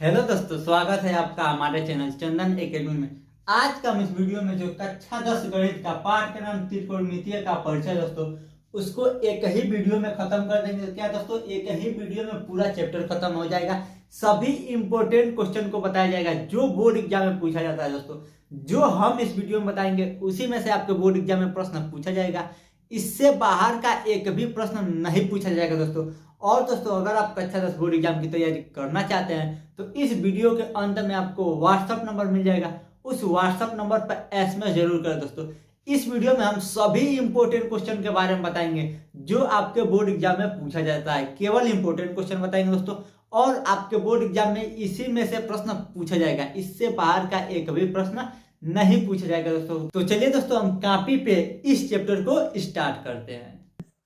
Hello दोस्तों, स्वागत है आपका हमारे चैनल चंदन एकेडमी में। आज का हम इस वीडियो में जो कक्षा 10 गणित का पाठ का नाम त्रिकोणमितीय का परिचय दोस्तों, उसको एक ही वीडियो में खत्म कर देंगे। क्या दोस्तों, एक ही वीडियो में पूरा चैप्टर खत्म हो जाएगा। सभी इंपॉर्टेंट क्वेश्चन को बताया जाएगा जो बोर्ड एग्जाम में पूछा जाता है दोस्तों। जो हम इस वीडियो में बताएंगे उसी में से आपके बोर्ड एग्जाम में प्रश्न पूछा जाएगा। इससे बाहर का एक भी प्रश्न नहीं पूछा जाएगा दोस्तों। और दोस्तों, अगर आप कक्षा 10 बोर्ड एग्जाम की तैयारी करना चाहते हैं तो इस वीडियो के अंत में आपको व्हाट्सएप नंबर मिल जाएगा। उस व्हाट्सएप नंबर पर एसएमएस जरूर करें दोस्तों। इस वीडियो में हम सभी इंपॉर्टेंट क्वेश्चन के बारे में बताएंगे जो आपके बोर्ड एग्जाम में पूछा जाता है। केवल इंपॉर्टेंट क्वेश्चन बताएंगे दोस्तों, और आपके बोर्ड एग्जाम में इसी में से प्रश्न पूछा जाएगा। इससे बाहर का एक भी प्रश्न नहीं पूछा जाएगा दोस्तों। तो चलिए दोस्तों, हम कॉपी पे इस चैप्टर को स्टार्ट करते हैं।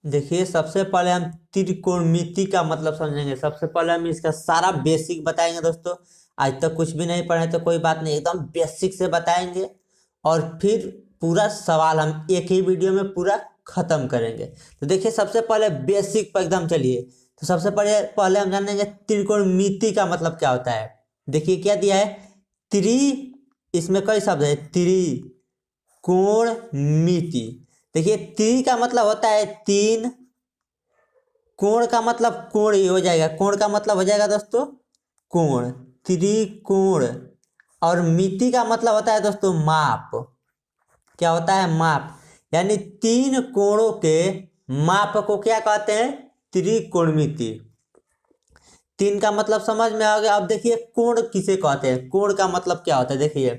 देखिए, सबसे पहले हम त्रिकोणमिति का मतलब समझेंगे। सबसे पहले हम इसका सारा बेसिक बताएंगे दोस्तों। आज तक कुछ भी नहीं पढ़े तो कोई बात नहीं, एकदम बेसिक से बताएंगे और फिर पूरा सवाल हम एक ही वीडियो में पूरा खत्म करेंगे। तो देखिए, सबसे पहले बेसिक पर एकदम चलिए। तो सबसे पहले हम जानेंगे त्रिकोणमिति का मतलब क्या होता है। देखिए क्या दिया है, इसमें कई शब्द है, त्रिकोणमिति। देखिए, त्रि का मतलब होता है तीन, कोण का मतलब कोण ही हो जाएगा। कोण का मतलब हो जाएगा दोस्तों कोण, त्रिकोण। और मिति का मतलब होता है दोस्तों माप। क्या होता है? माप। यानी तीन कोणों के माप को क्या कहते हैं? त्रिकोणमिति। तीन का मतलब समझ में आ गया। अब देखिए, कोण किसे कहते हैं। कोण का मतलब क्या होता है, देखिए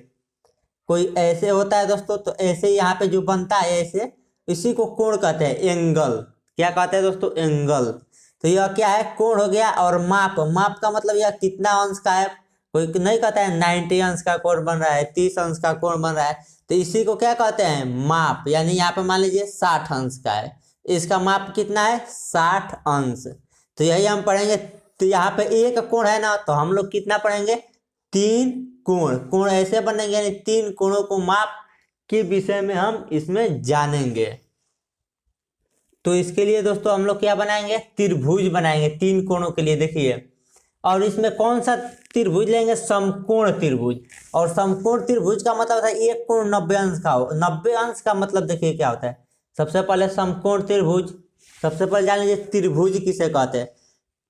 कोई ऐसे होता है दोस्तों, तो ऐसे यहाँ पे जो बनता है ऐसे, इसी को कोण कहते हैं, एंगल। क्या कहते हैं दोस्तों? एंगल। तो यह क्या है? कोण हो गया। और माप, माप का मतलब यह कितना अंश का है। कोई नहीं कहता है 90 अंश का कोण बन रहा है, 30 अंश का कोण बन रहा है, तो इसी को क्या कहते हैं? माप। यानी यहाँ पे मान लीजिए 60 अंश का है, इसका माप कितना है? 60 अंश। तो यही हम पढ़ेंगे। तो यहाँ पे एक कोण है ना, तो हम लोग कितना पढ़ेंगे? तीन कोण। कोण ऐसे बनेंगे, यानी तीन कोणों को माप के विषय में हम इसमें जानेंगे। तो इसके लिए दोस्तों हम लोग क्या बनाएंगे? त्रिभुज बनाएंगे तीन कोणों के लिए। देखिए, और इसमें कौन सा त्रिभुज लेंगे? समकोण त्रिभुज। और समकोण त्रिभुज का मतलब है एक कोण 90 अंश का हो। 90 अंश का मतलब देखिए क्या होता है। सबसे पहले समकोण त्रिभुज, सबसे पहले जान लीजिए त्रिभुज किसे कहते हैं।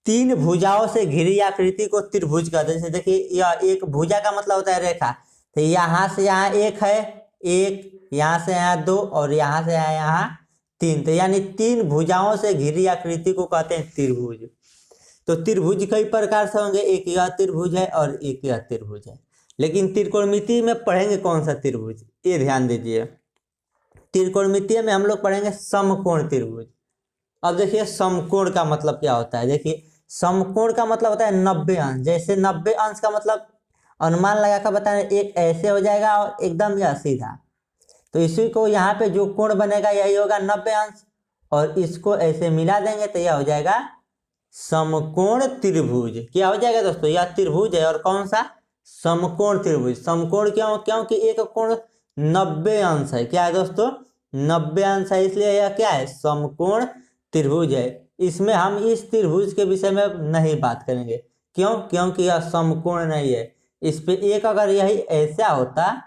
तीन भुजाओं से घिरी आकृति को त्रिभुज कहते हैं। जैसे देखिए, यह एक भुजा का मतलब होता है रेखा। तो यहाँ से यहाँ एक है, एक यहाँ से यहाँ दो, और यहाँ से यहाँ तीन। तो यानी तीन भुजाओं से घिरी आकृति को कहते हैं त्रिभुज। तो त्रिभुज कई प्रकार से होंगे, एक यह त्रिभुज है और एक यह त्रिभुज है। लेकिन त्रिकोणमिति में पढ़ेंगे कौन सा त्रिभुज, ये ध्यान दीजिए। त्रिकोणमिति में हम लोग पढ़ेंगे समकोण त्रिभुज। अब देखिए, समकोण का मतलब क्या होता है। देखिए, समकोण का मतलब होता है 90 अंश। जैसे 90 अंश का मतलब अनुमान लगाकर बताएं, एक ऐसे हो जाएगा और एकदम यह सीधा। तो इसी को यहाँ पे जो कोण बनेगा यही होगा 90 अंश, और इसको ऐसे मिला देंगे तो यह हो जाएगा समकोण त्रिभुज। क्या हो जाएगा दोस्तों? यह त्रिभुज है। और कौन सा? समकोण त्रिभुज। समकोण क्यों? क्योंकि एक कोण 90 अंश है। क्या है दोस्तों? 90 अंश है, इसलिए यह क्या है? समकोण त्रिभुज है। इसमें हम इस त्रिभुज के विषय में नहीं बात करेंगे। क्यों? क्योंकि यह समकोण नहीं है। इस पे एक अगर यही ऐसा होता,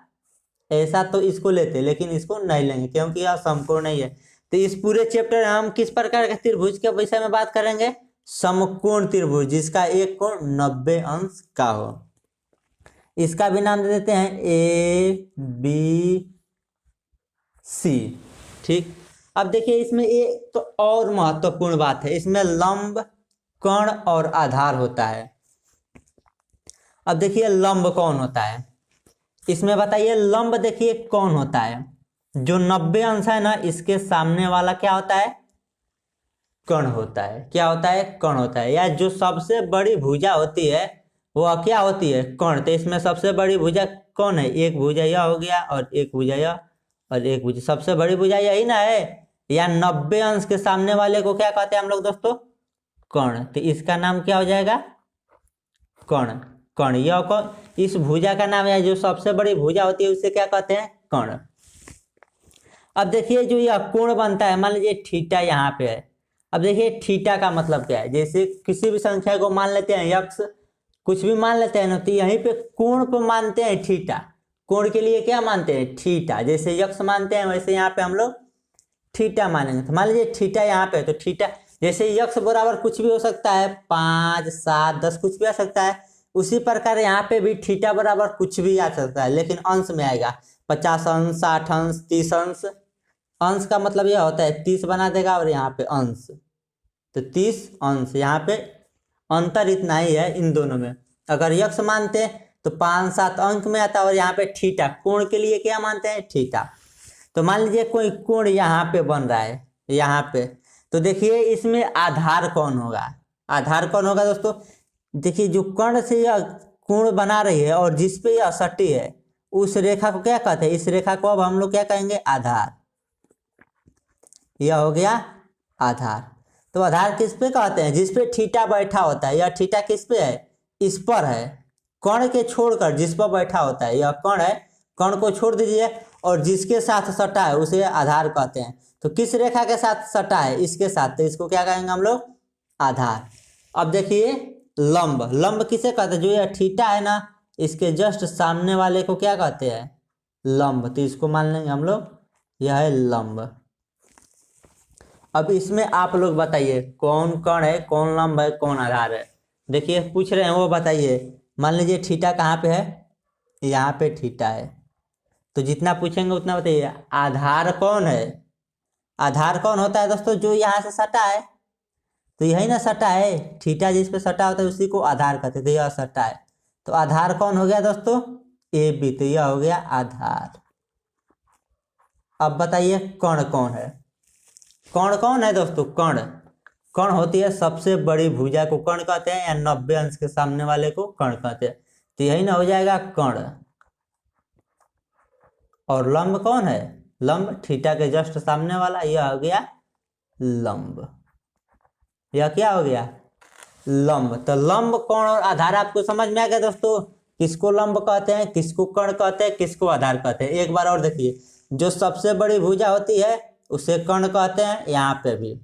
ऐसा, तो इसको लेते, लेकिन इसको नहीं लेंगे क्योंकि यह समकोण नहीं है। तो इस पूरे चैप्टर में हम किस प्रकार के त्रिभुज के विषय में बात करेंगे? समकोण त्रिभुज, जिसका एक कोण 90 अंश का हो। इसका भी नाम दे देते हैं ए बी सी। ठीक। अब देखिए, इसमें एक तो और महत्वपूर्ण बात है, इसमें लंब, कर्ण और आधार होता है। अब देखिए, लंब कौन होता है इसमें बताइए। लंब देखिए कौन होता है? जो 90 अंश है ना, इसके सामने वाला क्या होता है? कर्ण होता है। क्या होता है? कर्ण होता है। या जो सबसे बड़ी भुजा होती है वह क्या होती है? कर्ण। तो इसमें सबसे बड़ी भुजा कौन है? एक भुजा यह हो गया, और एक भुजा यह, और एक भुजा। सबसे बड़ी भुजा यही ना है। या 90 अंश के सामने वाले को क्या कहते हैं हम लोग दोस्तों? कर्ण। तो इसका नाम क्या हो जाएगा? कर्ण। कर्ण। यह कौन? इस भुजा का नाम है, जो सबसे बड़ी भुजा होती है उसे क्या कहते हैं? कर्ण। अब देखिए, जो यह कोण बनता है, मान लीजिए थीटा यहाँ पे है। अब देखिए, थीटा का मतलब क्या है। जैसे किसी भी संख्या को मान लेते हैं x, कुछ भी मान लेते हैं ना, तो यहीं पे कोण पे मानते हैं थीटा। कोण के लिए क्या मानते हैं? थीटा। जैसे यक्स मानते हैं वैसे यहाँ पे हम लोग थीटा मानेंगे। तो मान लीजिए थीटा यहाँ पे है, तो थीटा जैसे यक्स बराबर कुछ भी हो सकता है, 5, 7, 10 कुछ भी आ सकता है, उसी प्रकार यहाँ पे भी थीटा बराबर कुछ भी आ सकता है, लेकिन अंश में आएगा। 50 अंश, 60 अंश, 30 अंश। अंश का मतलब यह होता है 30 बना देगा और यहाँ पे अंश, तो 30 अंश। यहाँ पे अंतर इतना ही है इन दोनों में। अगर यक्स मानते हैं तो 5, 7 अंक में आता है, और यहाँ पे थीटा, कोण के लिए क्या मानते हैं? थीटा। तो मान लीजिए कोई कोण यहाँ पे बन रहा है, यहाँ पे, तो देखिए इसमें आधार कौन होगा? आधार कौन होगा दोस्तों? देखिए जो कर्ण से यह कोण बना रही है और जिस पे यह सटी है, उस रेखा को क्या कहते हैं? इस रेखा को अब हम लोग क्या कहेंगे? आधार। यह हो गया आधार। तो आधार किस पे कहते हैं? जिस पे थीटा बैठा होता है। यह थीटा किस पे है? इस पर है। कर्ण के छोड़कर जिस पर बैठा होता है, यह कर्ण है, कर्ण को छोड़ दीजिए, और जिसके साथ सटा है उसे आधार कहते हैं। तो किस रेखा के साथ सटा है? इसके साथ, तो इसको क्या कहेंगे हम लोग? आधार। अब देखिए लंब। लंब किसे कहते हैं? जो यह थीटा है ना, इसके जस्ट सामने वाले को क्या कहते हैं? लंब। तो इसको मान लेंगे हम लोग, यह है लंब। अब इसमें आप लोग बताइए कौन कर्ण है, कौन लंब है, कौन आधार है? देखिए पूछ रहे हैं, वो बताइए। मान लीजिए थीटा कहाँ पे है? यहाँ पे थीटा है। तो जितना पूछेंगे उतना बताइए। आधार कौन है? आधार कौन होता है दोस्तों? जो यहाँ से सटा है, तो यही ना सटा है। थीटा जिस पे सटा होता है उसी को आधार कहते हैं। तो यह सटा है, तो आधार कौन हो गया दोस्तों? A B. तो यह हो गया आधार। अब बताइए कर्ण कौन है? कर्ण कौन है दोस्तों? कर्ण। कर्ण होती है सबसे बड़ी भुजा को कर्ण कहते हैं, या 90 अंश के सामने वाले को कर्ण कहते हैं। तो यही ना हो जाएगा कर्ण। और लंब कौन है? लंब थीटा के जस्ट सामने वाला, यह हो गया लंब। यह क्या हो गया? लंब। तो लंब, कोण और आधार आपको समझ में आ गया दोस्तों? किसको लंब कहते हैं, किसको कर्ण कहते हैं, किसको आधार कहते हैं? एक बार और देखिए, जो सबसे बड़ी भुजा होती है उसे कर्ण कहते हैं, यहाँ पे भी।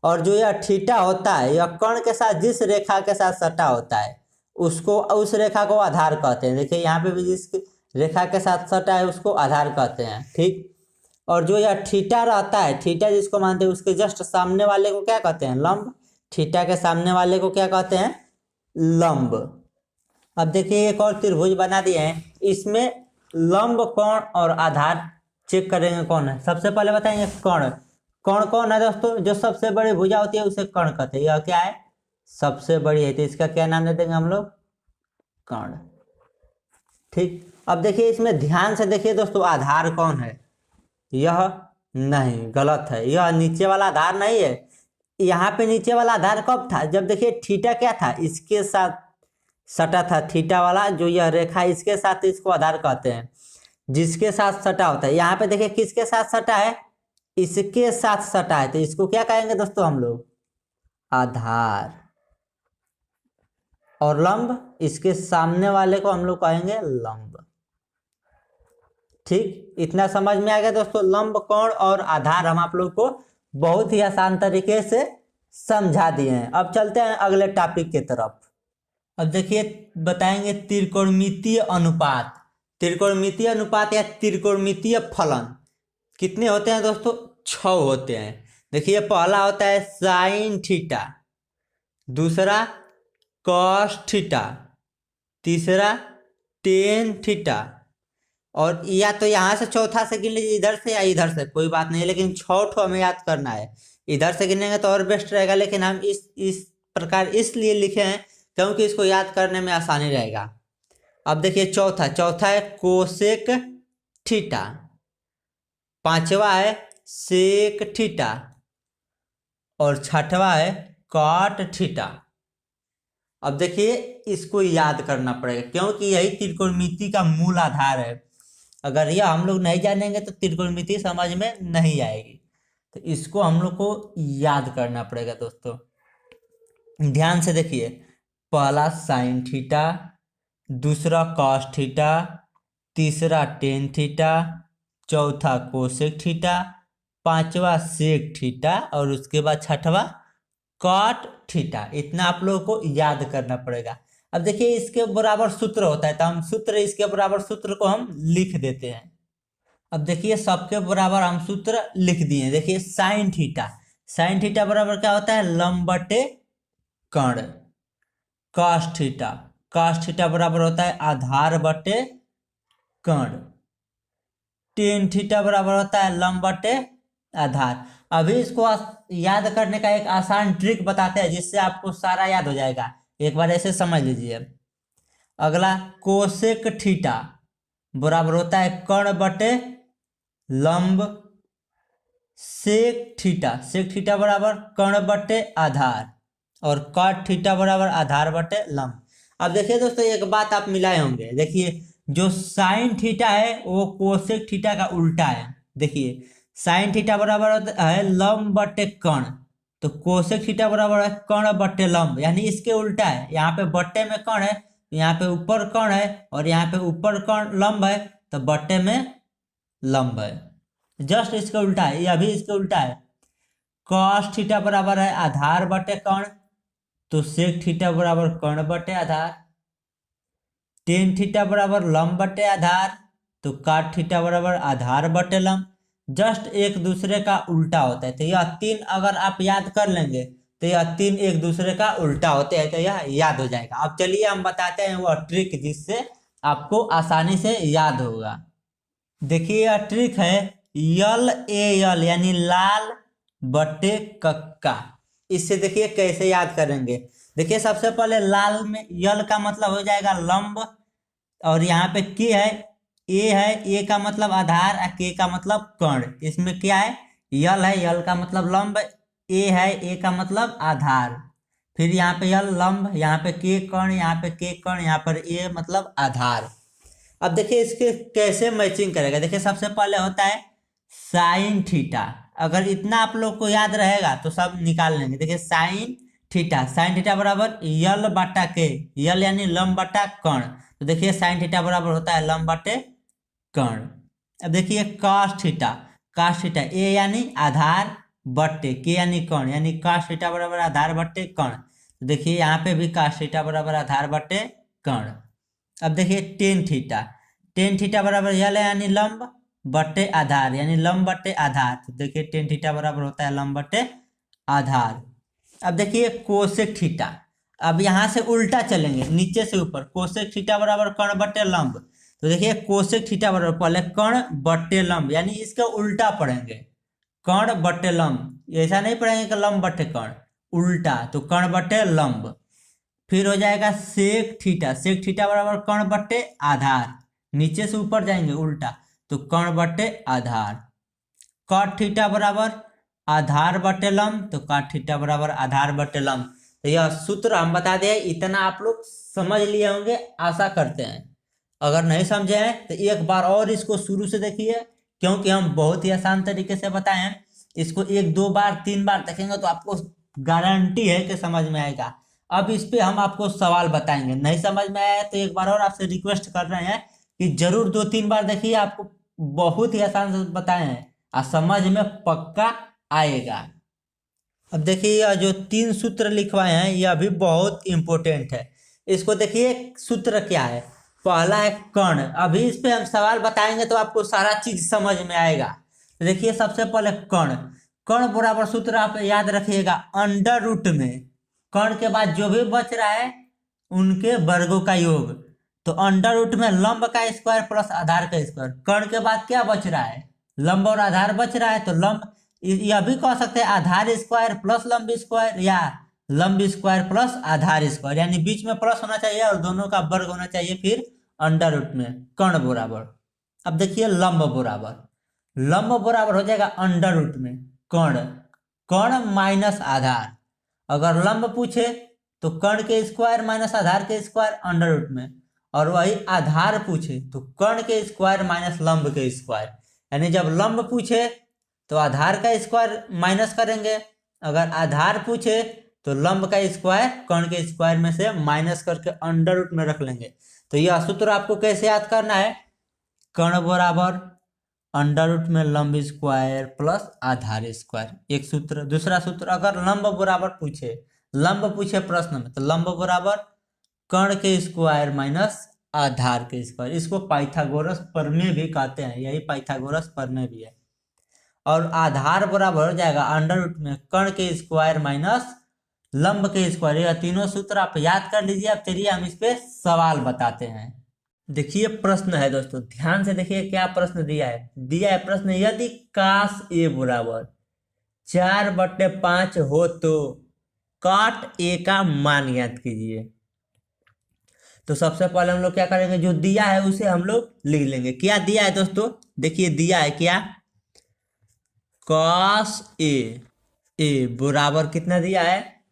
और जो यह थीटा होता है, यह कर्ण के साथ जिस रेखा के साथ सटा होता है उसको, उस रेखा को आधार कहते हैं। देखिए यहाँ पे भी जिस रेखा के साथ सटा है उसको आधार कहते हैं, ठीक। और जो यह थीटा रहता है, थीटा जिसको मानते हैं, उसके जस्ट सामने वाले को क्या कहते हैं? लंब। थीटा के सामने वाले को क्या कहते हैं? लंब। अब देखिए एक और त्रिभुज बना दिए हैं, इसमें लंब, कोण और आधार चेक करेंगे कौन है। सबसे पहले बताएंगे कर्ण। कर्ण कौन है दोस्तों? जो सबसे बड़ी भुजा होती है उसे कर्ण कहते हैं। यह क्या है? सबसे बड़ी है, तो इसका क्या नाम दे देंगे हम लोग? कर्ण, ठीक। अब देखिए इसमें ध्यान से देखिए दोस्तों, आधार कौन है? यह नहीं, गलत है। यह नीचे वाला आधार नहीं है। यहाँ पे नीचे वाला आधार कब था? जब देखिए थीटा क्या था? इसके साथ सटा था। थीटा वाला जो यह रेखा इसके साथ, इसको आधार कहते हैं। जिसके साथ सटा होता है, यहाँ पे देखिए किसके साथ सटा है? इसके साथ सटा है, तो इसको क्या कहेंगे दोस्तों हम लोग? आधार। और लंब, इसके सामने वाले को हम लोग कहेंगे लंब, ठीक। इतना समझ में आ गया दोस्तों? लंब, कोण और आधार हम आप लोग को बहुत ही आसान तरीके से समझा दिए हैं। अब चलते हैं अगले टॉपिक की तरफ। अब देखिए बताएंगे त्रिकोणमितीय अनुपात। त्रिकोणमितीय अनुपात या त्रिकोणमितीय फलन कितने होते हैं दोस्तों? 6 होते हैं। देखिए पहला होता है साइन थीटा, दूसरा कॉस थीटा, तीसरा टेन थीटा, और या तो यहाँ से चौथा से गिन लीजिए, इधर से या इधर से, कोई बात नहीं है, लेकिन 6 हमें याद करना है। इधर से गिनेंगे तो और बेस्ट रहेगा, लेकिन हम इस प्रकार इसलिए लिखे हैं क्योंकि इसको याद करने में आसानी रहेगा। अब देखिए चौथा है कोसेक थीटा, पांचवा है सेक थीटा, और छठवा है कॉट थीटा। अब देखिए इसको याद करना पड़ेगा क्योंकि यही त्रिकोणमिति का मूल आधार है। अगर यह हम लोग नहीं जानेंगे तो त्रिकोणमिति समझ में नहीं आएगी। तो इसको हम लोग को याद करना पड़ेगा दोस्तों। ध्यान से देखिए, पहला साइन थीटा, दूसरा कॉस थीटा, तीसरा टेन थीटा, चौथा कोसेक थीटा, पांचवा सेक थीटा, और उसके बाद छठवा कॉट थीटा। इतना आप लोगों को याद करना पड़ेगा। अब देखिए इसके बराबर सूत्र होता है, तो हम सूत्र इसके बराबर सूत्र को हम लिख देते हैं। अब देखिए सबके बराबर हम सूत्र लिख दिए। देखिए साइन थीटा, साइन थीटा बराबर क्या होता है, लंब बटे कर्ण। कॉस थीटा, कॉस थीटा बराबर होता है आधार बटे कर्ण। टेन थीटा बराबर होता है लंब बटे आधार। अभी इसको याद करने का एक आसान ट्रिक बताते हैं जिससे आपको सारा याद हो जाएगा, एक बार ऐसे समझ लीजिए। अगला कोसेक थीटा बराबर होता है कर्ण बटे लंब सेक थीटा, सेक थीटा बराबर कर्ण बटे आधार, और कॉट थीटा बराबर आधार बटे लंब। अब देखिए दोस्तों एक बात आप मिलाए होंगे, देखिए जो साइन थीटा है वो कोसेक थीटा का उल्टा है। देखिए साइन थीटा बराबर होता है लंब बटे कर्ण, तो कोसेक थीटा बराबर है कर्ण बटे लंब, यानी इसके उल्टा है। यहाँ पे बट्टे में कर्ण है, यहाँ पे ऊपर कर्ण है, और यहाँ पे ऊपर कर्ण लंब है, तो बट्टे में लंब है। जस्ट इसके उल्टा है, ये अभी इसके उल्टा है। कॉस थीटा बराबर है आधार बटे कर्ण, तो सेक थीटा बराबर कर्ण बटे आधार। टेन थीटा बराबर लंब बटे आधार, तो काट थीटा बराबर आधार बटे लंब। जस्ट एक दूसरे का उल्टा होता है, तो यह तीन अगर आप याद कर लेंगे तो यह तीन एक दूसरे का उल्टा होते हैं, तो यह याद हो जाएगा। अब चलिए हम बताते हैं वह ट्रिक जिससे आपको आसानी से याद होगा। देखिए यह ट्रिक है यल ए यल, यानी लाल बटे कक्का। इससे देखिए कैसे याद करेंगे। देखिए सबसे पहले लाल में यल का मतलब हो जाएगा लंब, और यहाँ पे के है, ए है, ए का मतलब आधार, और के का मतलब कर्ण। इसमें क्या है, यल है, यल का मतलब लंब, ए है, ए का मतलब आधार, फिर यहाँ पे यल लंब, यहाँ पे के कर्ण, यहाँ पे के कर्ण, यहाँ पर ए मतलब आधार। अब देखिए इसके कैसे मैचिंग करेगा। देखिए सबसे पहले होता है साइन थीटा, अगर इतना आप लोग को याद रहेगा तो सब निकाल लेंगे। देखिए साइन थीटा, साइन थीटा बराबर यल बटा के, यल यानी लंब बटा कर्ण, तो देखिए साइन थीटा बराबर होता है लंब बटे कर्ण। अब देखिए कॉस थीटा, कॉस थीटा ए यानी आधार बटे के यानी कर्ण, यानी कॉस थीटा बराबर आधार बटे कर्ण, तो देखिए यहाँ पे भी कॉस थीटा बराबर आधार बटे कर्ण। अब देखिए टेन थीटा, टेन थीटा बराबर यल यानी लंब बटे आधार, यानी लंब बटे आधार, तो देखिए टेन थीटा बराबर होता है लंब बटे आधार। अब देखिए कोसेक थीटा, अब यहाँ से उल्टा चलेंगे नीचे से ऊपर, कोसेक थीटा बराबर कर्ण बटे लंब, तो देखिए कोसेक थीटा बराबर पहले कर्ण बटे लंब, यानी इसका उल्टा पढ़ेंगे, कर्ण बटे लंब, ऐसा नहीं पढ़ेंगे कि लंब बटे कर्ण, उल्टा, तो कर्ण बटे लंब। फिर हो जाएगा सेक थीटा, सेक थीटा बराबर कर्ण बटे आधार, नीचे से ऊपर जाएंगे उल्टा, तो कर्ण बटे आधार। कॉट थीटा बराबर आधार बटे लंब, तो कॉट थीटा बराबर आधार बटे लंब। तो यह सूत्र हम बता दें, इतना आप लोग समझ लिए होंगे, आशा करते हैं। अगर नहीं समझे हैं तो एक बार और इसको शुरू से देखिए, क्योंकि हम बहुत ही आसान तरीके से बताए हैं। इसको एक दो बार तीन बार देखेंगे तो आपको गारंटी है कि समझ में आएगा। अब इस पे हम आपको सवाल बताएंगे, नहीं समझ में आया तो एक बार और आपसे रिक्वेस्ट कर रहे हैं कि जरूर दो तीन बार देखिए, आपको बहुत ही आसान से बताए हैं और समझ में पक्का आएगा। अब देखिए यह जो तीन सूत्र लिखवाए हैं यह भी बहुत इंपॉर्टेंट है। इसको देखिए सूत्र क्या है, पहला है कर्ण। अभी इस पे हम सवाल बताएंगे तो आपको सारा चीज समझ में आएगा। तो देखिए सबसे पहले कर्ण, कर्ण बराबर सूत्र आप याद रखिएगा अंडर रूट में, कर्ण के बाद जो भी बच रहा है उनके वर्गों का योग, तो अंडर रूट में लंब का स्क्वायर प्लस आधार का स्क्वायर। कर्ण के बाद क्या बच रहा है, लंब और आधार बच रहा है, तो लंब यह भी कह सकते हैं आधार स्क्वायर प्लस लंब स्क्वायर, या लंब स्क्वायर प्लस आधार स्क्वायर, यानी बीच में प्लस होना चाहिए और दोनों का वर्ग होना चाहिए, फिर अंडर रूट में कर्ण बराबर। अब देखिए लंब बराबर, लंब बराबर हो जाएगा अंडर रूट में कर्ण, कर्ण माइनस आधार। अगर लंब पूछे तो कर्ण के स्क्वायर माइनस आधार के स्क्वायर अंडर रूट में, और वही आधार पूछे तो कर्ण के स्क्वायर माइनस लंब के स्क्वायर, यानी जब लंब पूछे तो आधार का स्क्वायर माइनस करेंगे, अगर आधार पूछे तो लंब का स्क्वायर कर्ण के स्क्वायर में से माइनस करके अंडर रूट में रख लेंगे। तो यह सूत्र आपको कैसे याद करना है, कर्ण बराबर अंडर रूट में लंब स्क्वायर प्लस आधार स्क्वायर, एक सूत्र। दूसरा सूत्र, अगर लंब बराबर पूछे, लंब पूछे प्रश्न में, तो लंब बराबर कर्ण के स्क्वायर माइनस आधार के स्क्वायर। इसको पाइथागोरस प्रमेय भी कहते हैं, यही पाइथागोरस प्रमेय भी है। और आधार बराबर हो जाएगा अंडर रूट में कर्ण के स्क्वायर माइनस लंब के स्क्वायर। यह तीनों सूत्र आप याद कर लीजिए। अब चलिए हम इस पे सवाल बताते हैं। देखिए प्रश्न है दोस्तों, ध्यान से देखिए क्या प्रश्न दिया है। दिया है प्रश्न, यदि काश ए बराबर 4/5 हो तो काट ए का मान ज्ञात कीजिए। तो सबसे पहले हम लोग क्या करेंगे, जो दिया है उसे हम लोग लिख लेंगे। क्या दिया है दोस्तों, देखिए दिया है क्या, कॉस ए बराबर कितना दिया है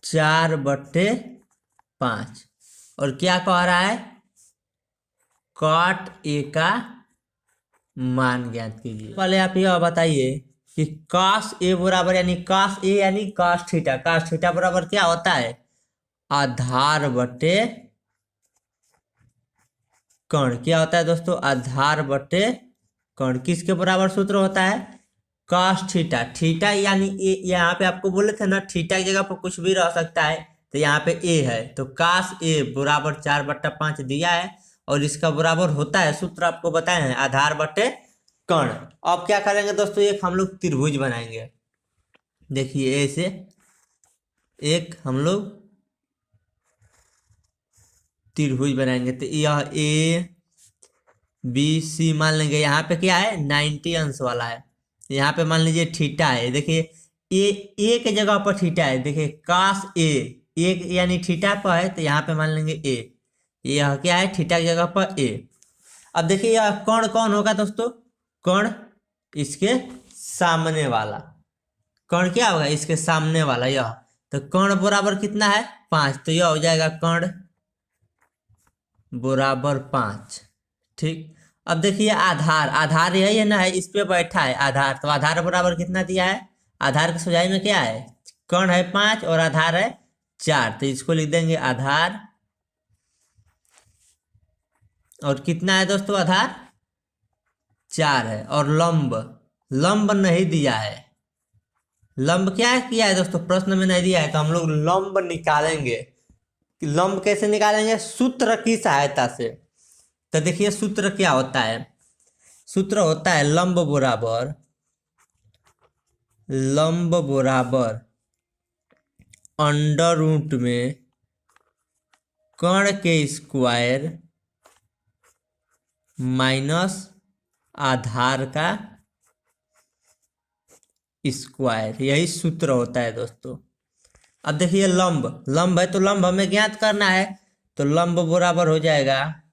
4/5 और क्या कह रहा है काट ए का मान ज्ञात कीजिए। पहले आप यह बताइए कि कॉस ए बराबर यानी कॉस ए यानी कॉस थीटा बराबर क्या होता है आधार बटे कर्ण। क्या होता है दोस्तों, आधार बटे कर्ण। किसके बराबर सूत्र होता है, कॉस थीटा यानी ए। यहाँ पे आपको बोले थे ना थीटा की जगह पर कुछ भी रह सकता है, तो यहाँ पे ए है तो कॉस ए बराबर 4/5 दिया है और इसका बराबर होता है, सूत्र आपको बताए हैं, आधार बटे कर्ण। अब क्या करेंगे दोस्तों, एक हम लोग त्रिभुज बनाएंगे। देखिए ऐसे एक हम लोग त्रिभुज बनाएंगे। तो यह ए बी सी मान लेंगे। यहाँ पे क्या है 90 अंश वाला है। यहाँ पे मान लीजिए थीटा है। देखिए ए के जगह पर थीटा है। देखिए कास ए यानी थीटा पर है तो यहाँ पे मान लेंगे ए। यह क्या है थीटा की जगह पर ए। अब देखिए यह कर्ण कौन होगा दोस्तों, कर्ण इसके सामने वाला। कर्ण क्या होगा, इसके सामने वाला यह। तो कर्ण बराबर कितना है 5, तो यह हो जाएगा कर्ण बराबर 5। ठीक, अब देखिए आधार यही है ना, है इस पे बैठा है आधार। तो आधार बराबर कितना दिया है, आधार की सुझाई में क्या है, कर्ण है 5 और आधार है 4, तो इसको लिख देंगे आधार। और कितना है दोस्तों, आधार 4 है। और लंब नहीं दिया है। लंब क्या किया है दोस्तों, प्रश्न में नहीं दिया है, तो हम लोग लंब निकालेंगे। लंब कैसे निकालेंगे, सूत्र की सहायता से। तो देखिए सूत्र क्या होता है, सूत्र होता है लंब बराबर अंडर रूट में कर्ण के स्क्वायर माइनस आधार का स्क्वायर, यही सूत्र होता है दोस्तों। अब देखिए लंब है तो लंब हमें ज्ञात करना है, तो लंब बराबर हो जाएगा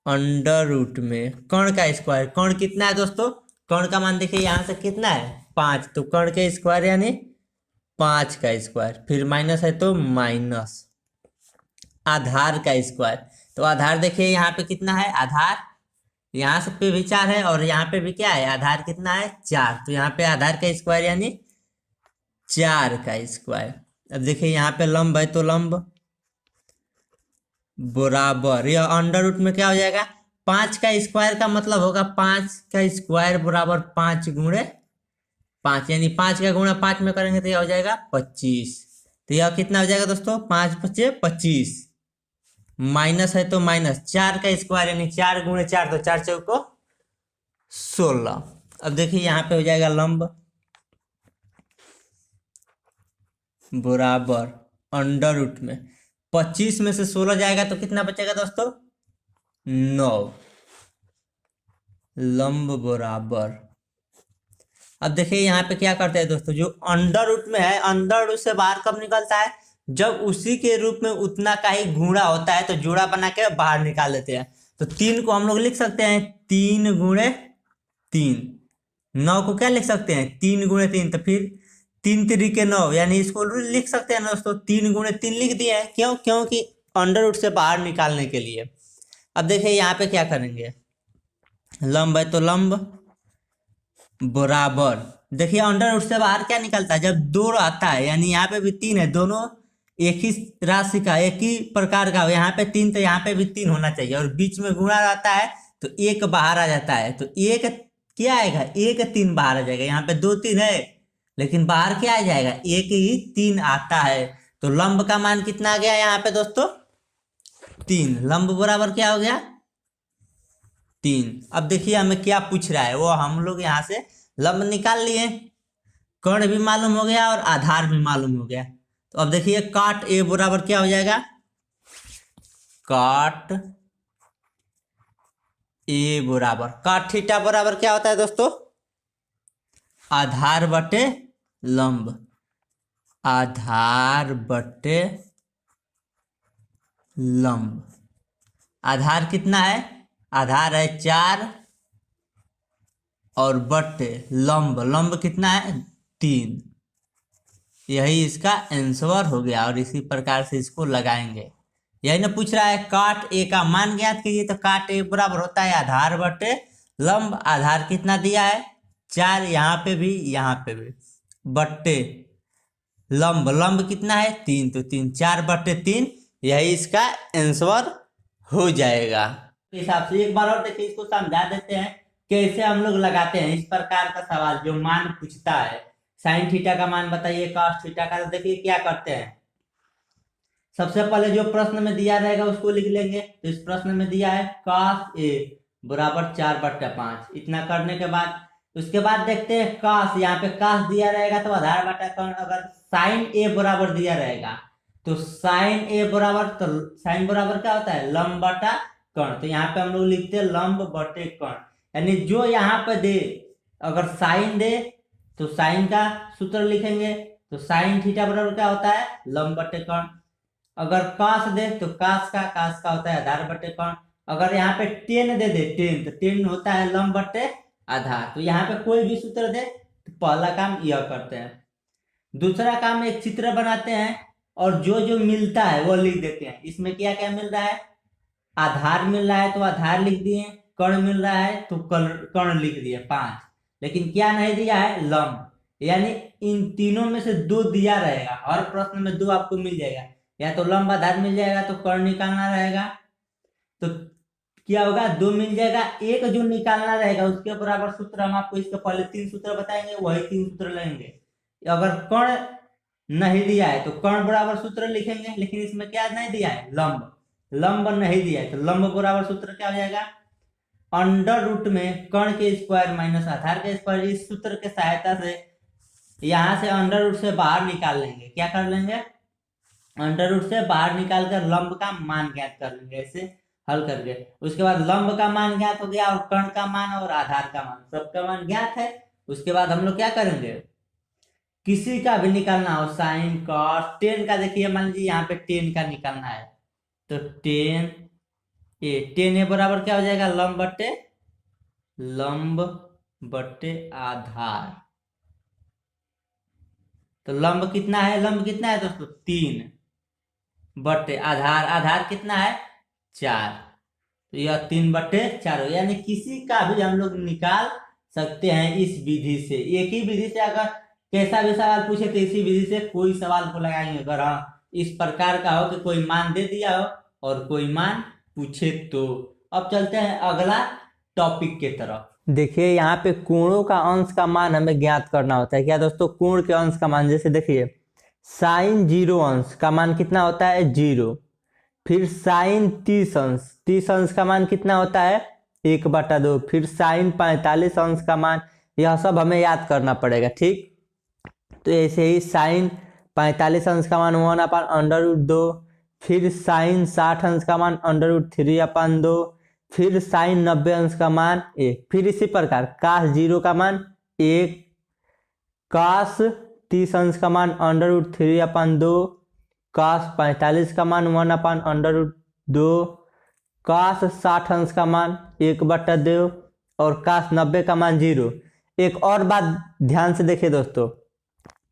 अंडर रूट में कर्ण का स्क्वायर। कर्ण कितना है दोस्तों, कर्ण का मान देखिए यहाँ से कितना है 5, तो कर्ण के स्क्वायर यानी 5 का स्क्वायर, फिर माइनस है तो माइनस आधार का स्क्वायर। तो आधार देखिए यहाँ पे कितना है, आधार यहाँ से पे भी 4 है और यहाँ पे भी क्या है आधार कितना है 4, तो यहाँ पे आधार का स्क्वायर यानी 4 का स्क्वायर। अब देखिए यहाँ पे लंब है तो लंब बराबर, यह अंडर रूट में क्या हो जाएगा 5 का स्क्वायर का मतलब होगा 5 का स्क्वायर बराबर 5 गुणे 5, यानी 5 का गुणा 5 में करेंगे तो यह हो जाएगा 25। तो यह कितना हो जाएगा दोस्तों 5 × 5 = 25, माइनस है तो माइनस 4 का स्क्वायर यानी 4 गुणे 4 तो 4 × 4 = 16। अब देखिए यहाँ पे हो जाएगा लंब बराबर अंडर रूट में 25 में से 16 जाएगा तो कितना बचेगा दोस्तों 9, लंब बराबर। अब देखिए यहाँ पे क्या करते हैं दोस्तों, जो अंडर रूट में है अंडर रूट से बाहर कब निकलता है, जब उसी के रूप में उतना का ही गुणा होता है तो जोड़ा बना के बाहर निकाल देते हैं। तो 3 को हम लोग लिख सकते हैं 3 × 3, 9 को क्या लिख सकते हैं 3 × 3, तो फिर 3 × 3 = 9, यानी इसको लिख सकते हैं दोस्तों 3 × 3 लिख दिए हैं। क्यों, क्योंकि अंडर रूट से बाहर निकालने के लिए। अब देखिए यहाँ पे क्या करेंगे, लंब है तो लंब बराबर, देखिए अंडर रूट से बाहर क्या निकलता है जब 2 आता है, यानी यहाँ पे भी 3 है, दोनों एक ही राशि का एक ही प्रकार का, यहाँ पे 3 तो यहाँ पे भी 3 होना चाहिए, और बीच में गुणा रहता है तो 1 बाहर आ जाता है, तो 1 क्या आएगा 1 3 बाहर आ जाएगा। यहाँ पे 2 3 है लेकिन बाहर क्या आ जाएगा 1 ही 3 आता है, तो लंब का मान कितना आ गया यहाँ पे दोस्तों 3। लंब बराबर क्या हो गया 3। अब देखिए हमें क्या पूछ रहा है, वो हम लोग यहाँ से लंब निकाल लिए, कर्ण भी मालूम हो गया और आधार भी मालूम हो गया। तो अब देखिए काट ए बराबर क्या हो जाएगा, काट ए बराबर काट थीटा बराबर क्या होता है दोस्तों, आधार बटे लंब, आधार बटे लंब। आधार कितना है, आधार है 4 और बटे लंब, लंब कितना है 3। यही इसका आंसर हो गया और इसी प्रकार से इसको लगाएंगे। यही ना पूछ रहा है काट ए का मान ज्ञात कीजिए, तो काट ए बराबर होता है आधार बटे लंब। आधार कितना दिया है 4, यहाँ पे भी बटे लंब, लंब कितना है 3, तो 3 4 बटे 3, यही इसका आंसर हो जाएगा। इस हिसाब से एक बार और देखिए, इसको समझा देते हैं कैसे हम लोग लगाते हैं इस प्रकार का सवाल जो मान पूछता है। साइन थीटा का मान बताइए, कॉस थीटा का। तो देखिए क्या करते हैं, सबसे पहले जो प्रश्न में दिया रहेगा उसको लिख लेंगे। तो इस प्रश्न में दिया है कॉस ए बराबर 4/5। इतना करने के बाद उसके बाद देखते हैं कॉस, यहाँ पे कॉस दिया रहेगा तो आधार बटा कर्ण। अगर साइन ए बराबर दिया रहेगा तो साइन ए बराबर, तो साइन बराबर क्या होता है लंब बटा कर्ण। तो यहाँ पे हम लोग लिखते हैं लंब बटे कर्ण, यानी जो यहाँ पे दे, अगर साइन दे तो साइन का सूत्र लिखेंगे। तो साइन थीटा बराबर क्या होता है लंब बटे कर्ण। अगर कॉस दे तो कॉस का होता है आधार बटे कर्ण। अगर यहाँ पे टेन दे टेन, तो टेन होता है लंब बटे आधार। तो यहाँ पे कोई भी सूत्र दे तो पहला काम यह करते हैं। दूसरा काम एक चित्र बनाते हैं और जो जो मिलता है वो लिख देते हैं। इसमें क्या क्या मिल रहा है, आधार मिल रहा है तो आधार लिख दिए, कर्ण मिल रहा है तो कर्ण लिख दिए 5, लेकिन क्या नहीं दिया है लंब, यानी इन तीनों में से 2 दिया रहेगा। हर प्रश्न में 2 आपको मिल जाएगा, या तो लंब आधार मिल जाएगा तो कर्ण निकालना रहेगा। तो क्या होगा 2 मिल जाएगा, एक जो निकालना रहेगा उसके बराबर सूत्र हम आपको इसके पहले 3 सूत्र बताएंगे, वही 3 सूत्र लेंगे। अगर कर्ण नहीं दिया है तो कर्ण बराबर सूत्र लिखेंगे, लेकिन इसमें क्या नहीं दिया है लंब, लंब नहीं दिया है तो लंब बराबर सूत्र क्या हो जाएगा अंडर रूट में कर्ण के स्क्वायर माइनस आधार के स्क्वायर। इस सूत्र के सहायता से यहां से अंडर रूट से बाहर निकाल लेंगे। क्या कर लेंगे, अंडर रूट से बाहर निकाल कर लंब का मान ज्ञात कर लेंगे, ऐसे हल करके। उसके बाद लंब का मान ज्ञात हो गया और कर्ण का मान और आधार का मान, सबका मान ज्ञात है। उसके बाद हम लोग क्या करेंगे, किसी का भी निकालना हो, साइन कॉस टेन का, देखिए मान लीजिए यहाँ पे 10 का निकालना है तो 10 ए बराबर क्या हो जाएगा लंब बटे आधार। तो लंब कितना है दोस्तों 3 बटे आधार, आधार कितना है 4, तो यह 3/4 हो। यानी किसी का भी हम लोग निकाल सकते हैं इस विधि से। एक ही विधि से अगर कैसा भी सवाल पूछे तो इसी विधि से कोई सवाल को लगाएंगे। अगर हाँ इस प्रकार का हो कि कोई मान दे दिया हो और कोई मान पूछे तो। अब चलते हैं अगला टॉपिक के तरफ। देखिए यहाँ पे कोणों का अंश का मान हमें ज्ञात करना होता है। क्या दोस्तों, कोण के अंश का मान, जैसे देखिए साइन 0 अंश का मान कितना होता है 0, फिर साइन 30 अंश का मान कितना होता है 1/2, फिर साइन 45 अंश का मान, यह सब हमें याद करना पड़ेगा। ठीक, तो ऐसे ही साइन 45 अंश का मान 1/√2, फिर साइन 60 अंश का मान √3/2, फिर साइन 90 अंश का मान 1, फिर इसी प्रकार कास 0 का मान 1, कास 30 अंश का मान √3/2, कास 45 का मान 1/√2, कास 60 अंश का मान 1/2 और कास 90 का मान 0। एक और बात ध्यान से देखिए दोस्तों,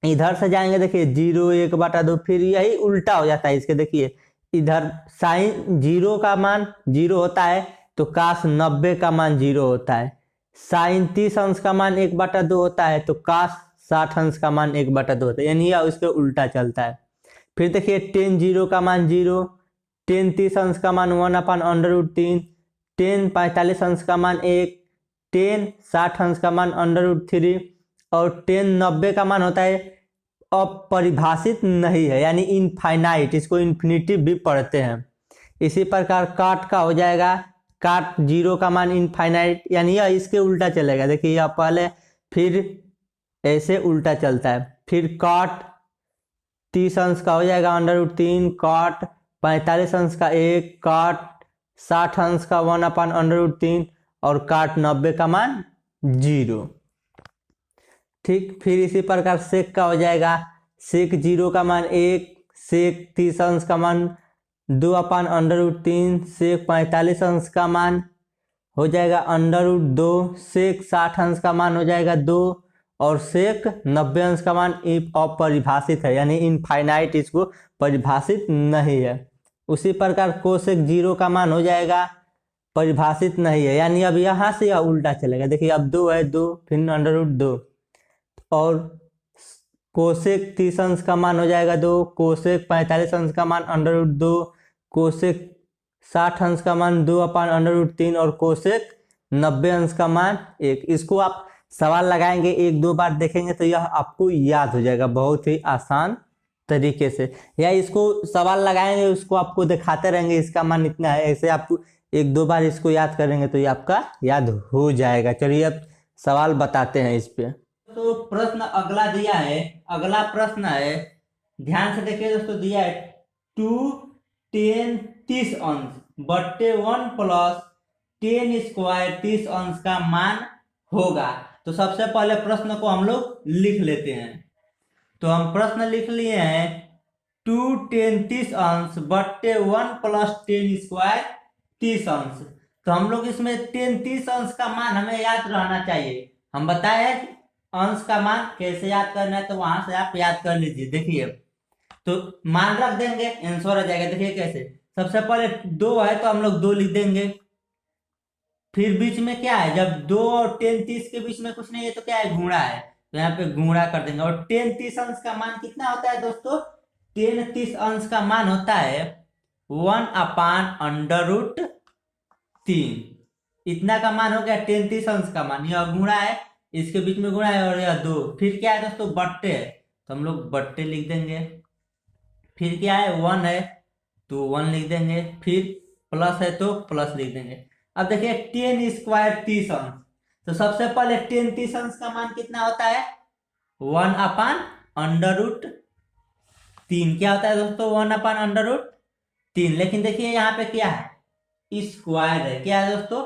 इधर से जाएंगे देखिए 0 1/2, फिर यही उल्टा हो जाता है इसके। देखिए इधर साइन 0 का मान 0 होता है तो कास 90 का मान 0 होता है, साइन 30 अंश का मान 1/2 होता है तो कास 60 अंश का मान 1/2 होता है, यानी यह उसके उल्टा चलता है। फिर देखिए टेन 0 का मान 0, टेन 30 अंश का मान 1/√3, टेन 45 अंश का मान 1, टेन 60 अंश का मान √3 और टेन 90 का मान होता है अपरिभाषित नहीं है, यानी इनफाइनाइट, इसको इन्फिनिटी भी पढ़ते हैं। इसी प्रकार काट का हो जाएगा, काट 0 का मान इनफाइनाइट, यानी यह इसके उल्टा चलेगा। देखिए यह पहले फिर ऐसे उल्टा चलता है। फिर काट 30 अंश का हो जाएगा √3, काट 45 अंश का 1, काट 60 अंश का 1/√3 और काट 90 का मान 0। ठीक, फिर इसी प्रकार सेक का हो जाएगा, सेक 0 का मान 1, सेक 30 अंश का मान 2/√3, सेक 45 अंश का मान हो जाएगा √2, सेक 60 अंश का मान हो जाएगा 2 और सेक 90 अंश का मान अपरिभाषित है, यानी इनफाइनाइट, इसको परिभाषित नहीं है। उसी प्रकार कोसेक 0 का मान हो जाएगा परिभाषित नहीं है, यानी अब यहाँ से यह उल्टा चलेगा। देखिए अब 2 है, 2 फिर √2 और कोसेक 30 अंश का मान हो जाएगा 2, कोसेक 45 अंश का मान √2, कोसेक 60 अंश का मान 2/√3 और कोसेक 90 अंश का मान 1। इसको आप सवाल लगाएंगे, 1-2 बार देखेंगे तो यह आपको याद हो जाएगा बहुत ही आसान तरीके से। या इसको सवाल लगाएंगे, उसको आपको दिखाते रहेंगे इसका मान इतना है, ऐसे आपको 1-2 बार इसको याद करेंगे तो ये आपका याद हो जाएगा। चलिए अब सवाल बताते हैं इस पे। तो प्रश्न अगला दिया है, अगला प्रश्न है, ध्यान से देखिए दोस्तों, दिया है 2 10 30 अंश बट्टे 1 + 10 स्क्वायर 30 अंश का मान होगा। तो सबसे पहले प्रश्न को हम लोग लिख लेते हैं। तो हम प्रश्न लिख लिए हैं 2 10 30 अंश बट्टे 1 + 10 स्क्वायर 30 अंश। तो हम लोग इसमें 10 30 अंश का मान हमें याद रहना चाहिए। हम बताए अंश का मान कैसे याद करना है, तो वहां से आप याद कर लीजिए। देखिए तो मान रख देंगे, आंसर आ जाएगा। देखिए कैसे, सबसे पहले 2 है तो हम लोग 2 लिख देंगे। फिर बीच में क्या है, जब 2 और 10 30 के बीच में कुछ नहीं है तो क्या है, गुणा है, तो यहाँ पे गुणा कर देंगे। और 10 30 अंश का मान कितना होता है दोस्तों, 10 30 अंश का मान होता है 1/√3। इतना का मान हो गया 10 30 अंश का मान। यह गुणा है, इसके बीच में गुणा है और यह 2। फिर क्या है दोस्तों, बट्टे है, तो हम लोग बट्टे लिख देंगे। फिर क्या है, 1 है तो 1 लिख देंगे। फिर प्लस है तो प्लस लिख देंगे। अब देखिए 10 स्क्वायर 30 अंश, तो सबसे पहले 10 30 अंश का मान कितना होता है, 1/√3। क्या होता है दोस्तों, 1/√3। लेकिन देखिए यहाँ पे क्या है, स्क्वायर है। क्या है दोस्तों,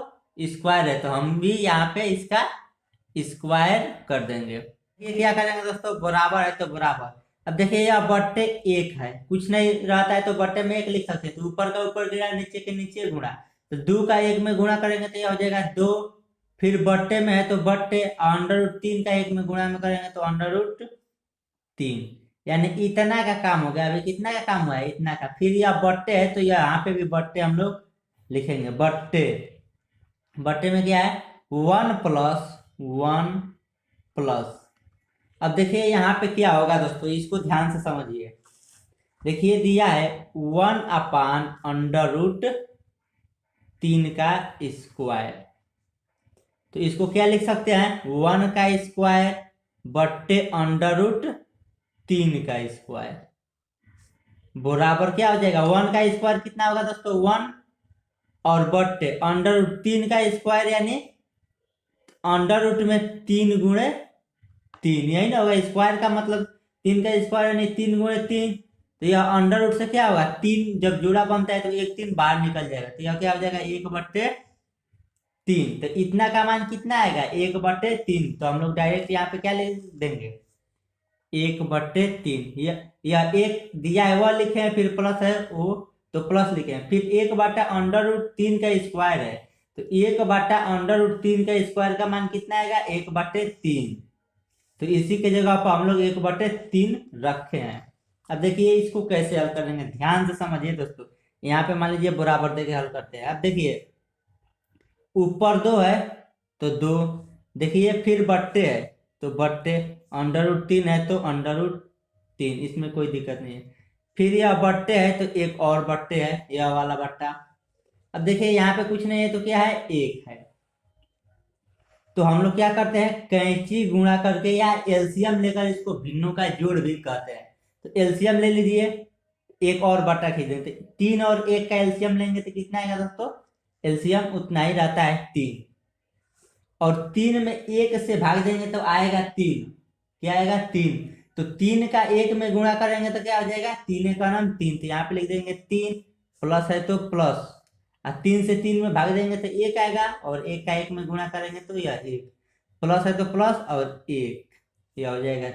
स्क्वायर है, तो हम भी यहाँ पे इसका स्क्वायर कर देंगे। ये क्या करेंगे दोस्तों, बराबर है तो बराबर। अब देखिए यह बट्टे 1 है, कुछ नहीं रहता है तो बट्टे में 1 लिख सकते हैं। तो ऊपर का ऊपर गिरा, नीचे के नीचे गुणा, तो 2 का 1 में गुणा करेंगे तो यह हो जाएगा 2। फिर बट्टे में है तो बट्टे, √3 का 1 में गुणा में करेंगे तो √3, यानी इतना का काम हो गया। अभी कितना का काम हुआ है, इतना का। फिर यह बट्टे है तो यहाँ पे भी बट्टे हम लोग लिखेंगे। बट्टे, बट्टे में क्या है, 1 + 1 +। अब देखिए यहाँ पे क्या होगा दोस्तों, इसको ध्यान से समझिए। देखिए दिया है 1/√3 का स्क्वायर, तो इसको क्या लिख सकते हैं, 1 का स्क्वायर बट्टे √3 का स्क्वायर बराबर क्या हो जाएगा, 1 का स्क्वायर कितना होगा दोस्तों, 1 और बट्टे √3 का स्क्वायर यानी अंडर में 3 × 3, यही ना होगा। स्क्वायर का मतलब 3 का स्क्वायर यानी 3 × 3, तो यह अंडर से क्या होगा, 3 जब जोड़ा बनता है तो 1 3 बाहर निकल जाएगा, तो यह क्या हो जाएगा 1/3। तो इतना का मान कितना आएगा, 1/3। तो हम लोग डायरेक्ट यहाँ पे क्या लिख देंगे, 1/3। यह 1 दिया है वह लिखे हैं, फिर प्लस है वो तो प्लस लिखे हैं। फिर 1/√3 का स्क्वायर है, तो 1/√3 का स्क्वायर का मान कितना आएगा, 1/3। तो इसी के जगह पर हम लोग 1/3 रखे हैं। अब देखिए इसको कैसे हल करेंगे, ध्यान से समझिए दोस्तों। यहाँ पे मान लीजिए बराबर देके हल करते हैं। अब देखिए ऊपर 2 है तो 2, देखिए फिर बट्टे है तो बट्टे, √3 है तो √3, इसमें कोई दिक्कत नहीं है। फिर यह बट्टे है तो एक और बट्टे है, यह वाला बट्टा। अब देखिए यहाँ पे कुछ नहीं है तो क्या है, 1 है। तो हम लोग क्या करते हैं, कैंची गुणा करके या एलसीएम लेकर इसको भिन्नों का जोड़ भी कहते हैं। तो एलसीएम ले लीजिए, एक और बटा खींचेंगे तो 3 और 1 का एलसीएम लेंगे तो कितना आएगा दोस्तों, एलसीएम उतना ही रहता है 3, और 3 में 1 से भाग देंगे तो आएगा 3, क्या आएगा 3। तो 3 का 1 में गुणा करेंगे तो क्या हो जाएगा, 3 का नाम 3, तो यहाँ पे लिख देंगे 3, प्लस है तो प्लस, और 3 से 3 में भाग देंगे तो 1 आएगा, और 1 का 1 में गुणा करेंगे तो यह 1, प्लस है तो प्लस और 1, यह हो जाएगा।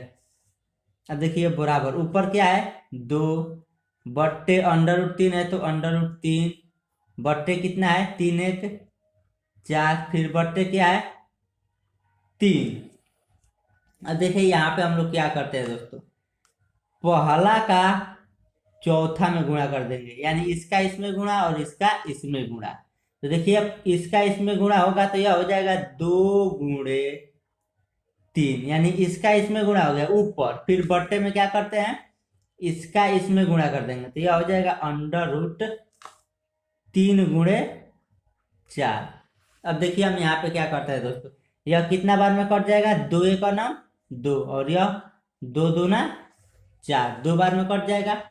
अब देखिए बराबर, ऊपर क्या है 2 बट्टे √3 है तो √3 बट्टे कितना है 3 1 4, फिर बट्टे क्या है 3। अब देखिए यहाँ पे हम लोग क्या करते हैं दोस्तों, पहला का चौथा में गुणा कर देंगे, यानी इसका इसमें गुणा और इसका इसमें गुणा। तो देखिए अब इसका इसमें गुणा होगा तो यह हो जाएगा 2 गुणे 3, यानी इसका इसमें गुणा हो गया ऊपर, फिर बट्टे में क्या करते हैं, इसका इसमें गुणा कर देंगे तो यह हो जाएगा √3 गुणे 4। अब देखिए हम यहाँ पे क्या करते हैं दोस्तों, यह कितना बार में कट जाएगा, 2 1 का नाम 2, और यह 2 दूना 4, 2 बार में कट जाएगा।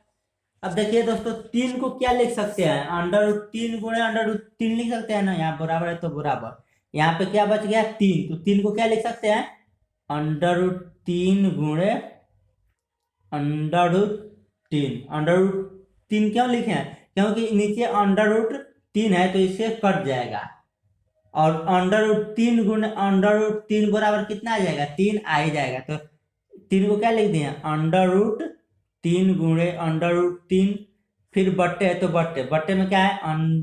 अब देखिए दोस्तों 3 को क्या लिख सकते हैं, √3 गुणे √3 लिख सकते हैं ना, यहाँ बराबर है तो बराबर, यहाँ पे क्या बच गया 3, तो 3 को क्या लिख सकते हैं, √3 गुणे √3 क्यों लिखे हैं, क्योंकि नीचे √3 है तो इससे कट जाएगा, और √3 गुणे √3 बराबर कितना आ जाएगा, 3 आ ही जाएगा, तो 3 को क्या लिख दिए √3 गुणे √3, फिर बट्टे है तो बट्टे, बट्टे में क्या है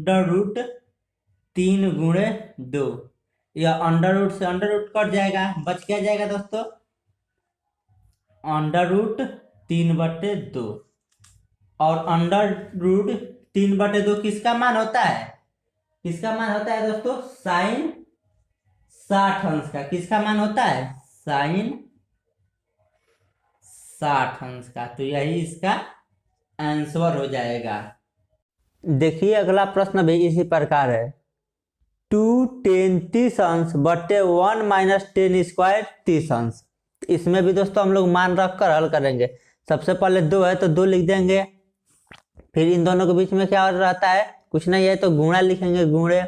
√3 गुणे 2, यह अंडर से अंडर कट जाएगा, बच क्या जाएगा दोस्तों, √3/2, और √3/2 किसका मान होता है, किसका मान होता है दोस्तों, साइन 60 अंश का, किसका मान होता है, साइन 60 अंश का, तो यही इसका आंसर हो जाएगा। देखिए अगला प्रश्न भी इसी प्रकार है, 2 10 30 अंश बट्टे 1 - 10 स्क्वायर 30 अंश। इसमें भी दोस्तों हम लोग मान रख कर हल करेंगे। सबसे पहले 2 है तो 2 लिख देंगे, फिर इन दोनों के बीच में क्या रहता है, कुछ नहीं है तो गुणा लिखेंगे, गुणे,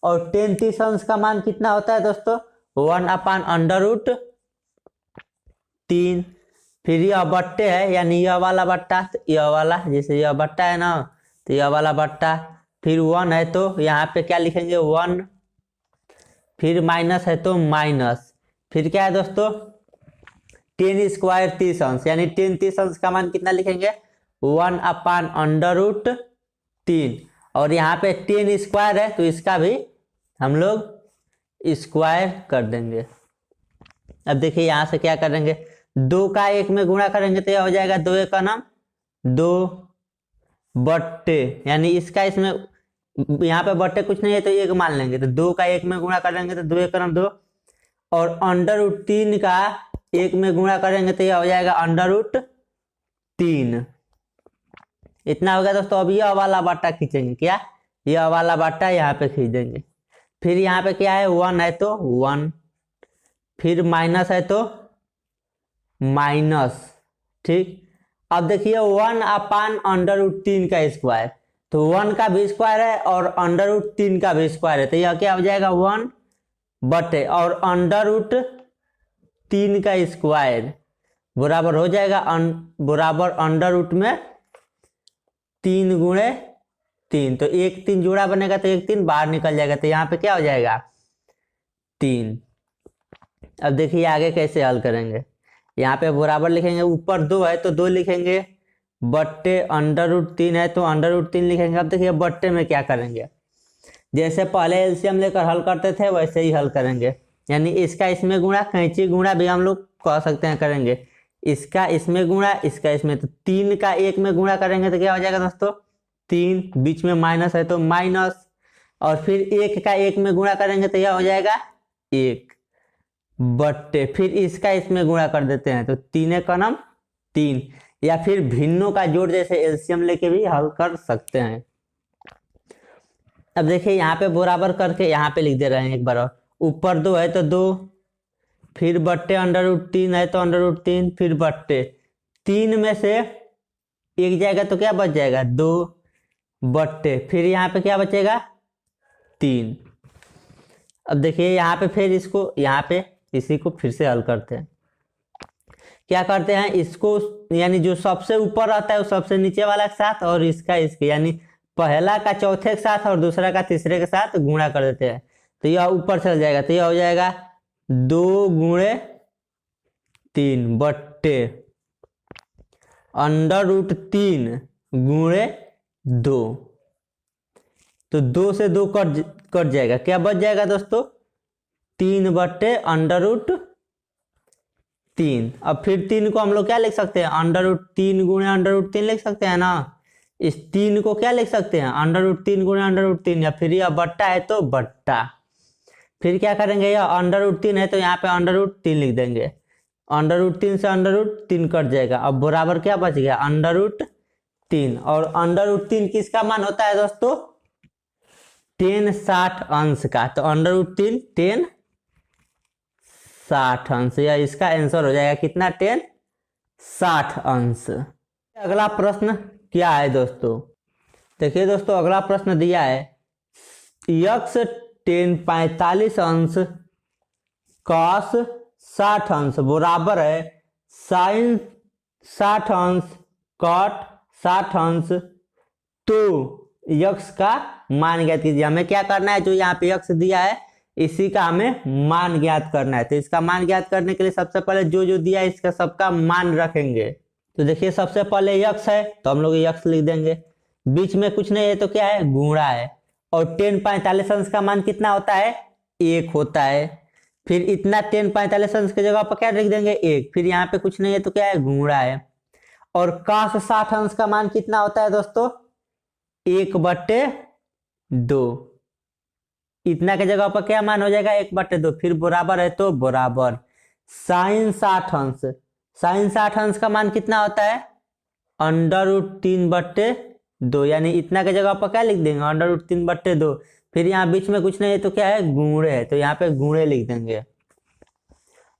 और 10 30 अंश का मान कितना होता है दोस्तों, 1/√3, फिर यह बट्टे है यानी यह वाला बट्टा, तो यह वाला, जैसे यह बट्टा है ना तो यह वाला बट्टा, फिर 1 है तो यहाँ पे क्या लिखेंगे 1, फिर माइनस है तो माइनस, फिर क्या है दोस्तों 10 स्क्वायर 30 अंश, यानी 10 30 अंश का मान कितना लिखेंगे 1/√3, और यहाँ पे 10 स्क्वायर है तो इसका भी हम लोग स्क्वायर कर देंगे। अब देखिए यहाँ से क्या करेंगे, 2 का 1 में गुणा करेंगे तो यह हो जाएगा 2 1 का नाम 2 बट्टे, यानी इसका इसमें, यहाँ पे बट्टे कुछ नहीं है तो 1 मान लेंगे, तो 2 का 1 में गुणा करेंगे तो 2 1 का नाम 2, और √3 का 1 में गुणा करेंगे तो यह हो जाएगा √3। इतना हो गया दोस्तों। अब यह वाला बाटा खींचेंगे, क्या यह वाला बाटा यहाँ पे खींच देंगे, फिर यहाँ पे क्या है 1 है तो 1, फिर माइनस है तो माइनस, ठीक। अब देखिए 1/√3 का स्क्वायर, तो 1 का भी स्क्वायर है और √3 का भी स्क्वायर है, तो यह क्या हो जाएगा 1 बटे, और √3 का स्क्वायर बराबर हो जाएगा बराबर √ में 3 गुणे 3, तो 1 3 जोड़ा बनेगा तो 1 3 बाहर निकल जाएगा, तो यहाँ पे क्या हो जाएगा 3। अब देखिए आगे कैसे हल करेंगे, यहाँ पे बराबर लिखेंगे, ऊपर 2 है तो 2 लिखेंगे, बट्टे √3 है तो √3 लिखेंगे। अब देखिए बट्टे में क्या करेंगे, जैसे पहले एलसीएम लेकर हल करते थे वैसे ही हल करेंगे, यानी इसका इसमें गुणा, कैंची गुणा भी हम लोग कह सकते हैं करेंगे, इसका इसमें गुणा, इसका इसमें, तो 3 का 1 में गुणा करेंगे तो क्या हो जाएगा दोस्तों 3, बीच में माइनस है तो माइनस, और फिर 1 का 1 में गुणा करेंगे तो यह हो जाएगा 1 बट्टे, फिर इसका इसमें गुणा कर देते हैं तो 3 का नाम 3, या फिर भिन्नों का जोड़ जैसे एलसीएम लेके भी हल कर सकते हैं। अब देखिए यहाँ पे बराबर करके यहाँ पे लिख दे रहे हैं एक बार, और ऊपर 2 है तो 2, फिर बट्टे √3 है तो √3, फिर बट्टे 3 में से 1 जाएगा तो क्या बच जाएगा 2, बट्टे फिर यहाँ पे क्या बचेगा 3। अब देखिए यहाँ पे फिर इसको यहाँ पे इसी को फिर से हल करते हैं। क्या करते हैं, इसको यानी जो सबसे ऊपर रहता है वो सबसे नीचे वाला के साथ, और इसका इसके यानी पहला का चौथे के साथ और दूसरा का तीसरे के साथ गुणा कर देते हैं। तो यह ऊपर चल जाएगा, तो यह हो जाएगा 2 गुणे 3 बट्टे √3 गुणे 2। तो 2 से 2 कट जाएगा, क्या बच जाएगा दोस्तों 3 बट्टे √3। अब फिर 3 को हम लोग क्या लिख सकते हैं √3 गुणे √3 लिख सकते हैं ना। इस 3 को क्या लिख सकते हैं √3 गुणे √3, या फिर यह बट्टा है तो बट्टा। फिर क्या करेंगे, यह √3 है तो यहाँ पे √3 लिख देंगे, √3 से √3 कट जाएगा। अब बराबर क्या बच गया √3, और √3 किसका मान होता है दोस्तों 10 60 अंश का। तो √3 10 60 अंश, या इसका आंसर हो जाएगा कितना 10 60 अंश। अगला प्रश्न क्या है दोस्तों, देखिए दोस्तों अगला प्रश्न दिया है यक्स 10 45 अंश कॉस 60 अंश बराबर है साइन 60 अंश कॉट 60 अंश। तो यक्स का मान ज्ञात कीजिए। हमें क्या करना है, जो यहाँ पे यक्स दिया है इसी का हमें मान ज्ञात करना है। तो इसका मान ज्ञात करने के लिए सबसे पहले जो जो दिया है इसका सबका मान रखेंगे। तो देखिए सबसे पहले यक्स है तो हम लोग यक्स लिख देंगे, बीच में कुछ नहीं है तो क्या है गुणा है, और 10 45 अंश का मान कितना होता है 1 होता है। फिर इतना 10 45 अंश की जगह पर क्या लिख देंगे 1, फिर यहाँ पे कुछ नहीं है तो क्या है गुणा है। और cos 60 अंश का मान कितना होता है दोस्तों 1/2, इतना के जगह पर क्या मान हो जाएगा 1/2, फिर बराबर है तो बराबर साइन 60 अंश। साइन 60 अंश का मान कितना होता है √3/2, यानी इतना के जगह पर क्या लिख देंगे √3/2। फिर यहाँ बीच में कुछ नहीं है तो क्या है गुणे है, तो यहाँ पे गुणे लिख देंगे।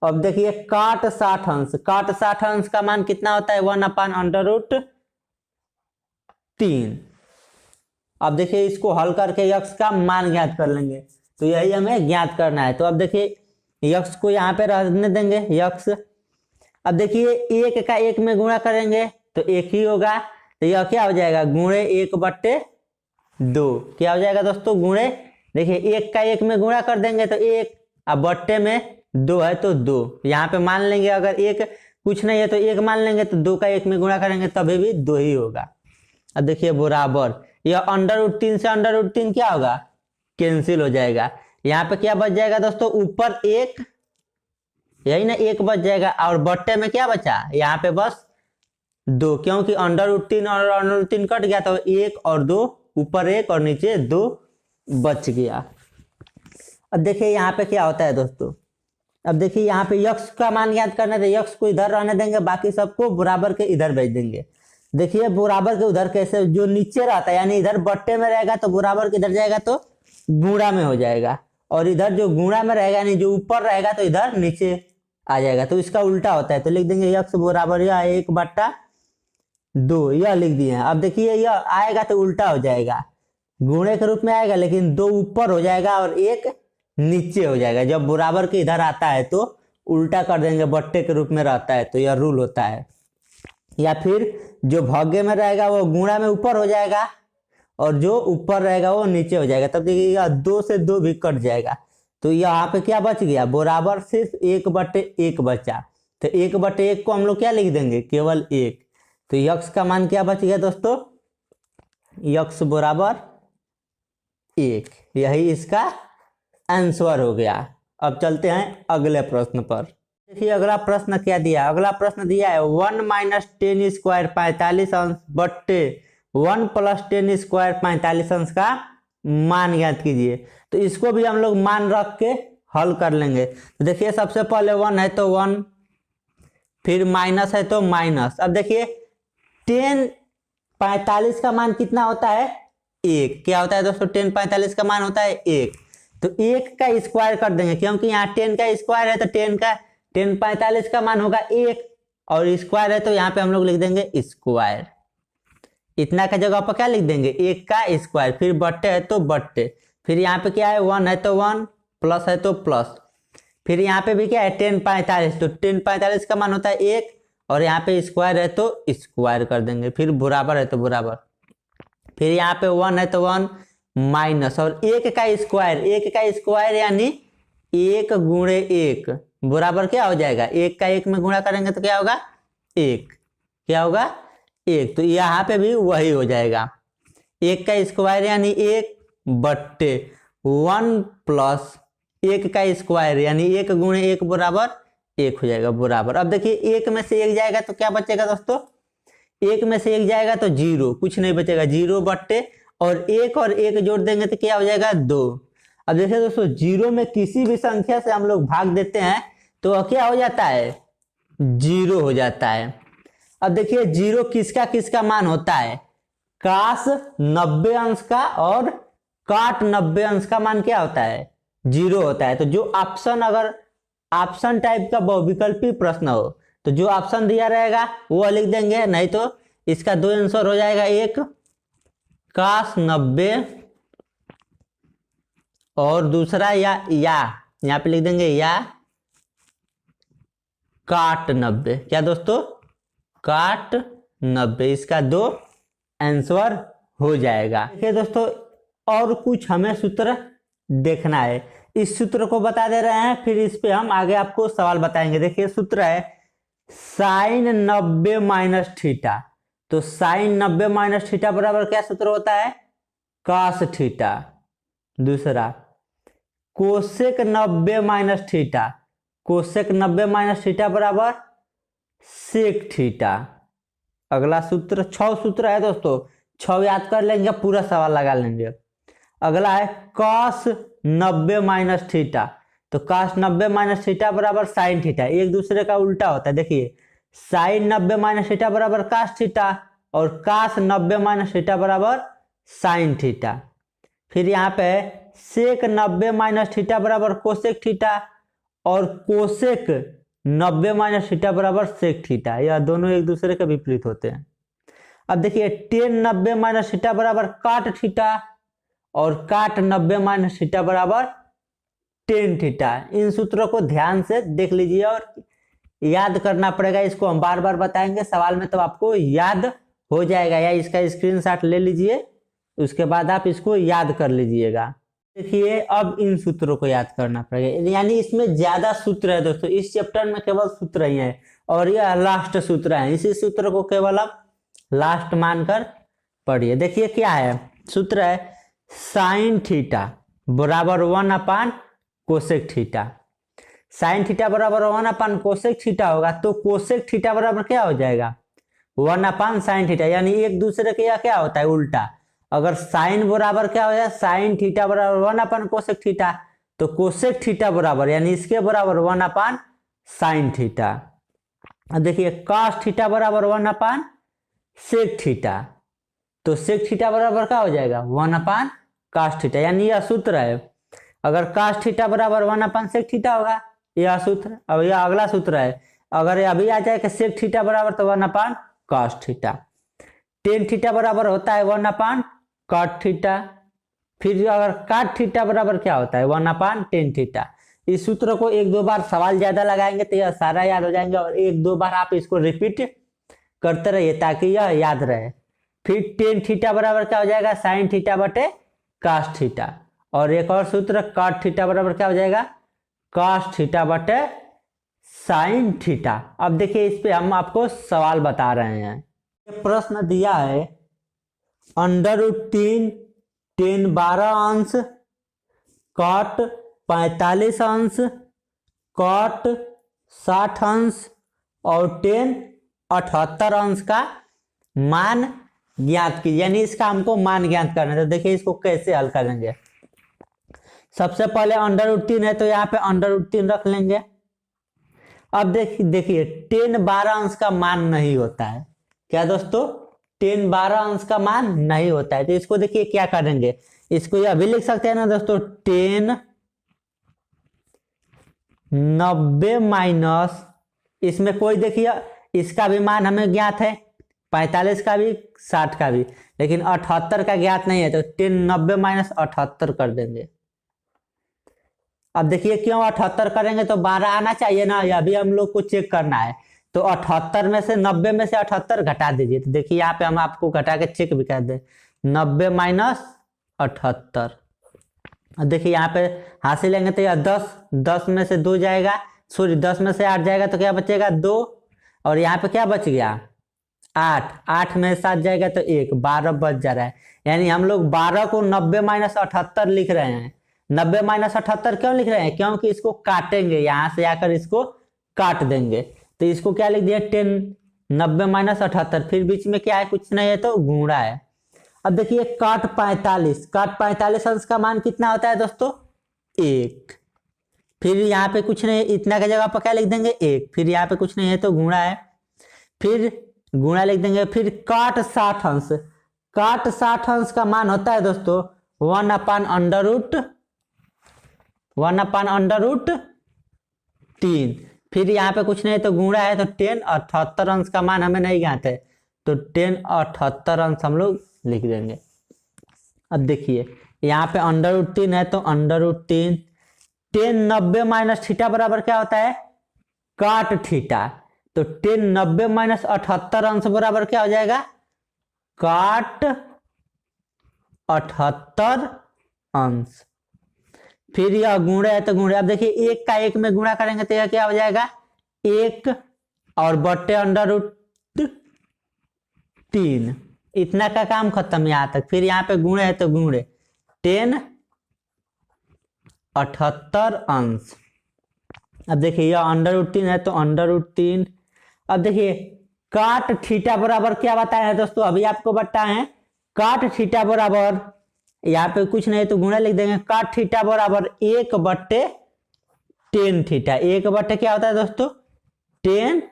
अब देखिए काट 60 अंश, काट 60 अंश का मान कितना होता है 1/√3। अब देखिए इसको हल करके यक्स का मान ज्ञात कर लेंगे, तो यही हमें ज्ञात करना है। तो अब देखिए यक्स को यहाँ पे रहने देंगे यक्स। अब देखिए 1 का 1 में गुणा करेंगे तो 1 ही होगा, तो यह क्या हो जाएगा गुणे 1/2। क्या हो जाएगा दोस्तों गुणे, देखिए 1 का 1 में गुणा कर देंगे तो 1, अब बट्टे में 2 है तो 2, यहाँ पे मान लेंगे अगर 1 कुछ नहीं है तो 1 मान लेंगे, तो 2 का 1 में गुणा करेंगे तभी भी 2 ही होगा। अब देखिए बराबर यह √3 से √3 क्या होगा कैंसिल हो जाएगा। यहाँ पे क्या बच जाएगा दोस्तों ऊपर 1, यही ना 1 बच जाएगा, और बट्टे में क्या बचा यहाँ पे बस 2, क्योंकि √3 और √3 कट गया तो 1 और 2, ऊपर 1 और नीचे 2 बच गया। अब देखिए यहाँ पे क्या होता है दोस्तों, अब देखिए यहाँ पे यक्स का मान ज्ञात करना है तो यक्स को इधर रहने देंगे, बाकी सबको बराबर के इधर भेज देंगे। देखिए बराबर के उधर कैसे, जो नीचे रहता है यानी इधर बट्टे में रहेगा तो बराबर के इधर जाएगा तो गुणा में हो जाएगा, और इधर जो गुणा में रहेगा यानी जो ऊपर रहेगा तो इधर नीचे आ जाएगा, तो इसका उल्टा होता है। तो लिख देंगे यक्स बराबर यह 1/2, यह लिख दिए हैं। अब देखिए यह आएगा तो उल्टा हो जाएगा, गुणे के रूप में आएगा लेकिन 2 ऊपर हो जाएगा और 1 नीचे हो जाएगा। जब बराबर के इधर आता है तो उल्टा कर देंगे, बट्टे के रूप में रहता है तो यह रूल होता है। या फिर जो भाग्य में रहेगा वो गुणा में ऊपर हो जाएगा और जो ऊपर रहेगा वो नीचे हो जाएगा। तब देखिएगा 2 से 2 भी कट जाएगा, तो यहाँ पे क्या बच गया बराबर सिर्फ 1/1 बचा। तो 1/1 को हम लोग क्या लिख देंगे केवल 1। तो यक्स का मान क्या बच गया दोस्तों यक्स बराबर 1, यही इसका आंसर हो गया। अब चलते हैं अगले प्रश्न पर। देखिए अगला प्रश्न क्या दिया, अगला प्रश्न दिया है 1 - 10² 45 अंश बट्टे 1 + 10² 45 अंश का मान ज्ञात कीजिए। तो इसको भी हम लोग मान रख के हल कर लेंगे। तो देखिए सबसे पहले 1 है तो 1, फिर माइनस है तो माइनस। अब देखिए 10 45 का मान कितना होता है 1, क्या होता है दोस्तों 10 45 का मान होता है 1। तो 1 का स्क्वायर कर देंगे, क्योंकि यहाँ 10 का स्क्वायर है तो 10 45 का मान होगा 1, और स्क्वायर है तो यहाँ पे हम लोग लिख देंगे स्क्वायर। इतना का जगह पर क्या लिख देंगे 1 का स्क्वायर, फिर बट्टे है तो बट्टे, फिर यहाँ पे क्या है 1 है तो 1, प्लस है तो प्लस, फिर यहाँ पे भी क्या है 10 45, तो 10 45 का मान होता है 1, और यहाँ पे स्क्वायर है तो स्क्वायर कर देंगे, फिर बराबर है तो बराबर, फिर यहाँ पे 1 है तो 1 माइनस, और 1 का स्क्वायर यानी 1 गुणे 1 बराबर क्या हो जाएगा 1 का 1 में गुणा करेंगे तो क्या होगा 1, क्या होगा 1, तो यहाँ पे भी वही हो जाएगा 1 का स्क्वायर यानी 1 बट्टे 1 प्लस 1 का स्क्वायर यानी 1 गुणे 1 बराबर 1 हो जाएगा बराबर। अब देखिए 1 में से 1 जाएगा तो क्या बचेगा दोस्तों, 1 में से 1 जाएगा तो 0, कुछ नहीं बचेगा, 0 बट्टे और 1 जोड़ देंगे तो क्या हो जाएगा 2। अब देखिए दोस्तों 0 में किसी भी संख्या से हम लोग भाग देते हैं तो क्या हो जाता है 0 हो जाता है। अब देखिए 0 किसका किसका मान होता है, काश 90 अंश का और काट 90 अंश का मान क्या होता है 0 होता है। तो जो ऑप्शन, अगर ऑप्शन टाइप का बहुविकल्पी प्रश्न हो तो जो ऑप्शन दिया रहेगा वो लिख देंगे, नहीं तो इसका 2 आंसर हो जाएगा, एक काश 90 और दूसरा या यहाँ पे लिख देंगे या काट 90। क्या दोस्तों काट 90, इसका 2 आंसर हो जाएगा। देखिए दोस्तों और कुछ हमें सूत्र देखना है, इस सूत्र को बता दे रहे हैं, फिर इस पे हम आगे आपको सवाल बताएंगे। देखिए सूत्र है साइन 90 माइनस थीटा, तो साइन 90 माइनस थीटा बराबर क्या सूत्र होता है कास थीटा। दूसरा cosec 90 minus theta, cosec 90 minus theta बराबर सेक थीटा। अगला सूत्र 6 सूत्र है दोस्तों, 6 याद कर लेंगे पूरा सवाल लगा लेंगे। अगला है कॉस 90 माइनस थीटा, तो कॉस 90 माइनस थीटा बराबर साइन थीटा, एक दूसरे का उल्टा होता है। देखिए साइन 90 माइनस थीटा बराबर कास थीटा और कास 90 माइनस थीटा बराबर साइन थीटा। फिर यहाँ पे सेक 90 माइनस थीटा बराबर कोसेक थीटा और कोसेक 90 माइनस थीटा बराबर सेक थीटा, यह दोनों एक दूसरे के विपरीत होते हैं। अब देखिए टेन 90 माइनस थीटा बराबर काट थीटा और काट 90 माइनस थीटा बराबर टेन थीटा। इन सूत्रों को ध्यान से देख लीजिए और याद करना पड़ेगा, इसको हम बार बार बताएंगे सवाल में तो आपको याद हो जाएगा, या इसका स्क्रीनशॉट ले लीजिए, उसके बाद आप इसको याद कर लीजिएगा। देखिए अब इन सूत्रों को याद करना पड़ेगा, यानी इसमें ज्यादा सूत्र है दोस्तों, इस चैप्टर में केवल सूत्र ही है और यह लास्ट सूत्र है, इसी सूत्र को केवल आप लास्ट मानकर पढ़िए। देखिए क्या है सूत्र है साइन थीटा बराबर 1/, कोसेक थीटा। साइन थीटा बराबर 1/, कोसेक थीटा होगा, तो कोसेक थीटा बराबर क्या हो जाएगा 1/, साइन थीटा, यानी एक दूसरे के क्या होता है उल्टा। अगर साइन बराबर क्या हो जाए साइन थीटा बराबर 1/, कोसेक थीटा, तो कोसेक थीटा बराबर यानी इसके बराबर 1/, साइन थीटा। अब देखिए कॉस थीटा बराबर 1/, सेक थीटा, तो सेक थीटा बराबर क्या हो जाएगा 1/, कॉस थीटा, यानी यह सूत्र है। अगर कॉस थीटा बराबर 1/, सेक थीटा होगा, यह सूत्र। अब यह अगला सूत्र है, अगर अभी आ जाए कि सेक थीटा बराबर तो 1/, कॉस थीटा। टेन थीटा बराबर होता है 1/, कॉट थीटा। फिर अगर काट थीटा बराबर क्या होता है 1/, टेन थीटा। इस सूत्र को 1-2 बार सवाल ज्यादा लगाएंगे तो यह सारा याद हो जाएंगे, और 1-2 बार आप इसको रिपीट करते रहिए ताकि यह याद रहे। फिर टेन थीटा बराबर क्या हो जाएगा साइन थीटा बटे कॉस थीटा, और एक और सूत्र कॉट थीटा बराबर क्या हो जाएगा कॉस थीटा बटे साइन थीटा। अब देखिए इस पे हम आपको सवाल बता रहे हैं। प्रश्न दिया है √3 10 12 अंश, कॉट 45 अंश, कॉट 60 अंश और 10 78 अंश का मान ज्ञात कीजिए, यानी इसका हमको मान ज्ञात करना है। तो देखिए इसको कैसे हल करेंगे। सबसे पहले √3 है तो यहाँ पे √3 रख लेंगे। अब देखिए 10 12 अंश का मान नहीं होता है, क्या दोस्तों 10 12 अंश का मान नहीं होता है, तो इसको देखिए क्या करेंगे, इसको यह भी लिख सकते हैं ना दोस्तों 10 90 माइनस, इसमें कोई देखिए इसका भी मान हमें ज्ञात है, 45 का भी 60 का भी, लेकिन 78 का ज्ञात नहीं है, तो 10 90 माइनस 78 कर देंगे। अब देखिए क्यों 78 करेंगे, तो 12 आना चाहिए ना, यह भी हम लोग को चेक करना है। तो 78 में से 90 में से 78 घटा दीजिए। तो देखिए यहाँ पे हम आपको घटा के चेक भी कर दें, 90 माइनस 78। अब देखिए यहाँ पे हासिल लेंगे तो यह 10 में से 2 जाएगा, सॉरी 10 में से 8 जाएगा, तो क्या बचेगा 2, और यहाँ पे क्या बच गया 8 में 7 जाएगा तो 1, 12 बच जा रहा है। यानी हम लोग 12 को 90 माइनस 78 लिख रहे हैं। 90 माइनस 78 क्यों लिख रहे हैं, क्योंकि इसको काटेंगे, यहाँ से आकर इसको काट देंगे। तो इसको क्या लिख दिया 10 90 माइनस 78, फिर बीच में क्या है, कुछ नहीं है तो गुणा है। अब देखिए काट 45 अंश का मान कितना होता है दोस्तों 1। फिर यहाँ पे कुछ नहीं है, इतना की जगह पर क्या लिख देंगे 1, फिर यहाँ पे कुछ नहीं है तो गुणा है, फिर गुणा लिख देंगे। फिर काट 60 अंश का मान होता है दोस्तों 1/√3। फिर यहाँ पे कुछ नहीं तो गुणा है, तो 10 78 अंश का मान हमें नहीं ज्ञात है, तो 10 78 अंश हम लोग लिख देंगे। अब देखिए यहाँ पे √3 है, तो √3 10 90 माइनस थीटा बराबर क्या होता है काट थीटा, तो 10 90 माइनस 78 अंश बराबर क्या हो जाएगा काट 78 अंश। फिर यह गुणे है तो गुणे, अब देखिए 1 का 1 में गुणा करेंगे तो यह क्या हो जाएगा 1 और बट्टे √3, इतना का काम खत्म यहाँ तक। फिर यहाँ पे गुणे है तो गुणे 10 78 अंश। अब देखिए यह √3 है तो √3। अब देखिए काट थीटा बराबर क्या बताया है दोस्तों, अभी आपको बताए हैं काट थीटा बराबर, यहाँ पे कुछ नहीं तो गुणा लिख देंगे, काट थीटा बराबर 1/10 थीटा। 1/, क्या होता है दोस्तों 10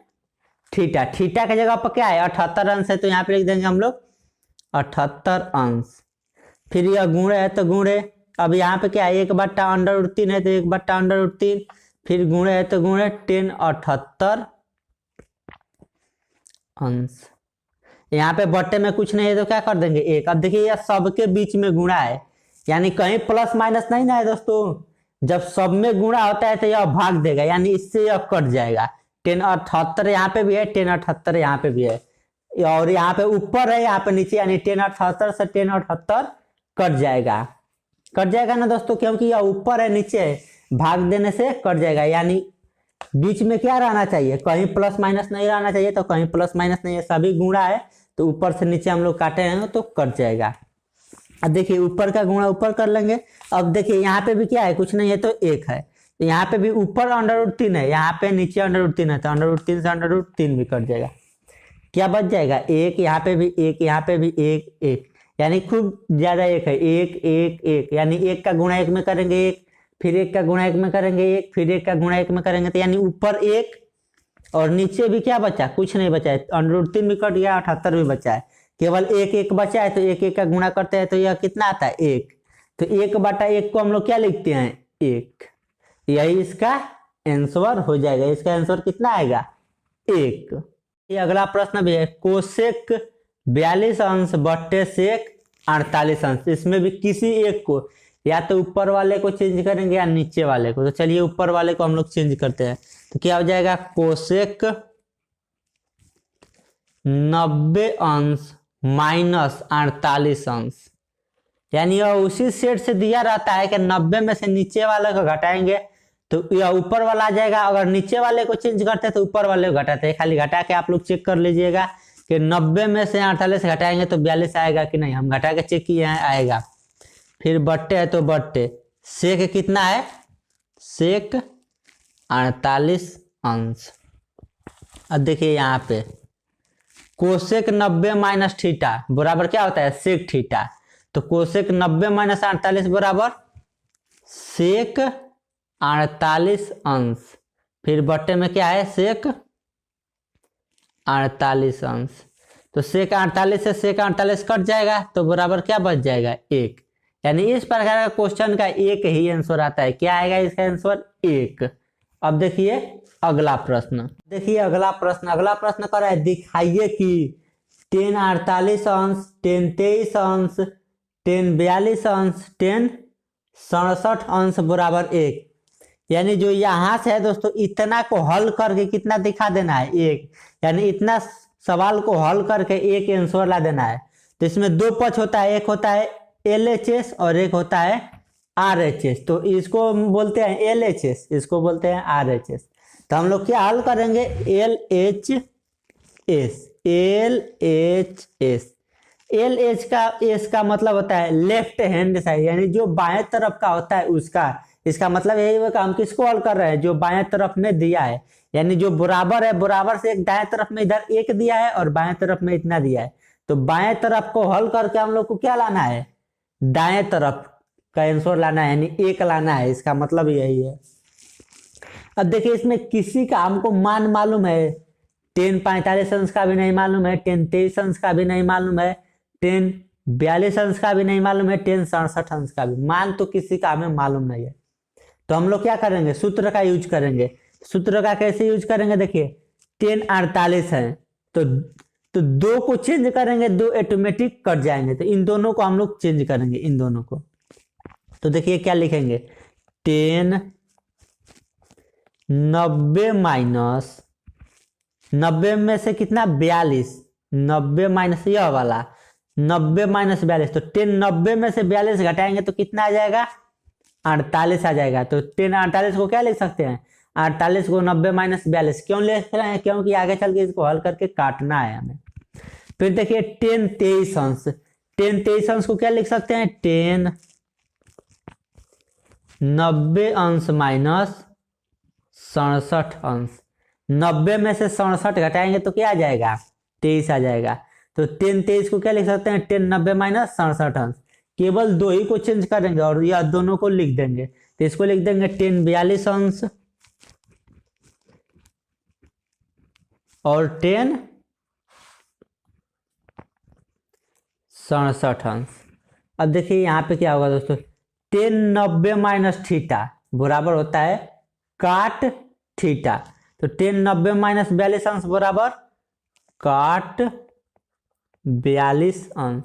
थीटा। थीटा की जगह पर क्या है 78 अंश है, तो यहाँ पे लिख देंगे हम लोग 78 अंश। फिर यह गुणे है तो गुणे, अब यहाँ पे क्या है 1/√3 है तो 1/√3, फिर गुणे है तो गुणे 10 78 अंश। यहाँ पे बट्टे में कुछ नहीं है तो क्या कर देंगे 1। अब देखिए यह सबके बीच में गुणा है, यानी कहीं प्लस माइनस नहीं ना है दोस्तों, जब सब में गुणा होता है तो यह भाग देगा, यानी इससे यह कट जाएगा। 10 78 यहाँ पे भी है, 10 78 यहाँ पे भी है, और यहाँ पे ऊपर है यहाँ पे नीचे, यानी 10 78 से 10 78 कट जाएगा ना दोस्तों, क्योंकि यह ऊपर है नीचे है, भाग देने से कट जाएगा। यानी बीच में क्या रहना चाहिए, कहीं प्लस माइनस नहीं रहना चाहिए, तो कहीं प्लस माइनस नहीं है, सभी गुणा है, तो ऊपर से नीचे हम लोग काटे हैं तो कट जाएगा। अब देखिए ऊपर का गुणा ऊपर कर लेंगे। अब देखिए यहाँ पे भी क्या है कुछ नहीं है तो 1 है, तो यहाँ पे भी ऊपर √3 है, यहाँ पे नीचे √3 है, तो √3 से √3 भी कट जाएगा। क्या बच जाएगा 1, यहाँ पे भी 1, यहाँ पे भी 1 1, यानी खूब ज्यादा 1 है, 1 1 1, यानी 1 का गुणा 1 में करेंगे 1, फिर 1 का गुणा 1 में करेंगे 1, फिर 1 का गुणा 1 में करेंगे, तो यानी ऊपर 1 और नीचे भी क्या बचा, कुछ नहीं बचा है, √3 भी कट गया, 78 भी बचा है, केवल 1 1 बचा है, तो 1 1 का गुणा करते हैं तो यह कितना आता है 1, तो 1/1 को हम लोग क्या लिखते हैं 1, यही इसका आंसर हो जाएगा। इसका आंसर कितना आएगा 1। ये अगला प्रश्न भी है, कोसेक 42 अंश बट्टे सेक 48 अंश, इसमें भी किसी एक को, या तो ऊपर वाले को चेंज करेंगे या नीचे वाले को, तो चलिए ऊपर वाले को हम लोग चेंज करते हैं, तो क्या हो जाएगा कोसेक 90 अंश माइनस 48 अंश, यानी यह उसी सेट से दिया रहता है कि 90 में से नीचे वाले को घटाएंगे तो यह ऊपर वाला आ जाएगा, अगर नीचे वाले को चेंज करते हैं तो ऊपर वाले को घटाते हैं। खाली घटा के आप लोग चेक कर लीजिएगा कि 90 में से 48 घटाएंगे तो 42 आएगा कि नहीं, हम घटा के चेक किए हैं आएगा। फिर बट्टे है तो बट्टे, सेक कितना है सेक 48 अंश। अब देखिए यहाँ पे कोसेक 90 माइनस थीटा बराबर क्या होता है सेक थीटा, तो कोसेक 90 माइनस 48 बराबर सेक 48 अंश, फिर बट्टे में क्या है सेक 48 अंश, तो सेक 48 से सेक 48 कट जाएगा तो बराबर क्या बच जाएगा 1, यानी इस प्रकार का क्वेश्चन का एक ही आंसर आता है। क्या आएगा इसका आंसर 1। अब देखिए अगला प्रश्न, अगला प्रश्न कर रहा है दिखाइए कि 10 48 अंश, 10 23 अंश, 10 42 अंश, 10 67 अंश बराबर 1। यानी जो यहाँ से है दोस्तों, इतना को हल करके कितना दिखा देना है 1, यानी इतना सवाल को हल करके एक आंसर ला देना है। तो इसमें दो पक्ष होता है, एक होता है LHS और एक होता है RHS। तो इसको बोलते हैं LHS, इसको बोलते हैं RHS। तो हम लोग क्या हल करेंगे, LHS। LH का मतलब होता है लेफ्ट हैंड साइड, यानी जो बाएं तरफ का होता है उसका। इसका मतलब यही है कि हम किसको हल कर रहे हैं, जो बाएं तरफ में दिया है, यानी जो बराबर है, बराबर से एक दाएं तरफ में इधर 1 दिया है और बाएं तरफ में इतना दिया है। तो बाएं तरफ को हल करके हम लोग को क्या लाना है, दाएं तरफ का आंसर लाना है, यानी 1 लाना है। इसका मतलब यही है। अब देखिए इसमें किसी का हमको मान मालूम है, 10 45 अंश का भी नहीं मालूम है, 10 23 अंश का भी नहीं मालूम है, 10 42 अंश का भी नहीं मालूम है, 10 67 अंश का भी। मान तो किसी का हमें मालूम नहीं है। तो हम लोग क्या करेंगे, सूत्र का यूज करेंगे। सूत्र का कैसे यूज करेंगे, देखिए 10 48 है तो 2 को चेंज करेंगे, 2 ऑटोमेटिक कट जाएंगे। तो इन दोनों को हम लोग चेंज करेंगे, इन दोनों को। तो देखिए क्या लिखेंगे, 10 90 माइनस 90 में से कितना 42, 90 माइनस यह वाला 90 माइनस 42। तो 10 90 में से 42 घटाएंगे तो कितना आ जाएगा, 48 आ जाएगा। तो 10 48 को क्या लिख सकते हैं, 48 को 90 माइनस 42 क्यों लिख रहे हैं, क्योंकि आगे चल के इसको हल करके काटना है हमें। फिर देखिए 10 23 अंश, 10 23 अंश को क्या लिख सकते हैं, 10 90 अंश माइनस 67 अंश। 90 में से 67 घटाएंगे तो क्या आ जाएगा, 23 आ जाएगा। तो 10 23 को क्या लिख सकते हैं, 10 90 माइनस 67 अंश। केवल 2 ही को चेंज करेंगे और यह दोनों को लिख देंगे। तो इसको लिख देंगे 10 42 अंश और 10 67 अंश। अब देखिए यहाँ पे क्या होगा दोस्तों, 10 90 माइनस थीटा बराबर होता है काट थीटा। तो 10 90 माइनस 42 अंश बराबर काट 42 अंश।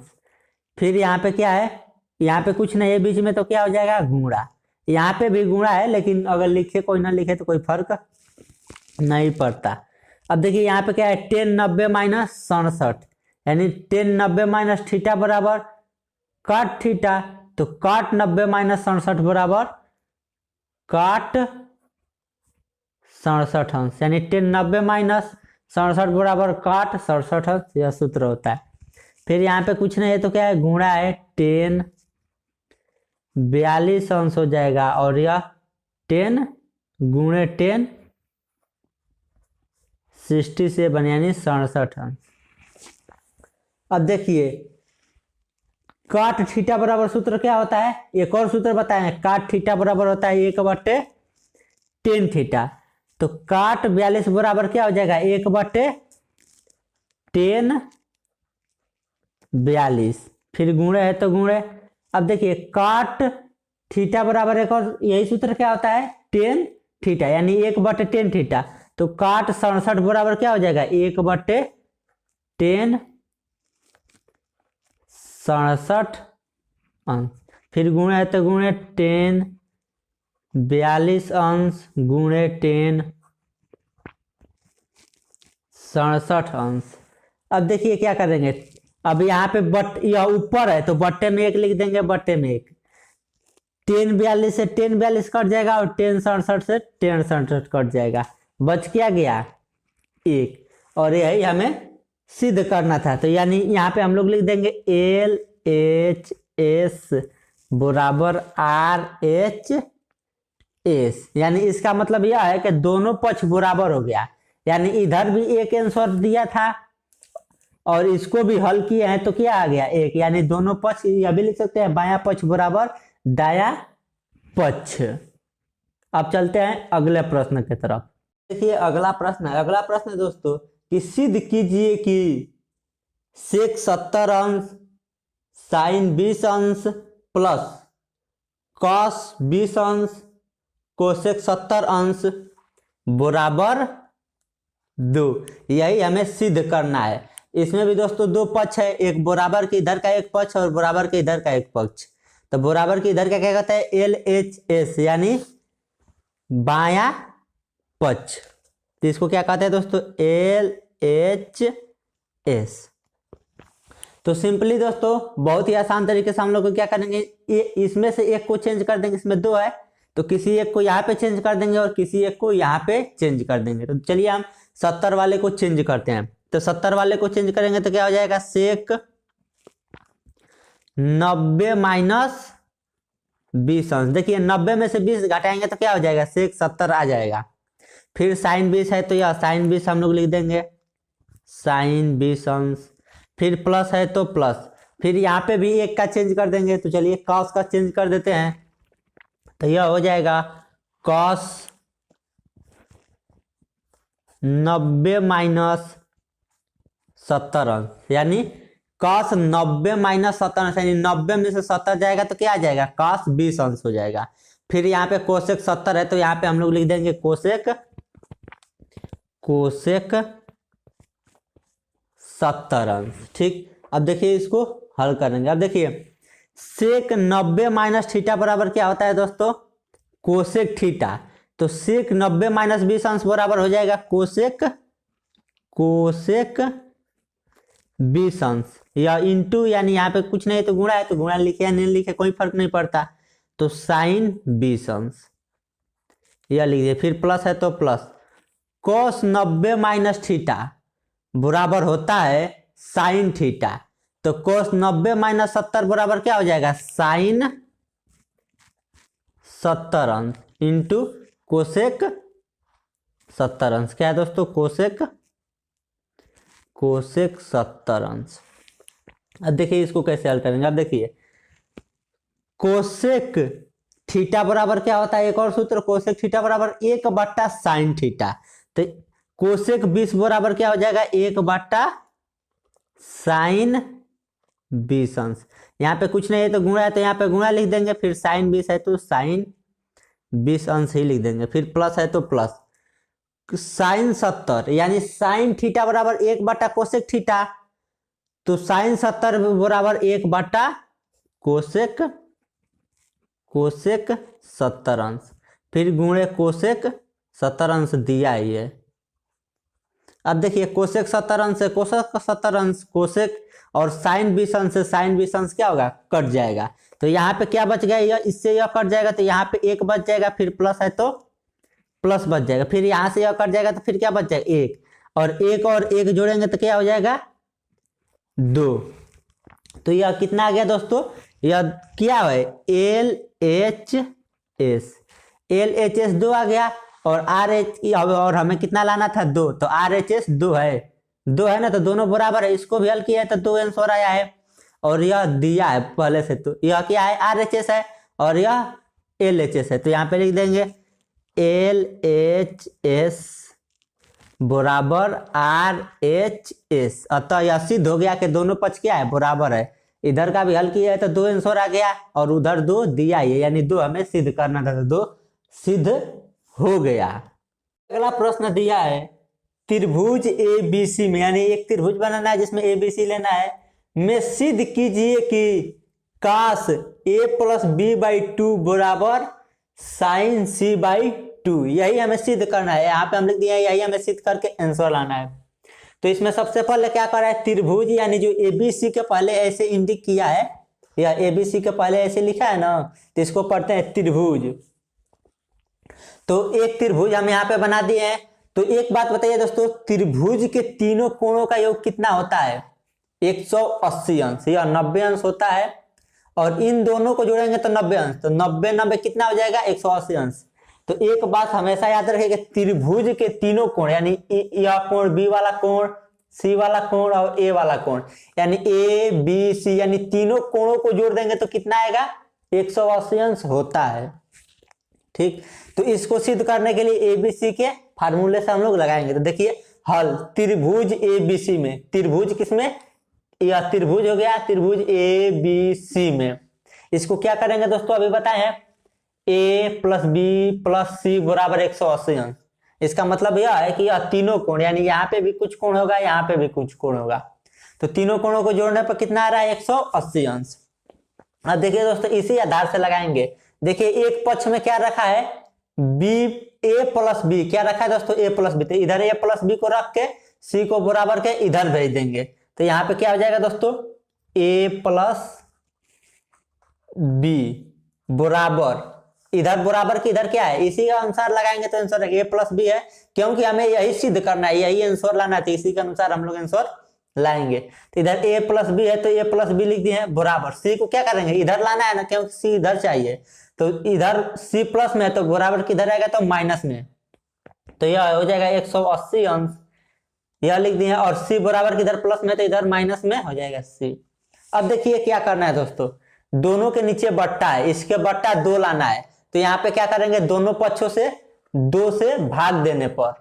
फिर यहाँ पे क्या है, यहाँ पे कुछ नहीं है बीच में, तो क्या हो जाएगा, गुणा। यहाँ पे भी गुणा है, लेकिन अगर लिखे कोई ना लिखे तो कोई फर्क नहीं पड़ता। अब देखिए यहाँ पे क्या है, 10 90 माइनस 67, यानी 10 90 माइनस थीटा बराबर काट थीटा। तो काट 90 माइनस 67 बराबर काट 67 अंश, यानी 10 90 माइनस 67 बराबर काट 67 अंश। यह सूत्र होता है। फिर यहाँ पे कुछ नहीं है तो क्या है, गुणा है, 10 42 अंश हो जाएगा और यह 10 गुणे 10 67 यानी 67 अंश। अब देखिए काट थीटा बराबर सूत्र क्या होता है, एक और सूत्र बताएं, काट थीटा बराबर होता है 1/tan थीटा। तो काट 42 बराबर क्या हो जाएगा, 1/tan 42। फिर गुणे है तो गुणे। अब देखिए काट थीटा बराबर एक और यही सूत्र क्या होता है, tan थीटा, यानी 1/tan थीटा। तो काट 67 बराबर क्या हो जाएगा, 1/tan 67 अंश। फिर गुणे है तो गुणे 10 42 अंश गुणे 10 67 अंश। अब देखिए क्या करेंगे, अब यहाँ पे यह ऊपर है तो बट्टे में 1 लिख देंगे, बट्टे में 1। 10 42 से 10 42 कट जाएगा और 10 67 से 10 67 कट जाएगा, बच क्या गया 1। और यही हमें सिद्ध करना था। तो यानी यहाँ पे हम लोग लिख देंगे LHS बराबर RHS, यानी इसका मतलब यह है कि दोनों पक्ष बराबर हो गया। यानी इधर भी एक आंसर दिया था और इसको भी हल किए हैं तो क्या आ गया 1, यानी दोनों पक्ष, यह भी लिख सकते हैं बायां पक्ष बराबर दायां पक्ष। अब चलते हैं अगले प्रश्न की तरफ। देखिए अगला प्रश्न दोस्तों कि सिद्ध कीजिए कि सेक 70 अंश साइन 20 अंश प्लस कॉस 20 अंश कोसेक 70 अंश बराबर 2, यही हमें सिद्ध करना है। इसमें भी दोस्तों दो पक्ष है, एक बराबर के इधर का एक पक्ष और बराबर के इधर का एक पक्ष। तो बराबर के इधर का क्या कहता है, LHS यानी बायां पक्ष। तो इसको क्या कहते हैं दोस्तों, LHS। तो सिंपली दोस्तों बहुत ही आसान तरीके से हम लोग को क्या करेंगे, ये इसमें से एक को चेंज कर देंगे, इसमें 2 है तो किसी एक को यहाँ पे चेंज कर देंगे और किसी एक को यहाँ पे चेंज कर देंगे। तो चलिए हम 70 वाले को चेंज करते हैं। तो 70 वाले को चेंज करेंगे तो क्या हो जाएगा, सेक 90 माइनस 20 अंश। देखिए 90 में से 20 घटाएंगे तो क्या हो जाएगा, सेक 70 आ जाएगा। फिर साइन 20 है तो यह साइन 20 हम लोग लिख देंगे, साइन 20 अंश। फिर प्लस है तो प्लस, फिर यहाँ पे भी एक का चेंज कर देंगे। तो चलिए कॉस का चेंज कर देते हैं, तो यह हो जाएगा कॉस 90 माइनस 70 अंश, यानी कॉस 90 माइनस 70 अंश, यानी 90 में से 70 जाएगा तो क्या आ जाएगा, कॉस 20 अंश हो जाएगा। फिर यहाँ पे कोसेक 70 है तो यहाँ पे हम लोग लिख देंगे कोसेक 70 अंश। ठीक, अब देखिए इसको हल करेंगे। अब देखिए सेक 90 माइनस थीटा बराबर क्या होता है दोस्तों, कोसेक थीटा। तो सेक 90 माइनस 20 अंश बराबर हो जाएगा कोसेक 20 अंश, या इंटू, यानी यहाँ पे कुछ नहीं तो गुणा है तो गुणा लिखे या नहीं लिखे कोई फर्क नहीं पड़ता। तो साइन 20 अंश यह लिखिए। फिर प्लस है तो प्लस कोस 90 माइनस थीटा बराबर होता है साइन थीटा। तो कोस 90 माइनस 70 बराबर क्या हो जाएगा, साइन 70 अंश इंटू कोसेक 70 अंश। क्या है दोस्तों, कोसेक 70 अंश। अब देखिए इसको कैसे हल करेंगे। अब देखिए कोसेक थीटा बराबर क्या होता है, एक और सूत्र, कोसेक थीटा बराबर 1 बट्टा साइन थीटा। तो कोसेक 20 बराबर क्या हो जाएगा, 1 बट्टा साइन 20 अंश। यहाँ पे कुछ नहीं है तो गुणा है तो यहाँ पे गुणा लिख देंगे, फिर साइन 20 है तो साइन 20 अंश ही लिख देंगे। फिर प्लस है तो प्लस साइन 70, यानी साइन थीटा बराबर 1 बट्टा कोसेक थीटा। तो साइन 70 बराबर 1 बट्टा कोसेक 70 अंश, फिर गुणे कोसेक 70 अंश दिया ही है। अब देखिए कोसेक 70 अंश से कोसेक 70 अंश, कोसेक और साइन 20 अंश से साइन 20 अंश क्या होगा, कट जाएगा। तो यहाँ पे क्या बच गया, यह इससे यह कट जाएगा तो यहाँ पे 1 बच जाएगा, फिर प्लस है तो प्लस बच जाएगा, फिर यहाँ से यह कट जाएगा तो फिर क्या बच जाएगा, 1 और 1 जोड़ेंगे तो क्या हो जाएगा, 2। तो यह कितना आ गया दोस्तों, यह क्या है, LHS 2 आ गया और RH और हमें कितना लाना था, 2। तो RHS 2 है ना, तो दोनों बराबर है। इसको भी हल किया है तो 2 आंसर आया है और यह दिया है पहले से। तो यह क्या है, RHS है और यह LHS है। तो यहाँ पे लिख देंगे LHS बराबर RHS। अतः यह सिद्ध हो गया कि दोनों पक्ष क्या है, बराबर है। इधर का भी हल किया है तो 2 आंसर आ गया और उधर 2 दिया ही है, यानी 2 हमें सिद्ध करना था तो 2 सिद्ध हो गया। अगला प्रश्न दिया है त्रिभुज ABC में, यानी एक त्रिभुज बनाना है जिसमें ABC लेना है, में सिद्ध कीजिए कि cos A+B/2 बराबर sin C/2। यही हमें सिद्ध करना है। यहाँ पे हम लिख दिया, यही हमें सिद्ध करके आंसर लाना है। तो इसमें सबसे पहले क्या कर रहा है, त्रिभुज यानी जो ABC के पहले ऐसे इंडिक किया है, या ABC के पहले ऐसे लिखा है ना, तो इसको पढ़ते हैं त्रिभुज। तो एक त्रिभुज हम यहाँ पे बना दिए हैं। तो एक बात बताइए दोस्तों, त्रिभुज के तीनों कोणों का योग कितना होता है, 180 अंश या 90 अंश होता है, और इन दोनों को जोड़ेंगे तो 90 अंश। तो 90 कितना हो जाएगा, 180 अंश। तो एक बात हमेशा याद रखिएगा, त्रिभुज के तीनों कोण, यानी यह कोण, बी वाला कोण, सी वाला कोण और ए वाला कोण, यानी ABC, यानी तीनों कोणों को जोड़ देंगे तो कितना आएगा, 180 अंश होता है। ठीक, तो इसको सिद्ध करने के लिए ABC के फार्मूले से हम लोग लगाएंगे। तो देखिए हल, त्रिभुज ABC में, त्रिभुज किसमें, यह त्रिभुज हो गया, त्रिभुज ABC में। इसको क्या करेंगे दोस्तों, अभी बताए हैं, A+B+C बराबर 180 अंश, इसका मतलब यह है कि यह तीनों कोण, यानी यहाँ पे भी कुछ कोण होगा, यहाँ पे भी कुछ कोण होगा, तो तीनों कोणों को जोड़ने पर कितना आ रहा है 180 अंश। अब देखिए दोस्तों इसी आधार से लगाएंगे। देखिए एक पक्ष में क्या रखा है, बी ए प्लस बी, क्या रखा है दोस्तों ए प्लस बी, तो इधर ए प्लस बी को रख के सी को बराबर के इधर भेज देंगे, तो यहाँ पे क्या हो जाएगा दोस्तों ए प्लस बी बराबर, इधर बराबर की इधर क्या है, इसी का अनुसार लगाएंगे तो आंसर ए प्लस बी है, क्योंकि हमें यही सिद्ध करना है, यही आंसर लाना है, तो इसी के अनुसार हम लोग आंसर लाएंगे। तो इधर ए प्लस बी है तो ए प्लस बी लिख दिए हैं बराबर, सी को क्या करेंगे इधर लाना है ना, क्योंकि सी इधर चाहिए, तो इधर सी प्लस में है तो बराबर किधर आएगा तो माइनस में, तो यह हो जाएगा 180 अंश, यह लिख दिए हैं, और सी बराबर किधर प्लस में तो इधर माइनस में हो जाएगा सी। अब देखिए क्या करना है दोस्तों, दोनों के नीचे बट्टा है, इसके बट्टा 2 लाना है, तो यहाँ पे क्या करेंगे दोनों पक्षों से 2 से भाग देने पर,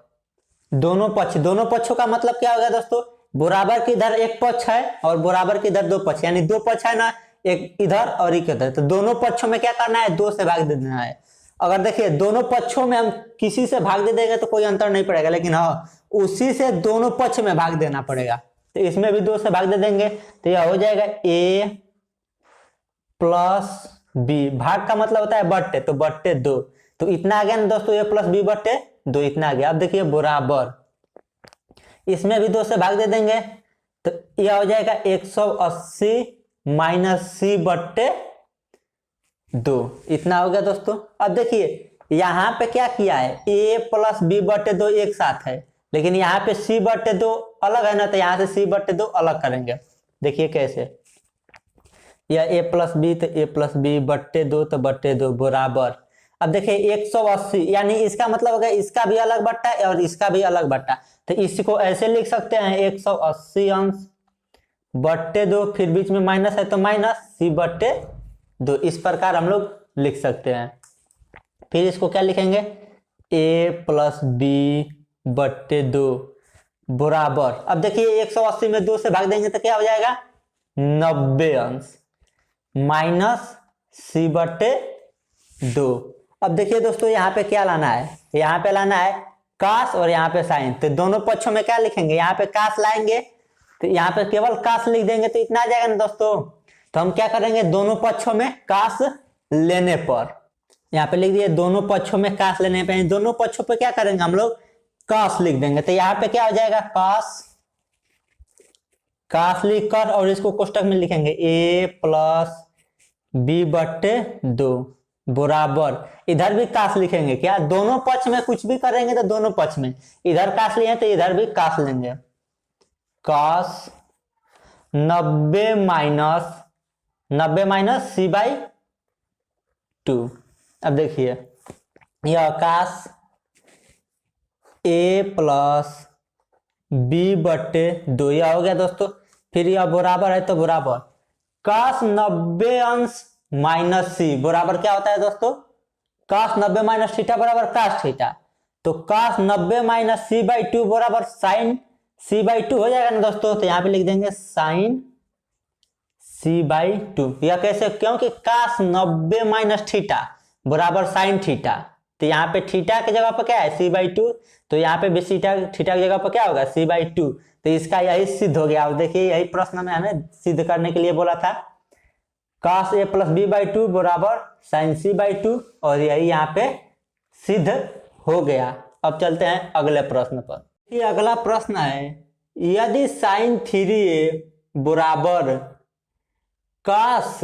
दोनों पक्षों का मतलब क्या होगा दोस्तों, बराबर की इधर एक पक्ष है और बराबर की इधर 2 पक्ष, यानी 2 पक्ष है ना, एक इधर और एक इधर, तो दोनों पक्षों में क्या करना है 2 से भाग दे देना है। अगर देखिए दोनों पक्षों में हम किसी से भाग दे देंगे तो कोई अंतर नहीं पड़ेगा, लेकिन हाँ उसी से दोनों पक्ष में भाग देना पड़ेगा, तो इसमें भी 2 से भाग दे देंगे, तो यह हो जाएगा ए प्लस बी, भाग का मतलब होता है बट्टे, तो बट्टे 2, तो इतना आ गया ना दोस्तों ए प्लस बी बट्टे 2, इतना आ गया। अब देखिए बराबर, इसमें भी 2 से भाग दे देंगे, तो यह हो जाएगा 180 माइनस सी बट्टे 2, इतना हो गया दोस्तों। अब देखिए यहाँ पे क्या किया है ए प्लस बी बट्टे 2 एक साथ है, लेकिन यहाँ पे सी बट्टे 2 अलग है ना, तो यहाँ से सी बट्टे 2 अलग करेंगे। देखिए कैसे, यह ए प्लस बी तो ए प्लस बी बट्टे 2 तो बट्टे 2 बराबर। अब देखिए 180, यानी इसका मतलब होगा इसका भी अलग बट्टा है और इसका भी अलग बट्टा, तो इसको ऐसे लिख सकते हैं 180 अंश बट्टे 2, फिर बीच में माइनस है तो माइनस सी बट्टे 2, इस प्रकार हम लोग लिख सकते हैं। फिर इसको क्या लिखेंगे ए प्लस बी बट्टे 2 बराबर। अब देखिए 180 में 2 से भाग देंगे तो क्या हो जाएगा 90 अंश माइनस सी बट्टे 2। अब देखिए दोस्तों यहाँ पे क्या लाना है, यहाँ पे लाना है कास और यहाँ पे साइन, तो दोनों पक्षों में क्या लिखेंगे, यहाँ पे कास लाएंगे तो यहाँ पे केवल कास लिख देंगे तो इतना आ जाएगा ना दोस्तों। तो हम क्या करेंगे दोनों पक्षों में कास लेने पर, यहाँ पे लिख दिए दोनों पक्षों में कास लेने पर, दोनों पक्षों पे क्या करेंगे हम लोग कास लिख देंगे, तो यहाँ पे क्या हो जाएगा कास लिख कर और इसको कोष्टक में लिखेंगे ए प्लस बी बट्टे 2 बराबर, इधर भी कास लिखेंगे, क्या दोनों पक्ष में कुछ भी करेंगे तो दोनों पक्ष में, इधर कास लिए तो इधर भी कास लेंगे, कास 90 माइनस सी बाई 2। अब देखिए यह कास ए प्लस बी बट्टे 2 यह हो गया दोस्तों। फिर यह बराबर है तो बराबर कास 90 अंश माइनस सी बराबर क्या होता है दोस्तों, कास 90 माइनस थीटा बराबर कास थीटा, तो कास 90 माइनस सी बाई 2 बराबर साइन सी बाई 2 हो जाएगा ना दोस्तों। तो यहाँ पे लिख देंगे साइन सी बाई 2, यह कैसे, क्योंकि कास 90 माइनस थीटा बराबर साइन थीटा, तो यहाँ पे थीटा की जगह पर क्या है सी बाई 2, तो यहाँ पे भी थीटा की जगह पर क्या होगा सी बाई 2, तो इसका यही सिद्ध हो गया। अब देखिए यही प्रश्न में हमें सिद्ध करने के लिए बोला था, कास ए प्लस बी बाई 2 बराबर साइन सी बाई 2, और यही यहाँ पे सिद्ध हो गया। अब चलते हैं अगले प्रश्न पर। ये अगला प्रश्न है, यदि साइन 3a बराबर कास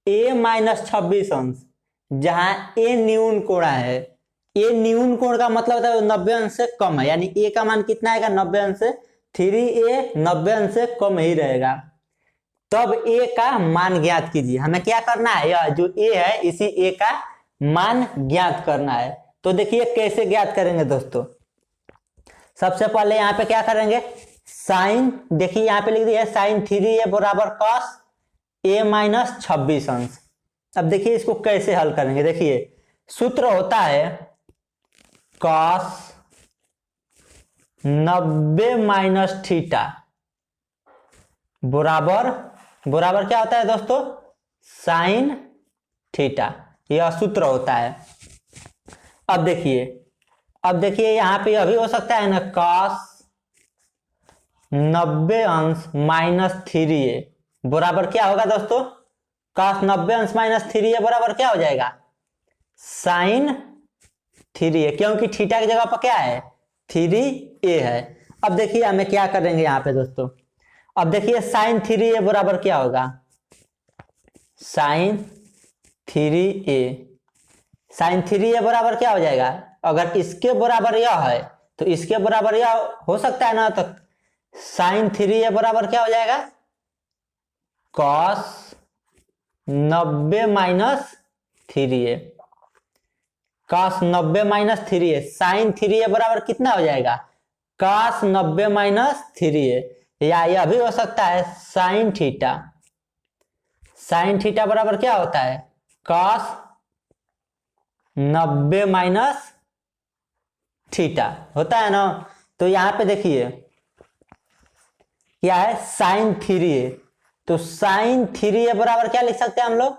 ए माइनस 26 अंश, जहां ए न्यून कोण है, ए न्यून कोण का मतलब होता है 90 अंश से कम है, यानी ए का मान कितना आएगा 90 अंश से, 3a 90 अंश से कम ही रहेगा, तब ए का मान ज्ञात कीजिए। हमें क्या करना है, यह जो ए है इसी ए का मान ज्ञात करना है। तो देखिए कैसे ज्ञात करेंगे दोस्तों, सबसे पहले यहाँ पे क्या करेंगे साइन, देखिए यहाँ पे लिख दिया है साइन 3a बराबर कॉस ए माइनस 26 अंश। अब देखिए इसको कैसे हल करेंगे, देखिए सूत्र होता है कॉस 90 माइनस थीटा बराबर क्या होता है दोस्तों साइन थीटा, यह सूत्र होता है। अब देखिए अब देखिए यहाँ पे अभी हो सकता है ना cos 90 अंश माइनस 3a बराबर क्या होगा दोस्तों? cos 90 अंश माइनस 3a बराबर क्या हो जाएगा? साइन 3a, क्योंकि थीटा की जगह पर क्या है? 3a है। अब देखिए हमें क्या करेंगे यहाँ पे दोस्तों, अब देखिए साइन 3a बराबर क्या होगा? साइन 3a, साइन 3a बराबर क्या हो जाएगा? अगर इसके बराबर यह है तो इसके बराबर यह हो सकता है ना, तो साइन 3a बराबर क्या हो जाएगा? cos 90 minus 3a, cos 90 minus 3a, sine 3a बराबर कितना हो जाएगा? cos 90 माइनस 3a, या यह भी हो सकता है साइन थीटा, साइन थीटा बराबर क्या होता है? cos 90 माइनस थीटा होता है ना। तो यहां पे देखिए क्या है? साइन 3a, तो साइन 3a बराबर क्या लिख सकते हैं हम लोग?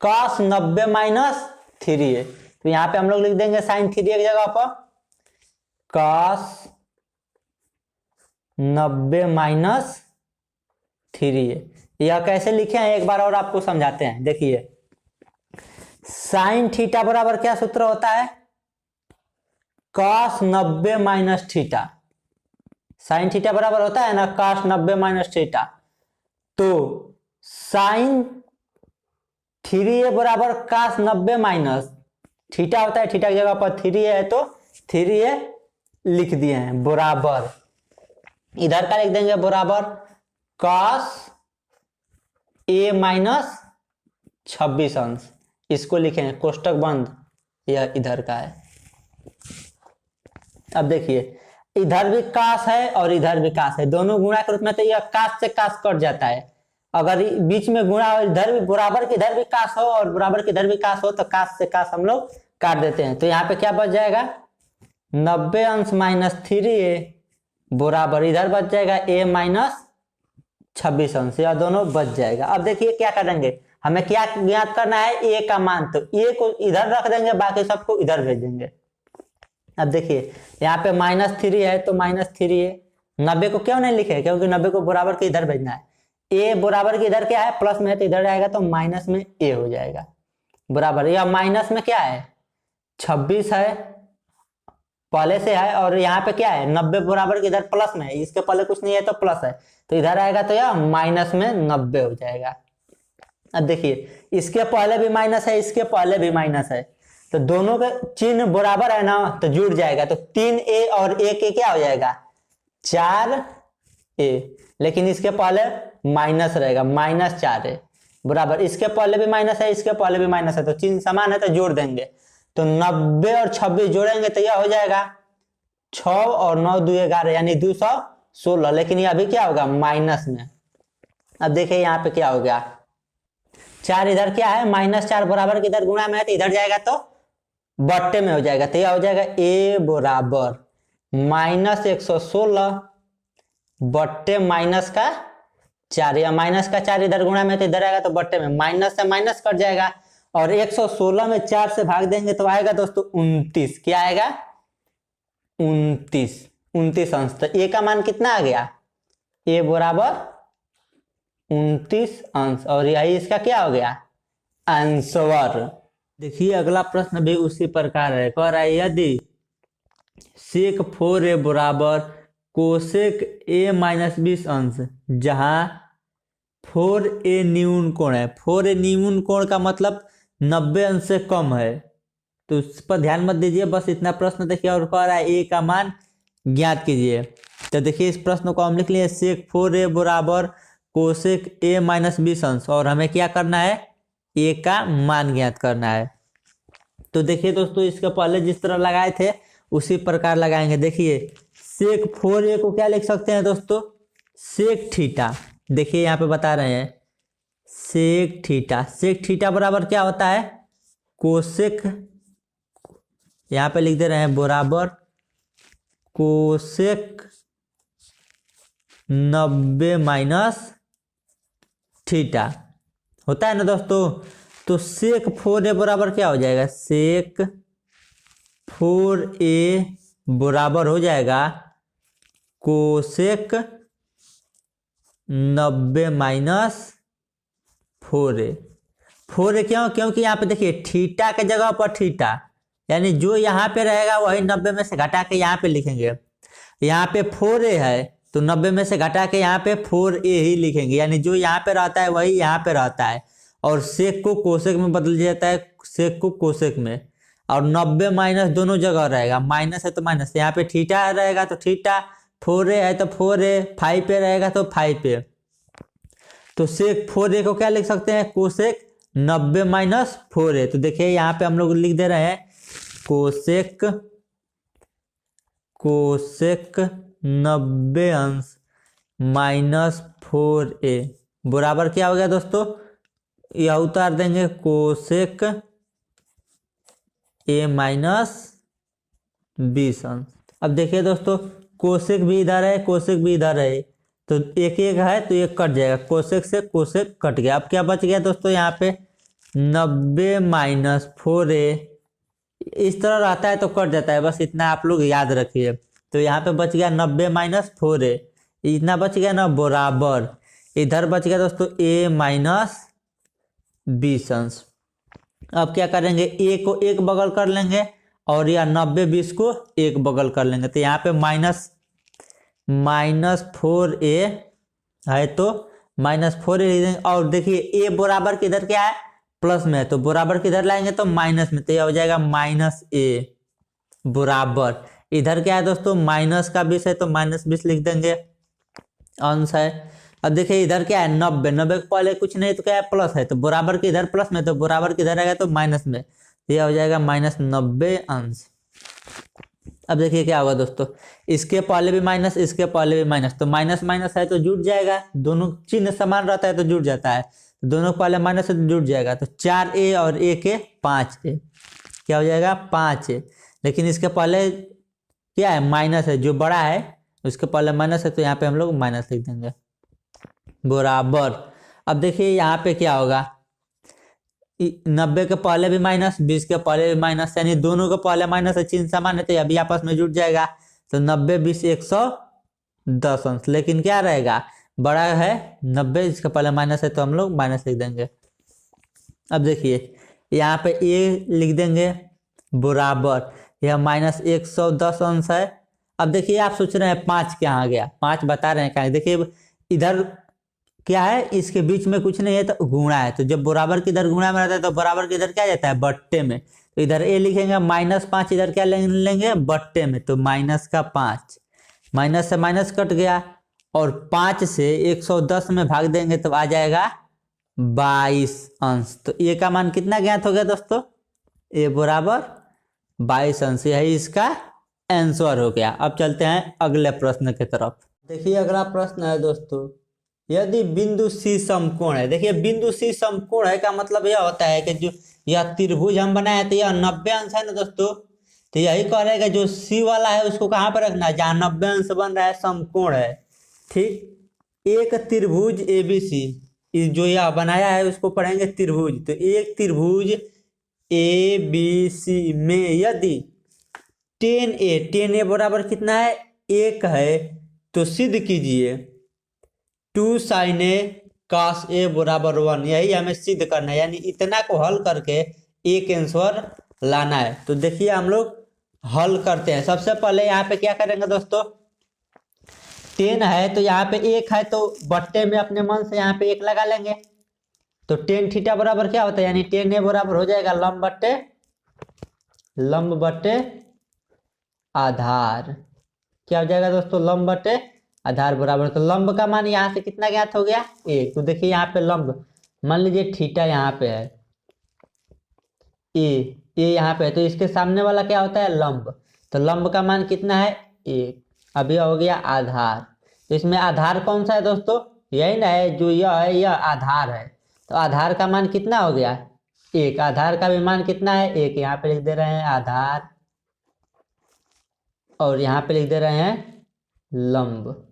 cos 90 minus 3a। तो यहां पे हम लोग लिख देंगे साइन 3a की जगह पर cos 90 माइनस 3a। यह कैसे लिखे हैं एक बार और आपको समझाते हैं। देखिए साइन थीटा बराबर क्या सूत्र होता है? cos 90 minus theta, sine theta बराबर होता है ना cos 90 माइनस थीटा। तो साइन 3a बराबर cos 90 माइनस थीटा होता है, थीटा की जगह पर 3a है तो 3a लिख दिए हैं बराबर, इधर का लिख देंगे बराबर cos a माइनस 26 अंश, इसको लिखेंगे कोष्टक बंद, यह इधर का है। अब देखिए इधर भी कास है और इधर भी कास है, दोनों गुणा के रूप में, तो यह कास से कास कट जाता है। अगर बीच में गुणा हो, इधर भी बराबर के इधर भी कास हो और बराबर के इधर भी कास हो, तो कास से कास हम लोग काट देते हैं। तो यहाँ पे क्या बच जाएगा? 90 अंश माइनस 3a बराबर इधर बच जाएगा a माइनस 26 अंश, यह दोनों बच जाएगा। अब देखिए क्या करेंगे, हमें क्या ज्ञात करना है? a का मान, तो a को इधर रख देंगे, बाकी सबको इधर भेज देंगे। अब देखिए यहाँ पे माइनस 3 है तो माइनस 3a, 90 को क्यों नहीं लिखे? क्योंकि 90 को बराबर के इधर भेजना है। a बराबर के इधर क्या है? प्लस में है तो इधर आएगा तो माइनस में a हो जाएगा बराबर, यह माइनस में क्या है? 26 है पहले से है, और यहाँ पे क्या है? 90 बराबर के इधर प्लस में है, इसके पहले कुछ नहीं है तो प्लस है, तो इधर आएगा तो यह माइनस में 90 हो जाएगा। अब देखिए इसके पहले भी माइनस है, इसके पहले भी माइनस है, तो दोनों के चिन्ह बराबर है ना, तो जुड़ जाएगा, तो 3a और a के क्या हो जाएगा? 4a, लेकिन इसके पहले माइनस रहेगा, माइनस 4a बराबर, इसके पहले भी माइनस है, इसके पहले भी माइनस है, तो चिन्ह समान है तो जोड़ देंगे, तो 90 और 26 जोड़ेंगे तो यह हो जाएगा 6 और 9 2 11, यानी 216, लेकिन ये अभी क्या होगा? माइनस में। अब देखिए यहाँ पे क्या हो गया? 4 इधर क्या है? माइनस 4 बराबर के इधर गुणा में है, तो इधर जाएगा तो बट्टे में हो जाएगा, तो यह हो जाएगा a बराबर माइनस 116 बट्टे माइनस का 4, या माइनस का 4 इधर गुणा में तो इधर आएगा तो बट्टे में, माइनस से माइनस कट जाएगा, और 116 में 4 से भाग देंगे तो आएगा दोस्तों 29। क्या आएगा? 29 अंश। तो a का मान कितना आ गया? a बराबर 29 अंश, और यही इसका क्या हो गया? आंसर। देखिए अगला प्रश्न भी उसी प्रकार है, कह रहा है यदि सेक 4a बराबर कोसेक a माइनस 20 अंश, जहां 4a न्यून कोण है, 4a न्यून कोण का मतलब 90 अंश से कम है, तो उस पर ध्यान मत दीजिए, बस इतना प्रश्न देखिए, और कह रहा है a का मान ज्ञात कीजिए। तो देखिए इस प्रश्न को हम लिख लिए सेक 4a बराबर कोसेक a माइनस 20 अंश, और हमें क्या करना है? a का मान ज्ञात करना है। तो देखिए दोस्तों इसके पहले जिस तरह लगाए थे उसी प्रकार लगाएंगे। देखिए सेक 4a को क्या लिख सकते हैं दोस्तों? Sec theta. देखिए यहाँ पे बता रहे हैं सेक थीटा, सेक थीटा बराबर क्या होता है? कोसेक, यहाँ पे लिख दे रहे हैं बराबर कोसेक 90 माइनस थीटा होता है ना दोस्तों। तो सेक 4a बराबर क्या हो जाएगा? सेक 4a बराबर हो जाएगा कोसेक 90 माइनस 4a। 4a क्यों? क्योंकि यहाँ पे देखिए थीटा के जगह पर थीटा, यानी जो यहाँ पे रहेगा वही 90 में से घटा के यहाँ पे लिखेंगे। यहाँ पे 4a है तो 90 में से घटा के यहाँ पे 4a ही लिखेंगे, यानी जो यहाँ पे रहता है वही यहाँ पे रहता है। और सेक को कोसेक में बदल जाता है, सेक को कोसेक में। और 90 माइनस दोनों जगह रहेगा, माइनस है तो माइनस, यहाँ पे थीटा रहेगा तो थीटा, 4a है तो 4a, 5a रहेगा तो 5a। तो सेक 4a को क्या लिख सकते हैं? Cosec 90 minus 4a। तो देखिए यहाँ पे हम लोग लिख दे रहे हैं कोसेक 90 अंश माइनस 4a बराबर क्या हो गया दोस्तों? यह उतार देंगे कोसेक a माइनस 20 अंश। अब देखिए दोस्तों कोसेक भी इधर है, कोसेक भी इधर है, तो एक एक है तो एक कट जाएगा, कोसेक से कोसेक कट गया। अब क्या बच गया दोस्तों? यहाँ पे 90 माइनस 4a इस तरह रहता है तो कट जाता है, बस इतना आप लोग याद रखिए। तो यहाँ पे बच गया 90 माइनस 4a, इतना बच गया ना, बराबर इधर बच गया दोस्तों a माइनस 20 अंश। अब क्या करेंगे? a को एक बगल कर लेंगे और या 90 20 को एक बगल कर लेंगे, तो यहाँ पे माइनस 4a है तो माइनस 4a लिख देंगे। और देखिए a बराबर किधर क्या है? प्लस में है, तो बराबर किधर लाएंगे? तो माइनस में, तो यह हो जाएगा माइनस a बराबर इधर क्या है दोस्तों? माइनस का 20 है तो माइनस 20 लिख देंगे, अंश है। अब देखिए इधर क्या है? 90 90 के पहले कुछ नहीं तो क्या है? प्लस है, तो बराबर के इधर प्लस में, तो बराबर किधर आएगा? तो माइनस में, तो यह हो जाएगा माइनस 90 अंश। अब देखिए क्या होगा दोस्तों, इसके पहले भी माइनस, इसके पहले भी माइनस, तो माइनस माइनस है तो जुड़ जाएगा, दोनों चिन्ह समान रहता है तो जुड़ जाता है, तो दोनों पहले माइनस है तो जुड़ जाएगा। तो 4a और a के 5a, क्या हो जाएगा? 5a। लेकिन इसके पहले क्या है? माइनस है, जो बड़ा है उसके पहले माइनस है, तो यहाँ पे हम लोग माइनस लिख देंगे, बराबर। अब देखिए यहाँ पे क्या होगा? 90 के पहले भी माइनस, 20 के पहले भी माइनस, यानी दोनों के पहले माइनस है, चिन्ह समान है तो अभी आपस में जुड़ जाएगा। तो 90 20 110 अंश, लेकिन क्या रहेगा? बड़ा है 90, इसके पहले माइनस है तो हम लोग माइनस लिख देंगे। अब देखिए यहाँ पे a लिख देंगे, बराबर यह माइनस 110 अंश है। अब देखिए आप सोच रहे हैं 5 कहाँ गया? 5 बता रहे हैं कहाँ? देखिए इधर क्या है? इसके बीच में कुछ नहीं है तो गुणा है, तो जब बराबर के इधर गुणा में रहता है तो बराबर के इधर क्या जाता है? बट्टे में, तो इधर a लिखेंगे, माइनस 5 इधर क्या लेंगे? बट्टे में, तो माइनस का 5, माइनस से माइनस कट गया और 5 से 110 में भाग देंगे तो आ जाएगा 22 अंश। तो a का मान कितना ज्ञात हो गया दोस्तों? a बराबर 22 अंश, यही इसका आंसर हो गया। अब चलते हैं अगले प्रश्न की तरफ। देखिए अगला प्रश्न है दोस्तों, यदि बिंदु C समकोण है। देखिए बिंदु C समकोण है का मतलब यह होता है कि जो यह त्रिभुज हम बनाए तो यह 90 अंश है ना दोस्तों, तो यही कह रहे हैं कि जो C वाला है उसको कहाँ पर रखना है? जहाँ 90 अंश बन रहा है, समकोण है, ठीक। एक त्रिभुज ABC जो यह बनाया है उसको पढ़ेंगे त्रिभुज। तो एक त्रिभुज ABC में यदि 10a बराबर कितना है? 1 है, तो सिद्ध कीजिए 2 sin a cos a बराबर 1, यही हमें सिद्ध करना है, यानी इतना को हल करके एक आंसर लाना है। तो देखिए हम लोग हल करते हैं। सबसे पहले यहाँ पे क्या करेंगे दोस्तों? 10 है तो यहाँ पे 1 है, तो बट्टे में अपने मन से यहाँ पे 1 लगा लेंगे, तो 10 थीटा बराबर क्या होता है? यानी 10a बराबर हो जाएगा लंब बट्टे आधार। क्या हो जाएगा दोस्तों? लंब बट्टे आधार बराबर, तो लंब का मान यहाँ से कितना ज्ञात हो गया? 1। तो देखिए यहाँ पे लंब, मान लीजिए थीटा यहाँ पे है, ए यहाँ पे है, तो इसके सामने वाला क्या होता है? लंब। तो लंब का मान कितना है? 1। अभी हो गया आधार, तो इसमें आधार कौन सा है दोस्तों? यही ना है, जो यह है यह आधार है, तो आधार का मान कितना हो गया? 1। आधार का भी मान कितना है? 1। यहाँ पे लिख दे रहे हैं आधार और यहाँ पे लिख दे रहे हैं लंब।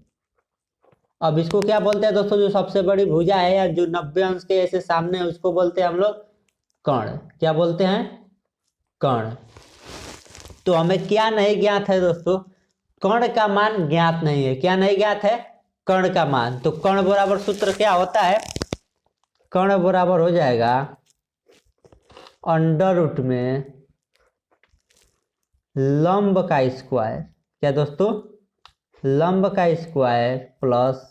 अब इसको क्या बोलते हैं दोस्तों? जो सबसे बड़ी भुजा है या जो 90 अंश के ऐसे सामने है उसको बोलते हैं हम लोग कर्ण। क्या बोलते हैं? कर्ण। तो हमें क्या नहीं ज्ञात है दोस्तों, कर्ण का मान ज्ञात नहीं है। क्या नहीं ज्ञात है, कर्ण का मान। तो कर्ण बराबर सूत्र क्या होता है, कर्ण बराबर हो जाएगा अंडर रूट में लंब का स्क्वायर। क्या दोस्तों, लंब का स्क्वायर प्लस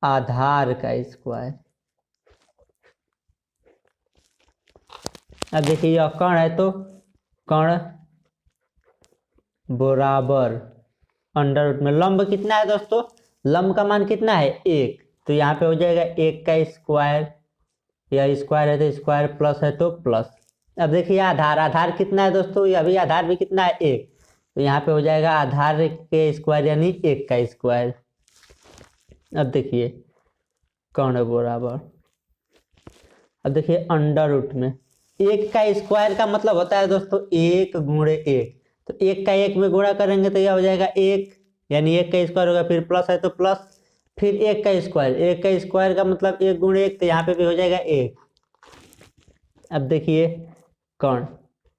आधार का स्क्वायर। अब देखिए यह कर्ण है तो कर्ण बराबर अंडर रूट में लंब कितना है दोस्तों, लंब का मान कितना है 1, तो यहाँ पे हो जाएगा 1 का स्क्वायर, यह स्क्वायर है तो स्क्वायर, प्लस है तो प्लस। अब देखिए आधार, आधार कितना है दोस्तों, ये अभी आधार भी कितना है 1, तो यहाँ पे हो जाएगा आधार के स्क्वायर यानी 1 का स्क्वायर। अब देखिए कर्ण बराबर, अब देखिए अंडर रूट में 1 का स्क्वायर का मतलब होता है दोस्तों 1 गुणे 1, तो 1 का 1 में गुणा करेंगे तो यह हो जाएगा 1, यानी 1 का स्क्वायर होगा, फिर प्लस है तो प्लस, फिर 1 का स्क्वायर, 1 का स्क्वायर का मतलब 1 गुणे 1, तो यहाँ पे भी हो जाएगा 1। अब देखिए कर्ण,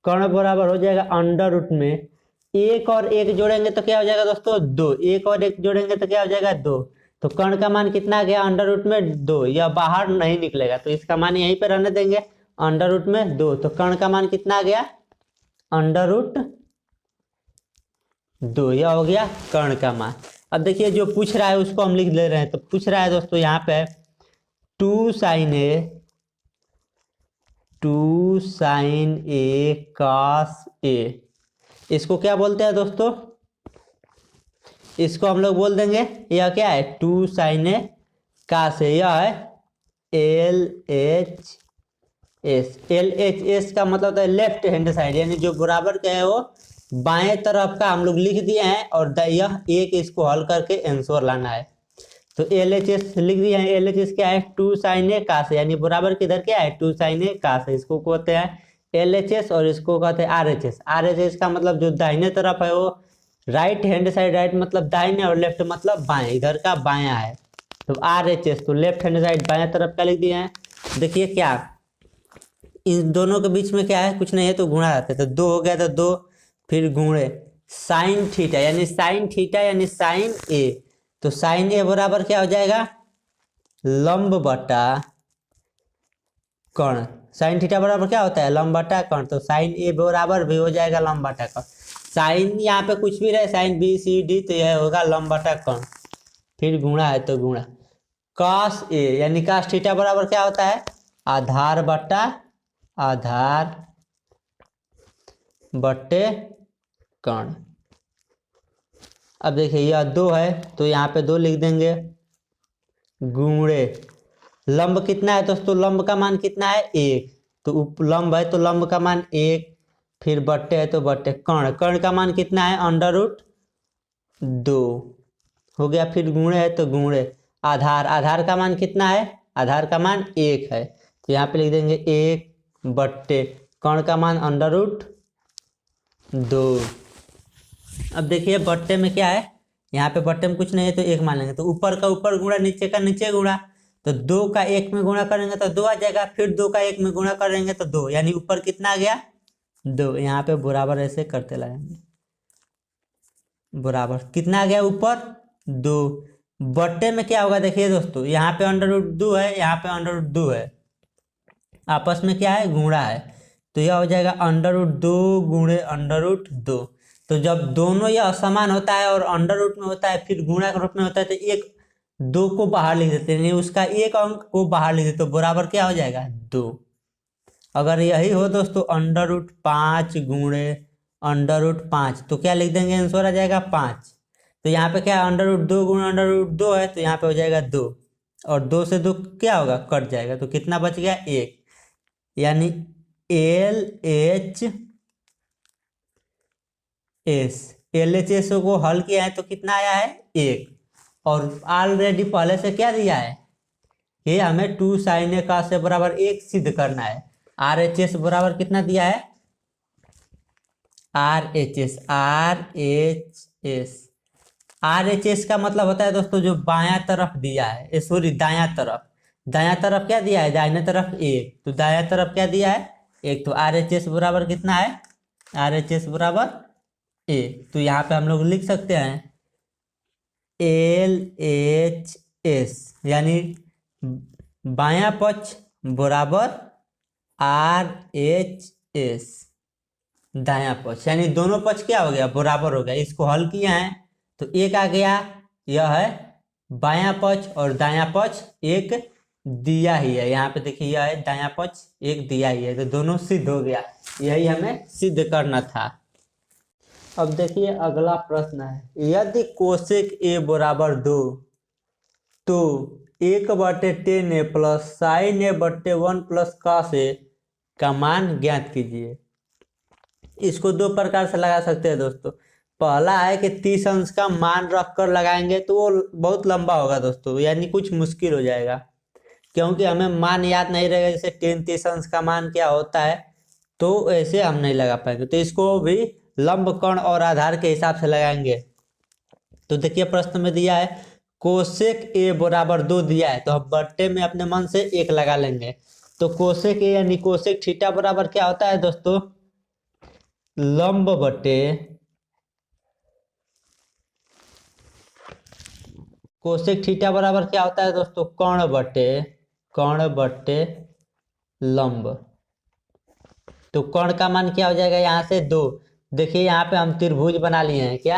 कर्ण बराबर हो जाएगा अंडर रूट में 1 और 1 जोड़ेंगे तो क्या हो जाएगा दोस्तों 2, 1 और 1 जोड़ेंगे तो क्या हो जाएगा 2, तो कर्ण का मान कितना आ गया अंडर रूट में 2, यह बाहर नहीं निकलेगा तो इसका मान यहीं पे रहने देंगे अंडर रूट में 2, तो कर्ण का मान कितना आ गया अंडर रूट 2, यह हो गया कर्ण का मान। अब देखिए जो पूछ रहा है उसको हम लिख ले रहे हैं, तो पूछ रहा है दोस्तों यहाँ पे 2 sin A cos A, इसको क्या बोलते हैं दोस्तों, इसको हम लोग बोल देंगे यह क्या है 2 sin A cos A, यह है LHS। LHS का मतलब होता है लेफ्ट हैंड साइड, यानी जो बराबर का है वो बाएं तरफ का हम लोग लिख दिए हैं, और यह एक इसको हल करके आंसर लाना है। तो LHS लिख दिए हैं, LHS क्या है 2 sin A cos A, यानी बराबर किधर क्या है 2 sin A cos A, इसको कहते हैं LHS और इसको कहते हैं RHS। RHS का मतलब जो दाहिने तरफ है वो राइट हैंड साइड, राइट मतलब दाहिने और लेफ्ट मतलब बाएं, इधर का बायां है, तो RHS तो लेफ्ट हैंड साइड बाएं तरफ का लिख दिए हैं। देखिए क्या इन दोनों के बीच में क्या है, कुछ नहीं है तो गुणा रहता है, तो 2 हो गया तो 2, फिर गुणे साइन थीटा यानी साइन ए, तो साइन ए बराबर क्या हो जाएगा लंब बटा कर्ण। साइन थीटा बराबर क्या होता है लंब बटा कर्ण, तो साइन ए बराबर भी हो जाएगा लंब बटा कर्ण। साइन यहाँ पे कुछ भी रहे साइन बी सी डी, तो यह होगा लंब बटा कर्ण, फिर गुणा है तो गुणा cos ए, यानी cos थीटा बराबर क्या होता है आधार बटा आधार बटे कर्ण। अब देखिए यह 2 है तो यहाँ पे 2 लिख देंगे, गुणे लंब कितना है दोस्तों, लंब का मान कितना है 1, तो लंब है तो लंब का मान 1, फिर बट्टे है तो बट्टे कर्ण, कर्ण का मान कितना है अंडर रूट 2 हो गया, फिर गुणे है तो गुणे आधार, आधार का मान कितना है आधार का मान 1 है, तो यहाँ पे लिख देंगे 1 बट्टे कर्ण का मान अंडर रूट 2। अब देखिए बट्टे में क्या है, यहाँ पे बट्टे में कुछ नहीं है तो 1 मान लेंगे, तो ऊपर का ऊपर गुणा नीचे का नीचे गुणा, तो 2 का 1 में गुणा करेंगे तो 2 आ जाएगा, फिर 2 का 1 में गुणा करेंगे तो 2, यानी ऊपर कितना आ गया 2, यहाँ पे बराबर ऐसे करते लगाएंगे, बराबर कितना आ गया ऊपर 2, बट्टे में क्या होगा देखिए दोस्तों, यहाँ पे अंडर रूट 2 है, यहाँ पे अंडर रूट 2 है, आपस में क्या है गुणा है, तो यह हो जाएगा अंडर रूट 2 गुणे अंडर रूट 2। तो जब दोनों यह समान होता है और अंडर रूट में होता है फिर गुणा के रूप में होता है, तो 2 को बाहर लिख देते हैं, उसका एक अंक को बाहर लिख देते, तो बराबर क्या हो जाएगा 2। अगर यही हो दोस्तों अंडर रूट 5 गुणे अंडर रूट 5, तो क्या लिख देंगे आंसर आ जाएगा 5। तो यहाँ पे क्या अंडर रूट 2 गुणे अंडर रूट 2 है, तो यहाँ पे हो जाएगा 2, और 2 से 2 क्या होगा कट जाएगा, तो कितना बच गया 1, यानी LHS को हल किया है तो कितना आया है 1, और ऑलरेडी पहले से क्या दिया है ये हमें 2 sin A cos A बराबर 1 सिद्ध करना है। RHS बराबर कितना दिया है RHS का मतलब होता है दोस्तों जो बायां तरफ दिया है, सॉरी दायां तरफ क्या दिया है दाहिने तरफ 1, तो दायां तरफ क्या दिया है 1, तो RHS बराबर कितना है RHS बराबर A। तो यहाँ पे हम लोग लिख सकते हैं LHS, यानी बायां पक्ष बराबर RHS दायां पक्ष, यानी दोनों पक्ष क्या हो गया, बराबर हो गया। इसको हल किया है तो एक आ गया, यह है बायां पक्ष और दायां पक्ष एक दिया ही है। यहाँ पे देखिए यह है दायां पक्ष एक दिया ही है, तो दोनों सिद्ध हो गया। यही हमें सिद्ध करना था। अब देखिए अगला प्रश्न है, यदि कोसेक A बराबर 2 तो 1/10A plus sign A/1 plus cos A का मान ज्ञात कीजिए। इसको दो प्रकार से लगा सकते हैं दोस्तों। पहला है कि 30 अंश का मान रख कर लगाएंगे तो वो बहुत लंबा होगा दोस्तों, यानी कुछ मुश्किल हो जाएगा, क्योंकि हमें मान याद नहीं रहेगा। जैसे 30 अंश का मान क्या होता है, तो ऐसे हम नहीं लगा पाएंगे। तो इसको भी लंब कोण और आधार के हिसाब से लगाएंगे। तो देखिए प्रश्न में दिया है कोसेक A बराबर 2 दिया है, तो हम बट्टे में अपने मन से 1 लगा लेंगे। तो कोसेक A यानी कोसेक थीटा बराबर क्या होता है दोस्तों, लंब बटे कोसेक थीटा बराबर क्या होता है दोस्तों, कर्ण बटे लंब। तो कर्ण का मान क्या हो जाएगा, यहाँ से 2। देखिए यहाँ पे हम त्रिभुज बना लिए हैं। क्या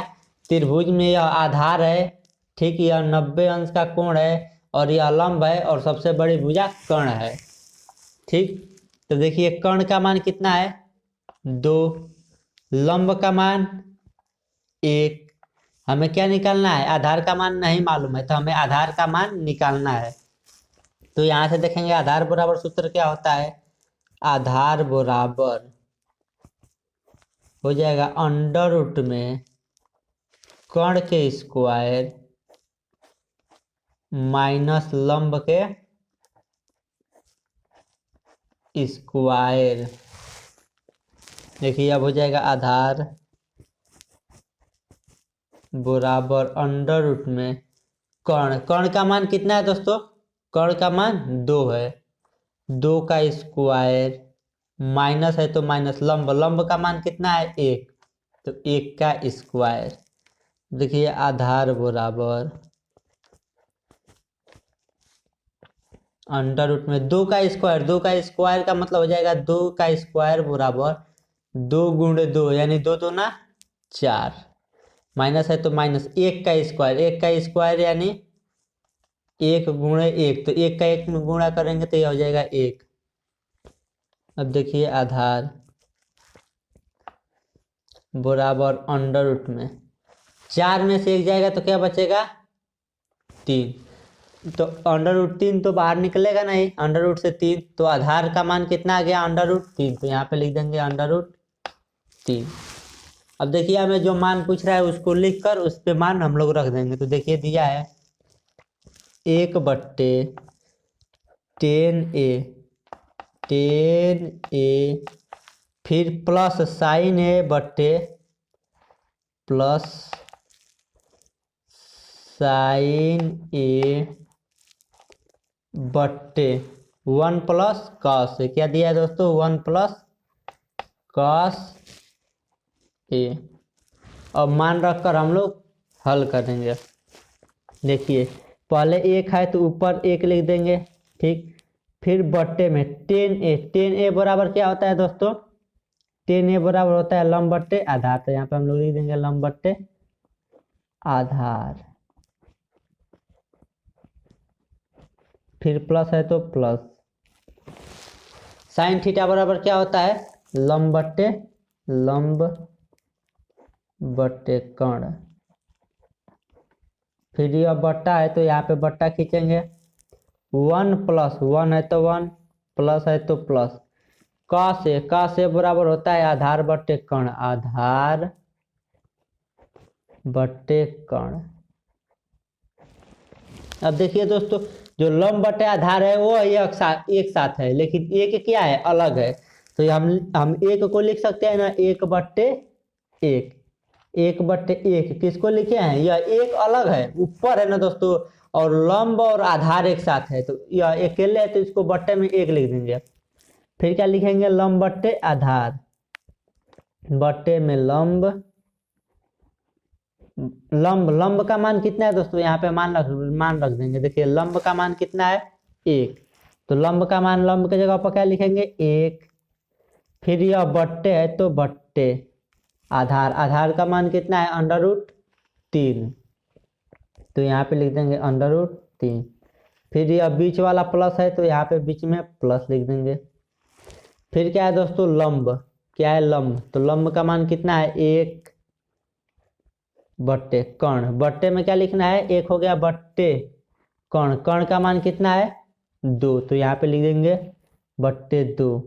त्रिभुज में यह आधार है, ठीक, यह 90 अंश का कोण है और यह लंब है और सबसे बड़ी भुजा कर्ण है, ठीक। तो देखिए कर्ण का मान कितना है, 2, लंब का मान 1। हमें क्या निकालना है, आधार का मान नहीं मालूम है, तो हमें आधार का मान निकालना है। तो यहाँ से देखेंगे आधार बराबर सूत्र क्या होता है, आधार बराबर हो जाएगा अंडर रूट में कर्ण के स्क्वायर माइनस लंब के स्क्वायर। देखिए अब हो जाएगा आधार बराबर अंडर रूट में कर्ण का मान कितना है दोस्तों, कर्ण का मान 2 है, 2 का स्क्वायर माइनस है तो माइनस लंब का मान कितना है 1, तो 1 का स्क्वायर। देखिए आधार बराबर अंडर रूट में 2 का स्क्वायर का मतलब हो जाएगा 2 का स्क्वायर बराबर 2 गुणे 2 यानी 2 दूना 4, माइनस है तो माइनस 1 का स्क्वायर यानी 1 गुणे 1, तो 1 का 1 में गुणा करेंगे तो यह हो जाएगा 1। अब देखिए आधार बराबर अंडर रूट में 4 में से 1 जाएगा तो क्या बचेगा 3, तो अंडर रूट 3 तो बाहर निकलेगा नहीं, अंडर रूट से 3, तो आधार का मान कितना आ गया अंडर रूट 3, तो यहाँ पे लिख देंगे अंडर रूट 3। अब देखिए हमें जो मान पूछ रहा है उसको लिख कर उस पे मान हम लोग रख देंगे। तो देखिए दिया है 1/10A फिर प्लस साइन A बट्टे प्लस साइन A बट्टे 1 प्लस कॉस A। क्या दिया है दोस्तों, 1 प्लस कॉस A। अब मान रखकर हम लोग हल करेंगे। देखिए पहले 1 है तो ऊपर 1 लिख देंगे, ठीक, फिर बट्टे में 10A बराबर क्या होता है दोस्तों, 10A बराबर होता है लंब बट्टे आधार, तो यहाँ पे हम लोग लिख देंगे लंब बट्टे आधार, फिर प्लस है तो प्लस साइन थीटा बराबर क्या होता है, लंब बट्टे कर्ण, फिर यह बट्टा है तो यहाँ पे बट्टा खींचेंगे, 1 प्लस 1 है तो 1 प्लस है तो प्लस कॉस A बराबर होता है आधार बट्टे कर्ण, आधार बट्टे कर्ण। अब देखिए दोस्तों जो लंब बटे आधार है वो एक साथ है, लेकिन एक क्या है अलग है, तो हम एक को लिख सकते हैं ना 1/1 किसको लिखे हैं, यह एक अलग है ऊपर है ना दोस्तों, और लंब और आधार एक साथ है, तो यह अकेले है तो इसको बट्टे में 1 लिख देंगे। फिर क्या लिखेंगे लंब बट्टे आधार, बट्टे में लंब, लंब लंब का मान कितना है दोस्तों, यहाँ पे मान रख देंगे। देखिए लंब का मान कितना है 1, तो लंब का मान लंब के जगह पर क्या लिखेंगे 1। फिर यह बट्टे है तो बट्टे, आधार, आधार का मान कितना है √3, तो यहाँ पे लिख देंगे √3। फिर यह बीच वाला प्लस है तो यहाँ पे बीच में प्लस लिख देंगे। फिर क्या है दोस्तों लंब, क्या है लंब, तो लंब का मान कितना है 1 बट्टे कर्ण, बट्टे में क्या लिखना है 1 हो गया बट्टे कर्ण, कर्ण का मान कितना है 2, तो यहाँ पे लिख देंगे /2।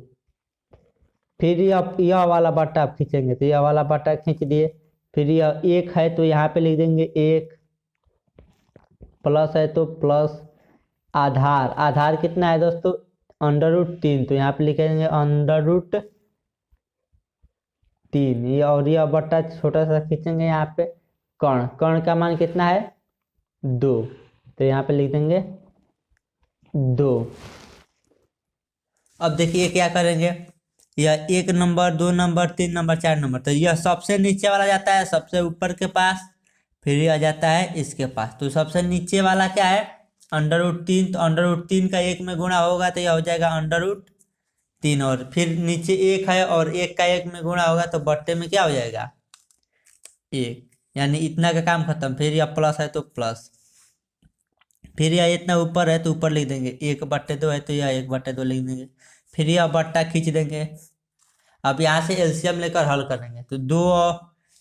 फिर यह वाला बट्टा खींचेंगे तो यह वाला बट्टा खींच दिए। फिर यह 1 है तो यहाँ पे लिख देंगे 1, प्लस है तो प्लस, आधार, आधार कितना है दोस्तों √3, तो यहाँ पे लिखेंगे √3। ये और यह बट्टा छोटा सा खींचेंगे यहाँ पे, कर्ण, कर्ण का मान कितना है 2, तो यहाँ पे लिख देंगे 2। अब देखिए क्या करेंगे, यह 1 नंबर 2 नंबर 3 नंबर 4 नंबर, तो यह सबसे नीचे वाला जाता है सबसे ऊपर के पास, फिर यह जाता है इसके पास। तो सबसे नीचे वाला क्या है √3, तो √3 का 1 में गुणा होगा तो यह हो जाएगा √3, और फिर नीचे 1 है और 1 का 1 में गुणा होगा तो बट्टे में क्या हो जाएगा 1, यानी इतना का काम खत्म। फिर यह प्लस है तो प्लस, फिर यह इतना ऊपर है तो ऊपर लिख देंगे, 1/2 है तो यह 1/2 लिख देंगे। फिर यह बट्टा खींच देंगे। अब यहाँ से एलसीएम लेकर हल करेंगे तो 2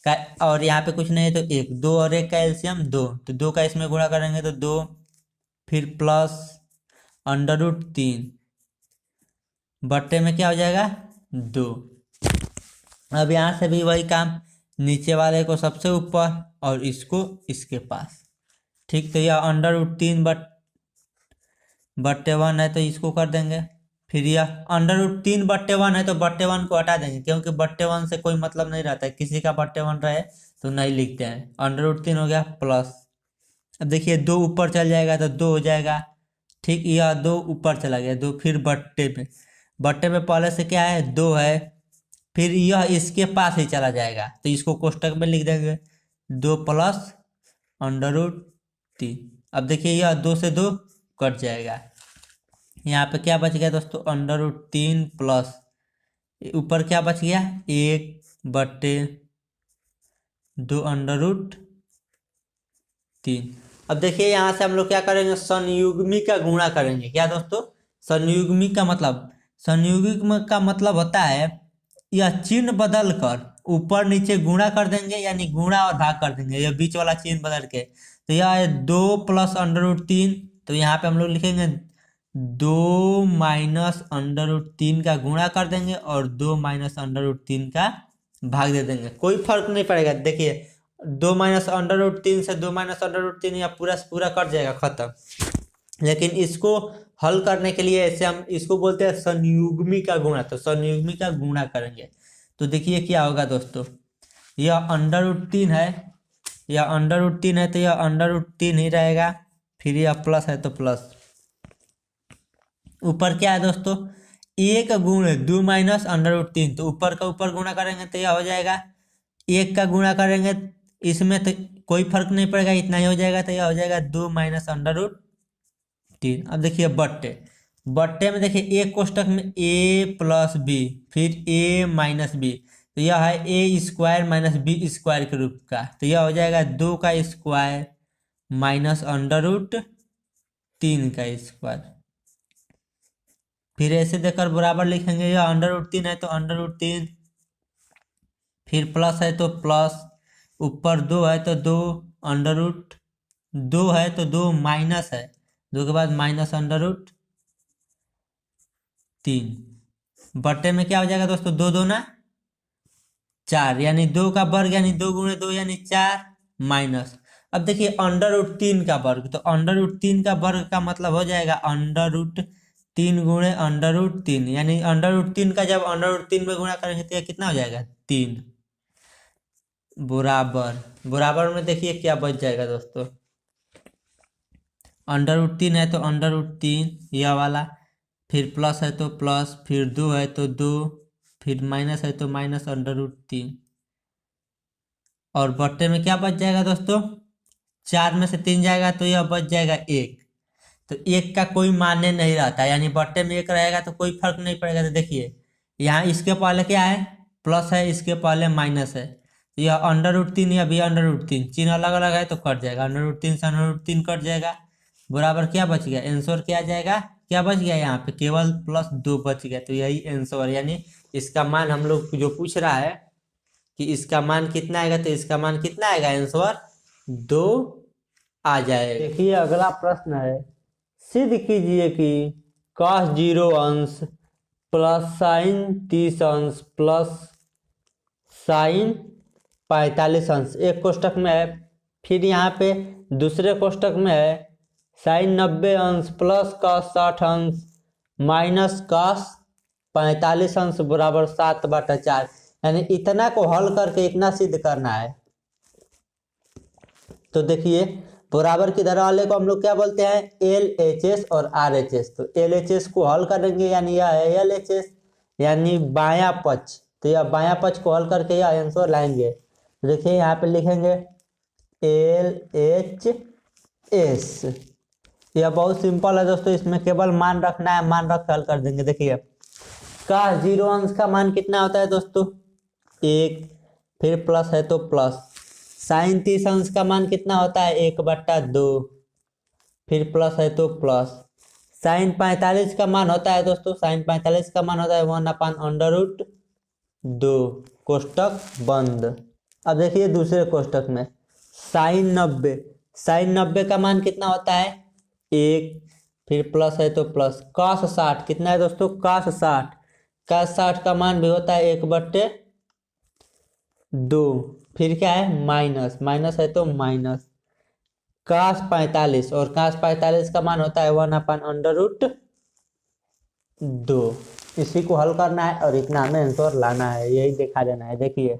का, और यहाँ पे कुछ नहीं है तो 1, 2 और 1 का एलसीएम 2, तो 2 का इसमें गुणा करेंगे तो 2, फिर प्लस √3 बट्टे में क्या हो जाएगा 2। अब यहाँ से भी वही काम, नीचे वाले को सबसे ऊपर और इसको इसके पास, ठीक। तो यह √3 बट्टे 1 है तो इसको कर देंगे। फिर यह √3 बट्टे 1 है तो बट्टे 1 को हटा देंगे, क्योंकि बट्टे 1 से कोई मतलब नहीं रहता है, किसी का बट्टे 1 रहे तो नहीं लिखते हैं। √3 हो गया प्लस, अब देखिए 2 ऊपर चल जाएगा तो 2 हो जाएगा, ठीक। यह 2 ऊपर चला गया 2, फिर बट्टे में, बट्टे में पहले से क्या है 2 है, फिर यह इसके पास ही चला जाएगा तो इसको कोष्टक में लिख देंगे 2 प्लस √3। अब देखिए यह 2 से 2 कट जाएगा, यहाँ पे क्या बच गया दोस्तों √3 प्लस ऊपर क्या बच गया 1/2 √3। अब देखिए यहाँ से हम लोग क्या करेंगे संयुग्मी का गुणा करेंगे। क्या दोस्तों संयुग्मी का मतलब होता है यह चिन्ह बदल कर ऊपर नीचे गुणा कर देंगे, यानी गुणा और भाग कर देंगे, यह बीच वाला चिन्ह बदल के। तो यह है 2 + √3, तो यहाँ पे हम लोग लिखेंगे 2 - √3 का गुणा कर देंगे और 2 - √3 का भाग दे देंगे, कोई फर्क नहीं पड़ेगा। देखिए 2 - √3 से 2 - √3 या पूरा कट जाएगा खत्म। लेकिन इसको हल करने के लिए ऐसे हम इसको बोलते हैं संयुग्मी का गुणा, तो संयुग्मी का गुणा करेंगे तो देखिए क्या होगा दोस्तों, यह √3 है, यह √3 है तो यह √3 ही रहेगा, फिर यह प्लस है तो प्लस, ऊपर क्या है दोस्तों 1 × 2 - √3, तो ऊपर का ऊपर गुणा करेंगे तो यह हो जाएगा 1 का गुणा करेंगे इसमें तो कोई फर्क नहीं पड़ेगा, इतना ही हो जाएगा, तो यह हो जाएगा 2 - √3। अब देखिए बट्टे में देखिए एक कोष्टक में a + b, फिर a - b, तो यह है a² - b² के रूप का, तो यह हो जाएगा 2 का स्क्वायर माइनस √3 का स्क्वायर। फिर ऐसे देकर बराबर लिखेंगे, यह √3 है तो √3, फिर प्लस है तो प्लस, ऊपर 2 है तो 2, √2 है तो 2 माइनस है, 2 के बाद माइनस √3, बट्टे में क्या हो जाएगा दोस्तों 2 2 ना 4, यानी 2 का वर्ग, यानी 2 × 2 यानी 4, माइनस। अब देखिए √3 का वर्ग, तो √3 का वर्ग का मतलब हो जाएगा √3 × √3, यानी √3 का जब √3 में गुणा करेंगे तो कितना हो जाएगा 3, बराबर में देखिए क्या बच जाएगा दोस्तों, √3 है तो √3 यह वाला, फिर प्लस है तो प्लस, फिर 2 है तो 2, फिर माइनस है तो माइनस √3, और बट्टे में क्या बच जाएगा दोस्तों, 4 में से 3 जाएगा तो यह बच जाएगा 1। तो 1 का कोई मान्य नहीं रहता, यानी बट्टे में 1 रहेगा तो कोई फर्क नहीं पड़ेगा। तो देखिए यहाँ इसके पहले क्या है, प्लस है, इसके पहले माइनस है, तो यह √3 या भी √3, चिन्ह अलग अलग है तो कट जाएगा, √3 से √3 कट जाएगा, बराबर क्या बच गया, आंसर क्या आ जाएगा, क्या बच गया, यहाँ पे केवल +2 बच गया। तो यही आंसर, यानी इसका मान हम लोग जो पूछ रहा है कि इसका मान कितना आएगा, तो इसका मान कितना आएगा, आंसर 2 आ जाएगा। देखिए अगला प्रश्न है, सिद्ध कीजिए कि cos 0 अंश प्लस sin 30 अंश प्लस sin 45 अंश एक कोष्टक में है, फिर यहाँ पे दूसरे कोष्टक में है sin 90 अंश प्लस cos 60 अंश माइनस cos 45 अंश बराबर 7/4, यानी इतना को हल करके इतना सिद्ध करना है। तो देखिए बराबर की तरह वाले को हम लोग क्या बोलते हैं, LHS और RHS। तो LHS को हल करेंगे यानी यह है LHS, यानी बायां पक्ष, तो यह बायां पक्ष को हल करके यह आंसर लाएंगे। देखिए यहाँ पे लिखेंगे LHS, यह बहुत सिंपल है दोस्तों, इसमें केवल मान रखना है, मान रख हल कर देंगे। देखिए cos 0 अंश का मान कितना होता है दोस्तों, 1, फिर प्लस है तो प्लस, sin 30 अंश का मान कितना होता है, 1/2, फिर प्लस है तो प्लस, sin 45 का मान होता है दोस्तों, sin 45 का मान होता है 1/√2, कोष्टक बंद। अब देखिए दूसरे कोष्टक में sin 90 का मान कितना होता है, 1, फिर प्लस है तो प्लस, cos 60 कितना है दोस्तों, cos 60 का मान भी होता है 1/2, फिर क्या है माइनस है तो माइनस, cos 45, और cos 45 का मान होता है 1/√2। इसी को हल करना है और इतना हमें आंसर लाना है, यही दिखा देना है। देखिए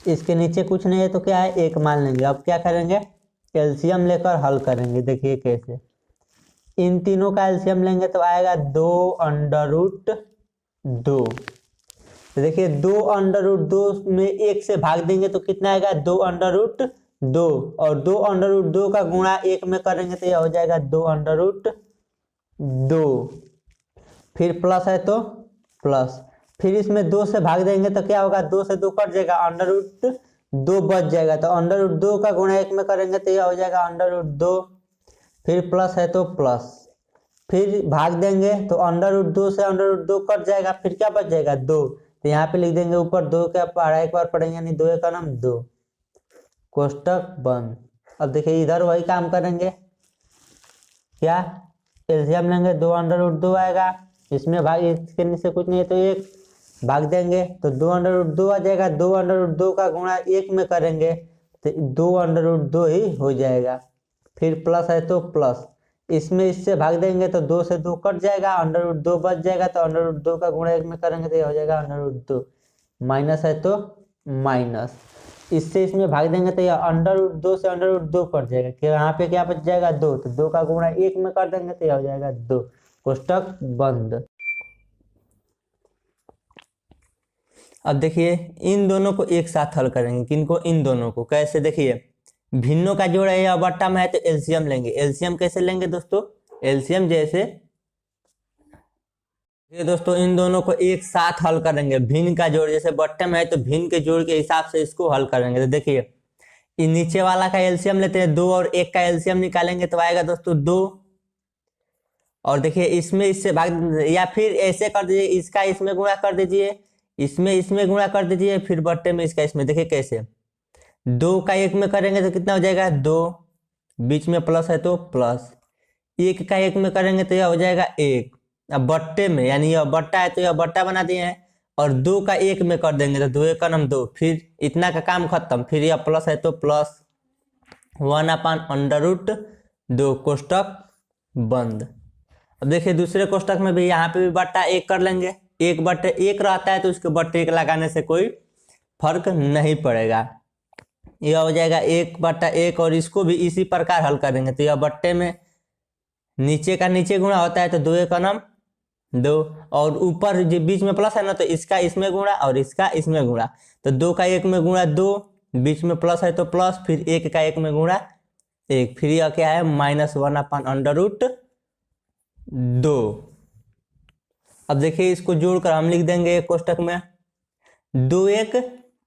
इसके नीचे कुछ नहीं है तो क्या है, 1 मान लेंगे। अब क्या करेंगे, एलसीएम लेकर हल करेंगे। देखिए कैसे, इन तीनों का एलसीएम लेंगे तो आएगा 2√2। तो देखिए 2√2 में 1 से भाग देंगे तो कितना आएगा, 2√2, और 2√2 का गुणा 1 में करेंगे तो यह हो जाएगा 2√2, फिर प्लस है तो प्लस, फिर इसमें 2 से भाग देंगे तो क्या होगा, 2 से 2 कट जाएगा, √2 बच जाएगा, तो √2 का गुणा 1 में करेंगे तो यह हो जाएगा √2, फिर प्लस है तो प्लस, फिर भाग देंगे तो √2 से √2 कट जाएगा, फिर क्या बच जाएगा, 2, तो यहाँ पे लिख देंगे ऊपर 2 का पढ़ा एक बार पढ़ेंगे, यानी 2 का नाम 2, कोष्टक बंद। अब देखिए इधर वही काम करेंगे, क्या एलसीएम लेंगे, 2√2 आएगा, इसमें भाग, इसके नीचे कुछ नहीं है तो 1 भाग देंगे तो 2√2 आ जाएगा, 2√2 का गुणा 1 में करेंगे तो 2√2 ही हो जाएगा, फिर प्लस है तो प्लस, इसमें इससे भाग देंगे तो 2 से 2 कट जाएगा, √2 बच जाएगा, तो √2 का गुणा 1 में करेंगे तो ये हो जाएगा √2, माइनस है तो माइनस, इससे इसमें भाग देंगे तो यह √2 से √2 कट जाएगा, कि यहाँ पे क्या बच जाएगा, 2, तो 2 का गुणा 1 में कर देंगे तो यह हो जाएगा 2, कोष्टक बंद। अब देखिए इन दोनों को एक साथ हल करेंगे, किनको, इन दोनों को। कैसे, देखिए भिन्नों का जोड़ है या बट्टा में है तो एलसीएम लेंगे। एलसीएम कैसे लेंगे दोस्तों, एलसीएम जैसे ये दोस्तों इन दोनों को एक साथ हल करेंगे, भिन्न का जोड़ जैसे बट्टे में है तो भिन्न के जोड़ के हिसाब से इसको हल करेंगे। तो देखिए इन नीचे वाला का एलसीएम लेते हैं, 2 और 1 का एलसीएम निकालेंगे तो आएगा दोस्तों 2, और देखिए इसमें इससे भाग, या फिर ऐसे कर दीजिए, इसका इसमें गुणा कर दीजिए, इसमें गुणा कर दीजिए, फिर बट्टे में इसका इसमें। देखिए कैसे, 2 का 1 में करेंगे तो कितना हो जाएगा, 2, बीच में प्लस है तो प्लस, 1 का 1 में करेंगे तो यह हो जाएगा 1, अब बट्टे में, यानी यह बट्टा है तो यह बट्टा बना दिए हैं, और 2 का 1 में कर देंगे तो 2 का नाम 2, फिर इतना का काम खत्म, फिर यह प्लस है तो प्लस 1/√2, कोष्टक बंद। अब देखिए दूसरे कोष्टक में भी, यहाँ पे भी बट्टा 1 कर लेंगे, 1/1 रहता है तो उसके बट्टे 1 लगाने से कोई फर्क नहीं पड़ेगा, यह हो जाएगा 1/1, और इसको भी इसी प्रकार हल करेंगे तो यह बट्टे में नीचे का नीचे गुणा होता है तो 2 का नाम 2, और ऊपर जो बीच में प्लस है ना, तो इसका इसमें गुणा और इसका इसमें गुणा, तो 2 का 1 में गुणा 2, बीच में प्लस है तो प्लस, फिर 1 का 1 में गुणा 1, फिर यह क्या है -1/√2। अब देखिए इसको जोड़कर हम लिख देंगे एक कोष्टक में 2 1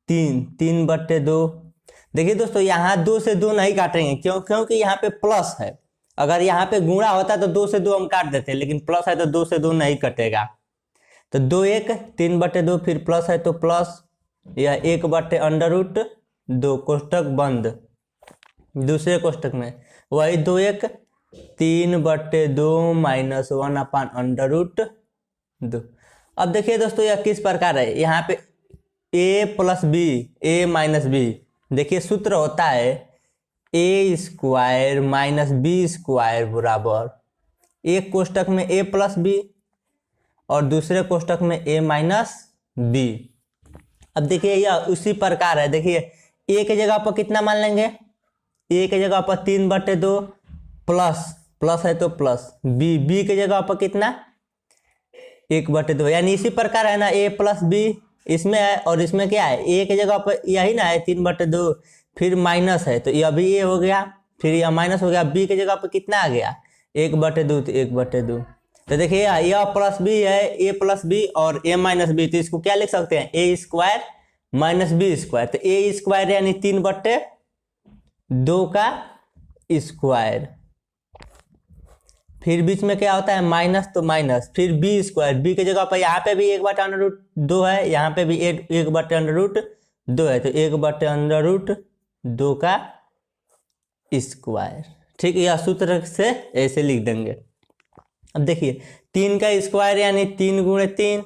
3, 3/2। देखिए दोस्तों यहाँ 2 से 2 नहीं काटेंगे, क्योंकि यहाँ पे प्लस है। अगर यहाँ पे गुणा होता तो 2 से 2 हम काट देते, लेकिन प्लस है तो 2 से 2 नहीं कटेगा। तो 2 1 3/2, फिर प्लस है तो प्लस, यह 1/√2, कोष्टक बंद। दूसरे कोष्टक में वही 2 1 3/2 -1/√2। अब देखिए दोस्तों यह किस प्रकार है, यहाँ पे a + b, a - b, देखिए सूत्र होता है a² - b² बराबर, एक कोष्टक में a + b और दूसरे कोष्टक में a - b। अब देखिए यह उसी प्रकार है, देखिए a की जगह पर कितना मान लेंगे, a की जगह पर 3/2 प्लस है तो प्लस, b की जगह पर कितना 1/2, यानी इसी प्रकार है ना, a + b इसमें है और इसमें क्या है, a की जगह पर यही ना है 3/2, फिर माइनस है तो यह भी a हो गया, फिर यह माइनस हो गया, b की जगह पर कितना आ गया 1/2, तो 1/2। तो देखिए यह + b है, a + b और a - b, तो इसको क्या लिख सकते हैं, a² - b², तो a² यानी 3/2 का स्क्वायर, फिर बीच में क्या होता है माइनस, तो माइनस, फिर b² b की जगह पर यहाँ पे भी 1/√2 है, यहाँ पे भी 1/√2 है, तो 1/√2 का स्क्वायर। ठीक है, यह सूत्र से ऐसे लिख देंगे। अब देखिए 3 का स्क्वायर यानी 3 × 3,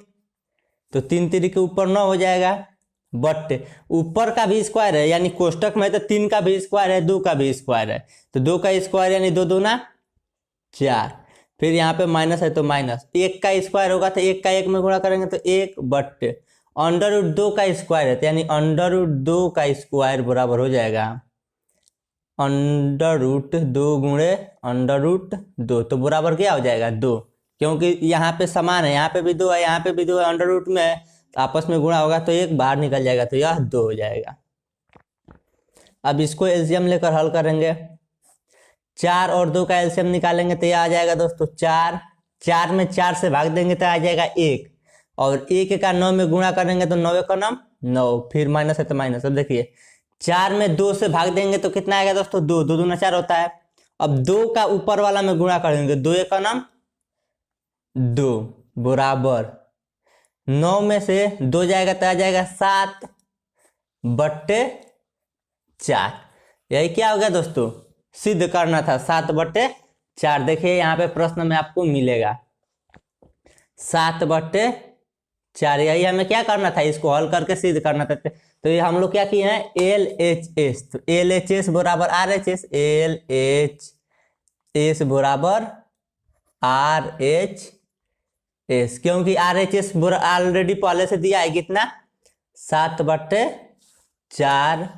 तो 3 3 के ऊपर 9 हो जाएगा, बट ऊपर का भी स्क्वायर है, यानी कोष्टक में तो 3 का भी स्क्वायर है, 2 का भी स्क्वायर है, तो 2 का स्क्वायर यानी 2 दूना 4, फिर यहाँ पे माइनस है तो माइनस, 1 का स्क्वायर होगा तो 1 का 1 में गुणा करेंगे तो 1/√2 का स्क्वायर है, तो यानी √2 का स्क्वायर बराबर हो जाएगा √2 × √2, तो बराबर क्या हो जाएगा 2, क्योंकि यहाँ पे समान है, यहाँ पे भी 2 है, यहाँ पे भी 2 है, √ में है, तो आपस में गुणा होगा तो 1 बाहर निकल जाएगा, तो यह 2 हो जाएगा। अब इसको एलसीएम लेकर हल करेंगे, 4 और 2 का एलसीएम निकालेंगे तो यह आ जाएगा दोस्तों 4 में 4 से भाग देंगे तो आ जाएगा 1, और 1 का 9 में गुणा करेंगे तो 9 का 9, फिर माइनस है तो माइनस। अब देखिए 4 में 2 से भाग देंगे तो कितना आएगा दोस्तों 2 दूना 4 होता है। अब 2 का ऊपर वाला में गुणा करेंगे, 2 का 2 बराबर 9 में से 2 जाएगा तो आ जाएगा 7/4। यही क्या हो गया दोस्तों, सिद्ध करना था 7/4। देखिए यहाँ पे प्रश्न में आपको मिलेगा 7/4, यही हमें क्या करना था, इसको हल करके सिद्ध करना था। तो ये हम लोग क्या किए हैं LHS, तो LHS बराबर RHS, LHS बराबर RHS, क्योंकि RHS ऑलरेडी पहले से दिया है कितना 7/4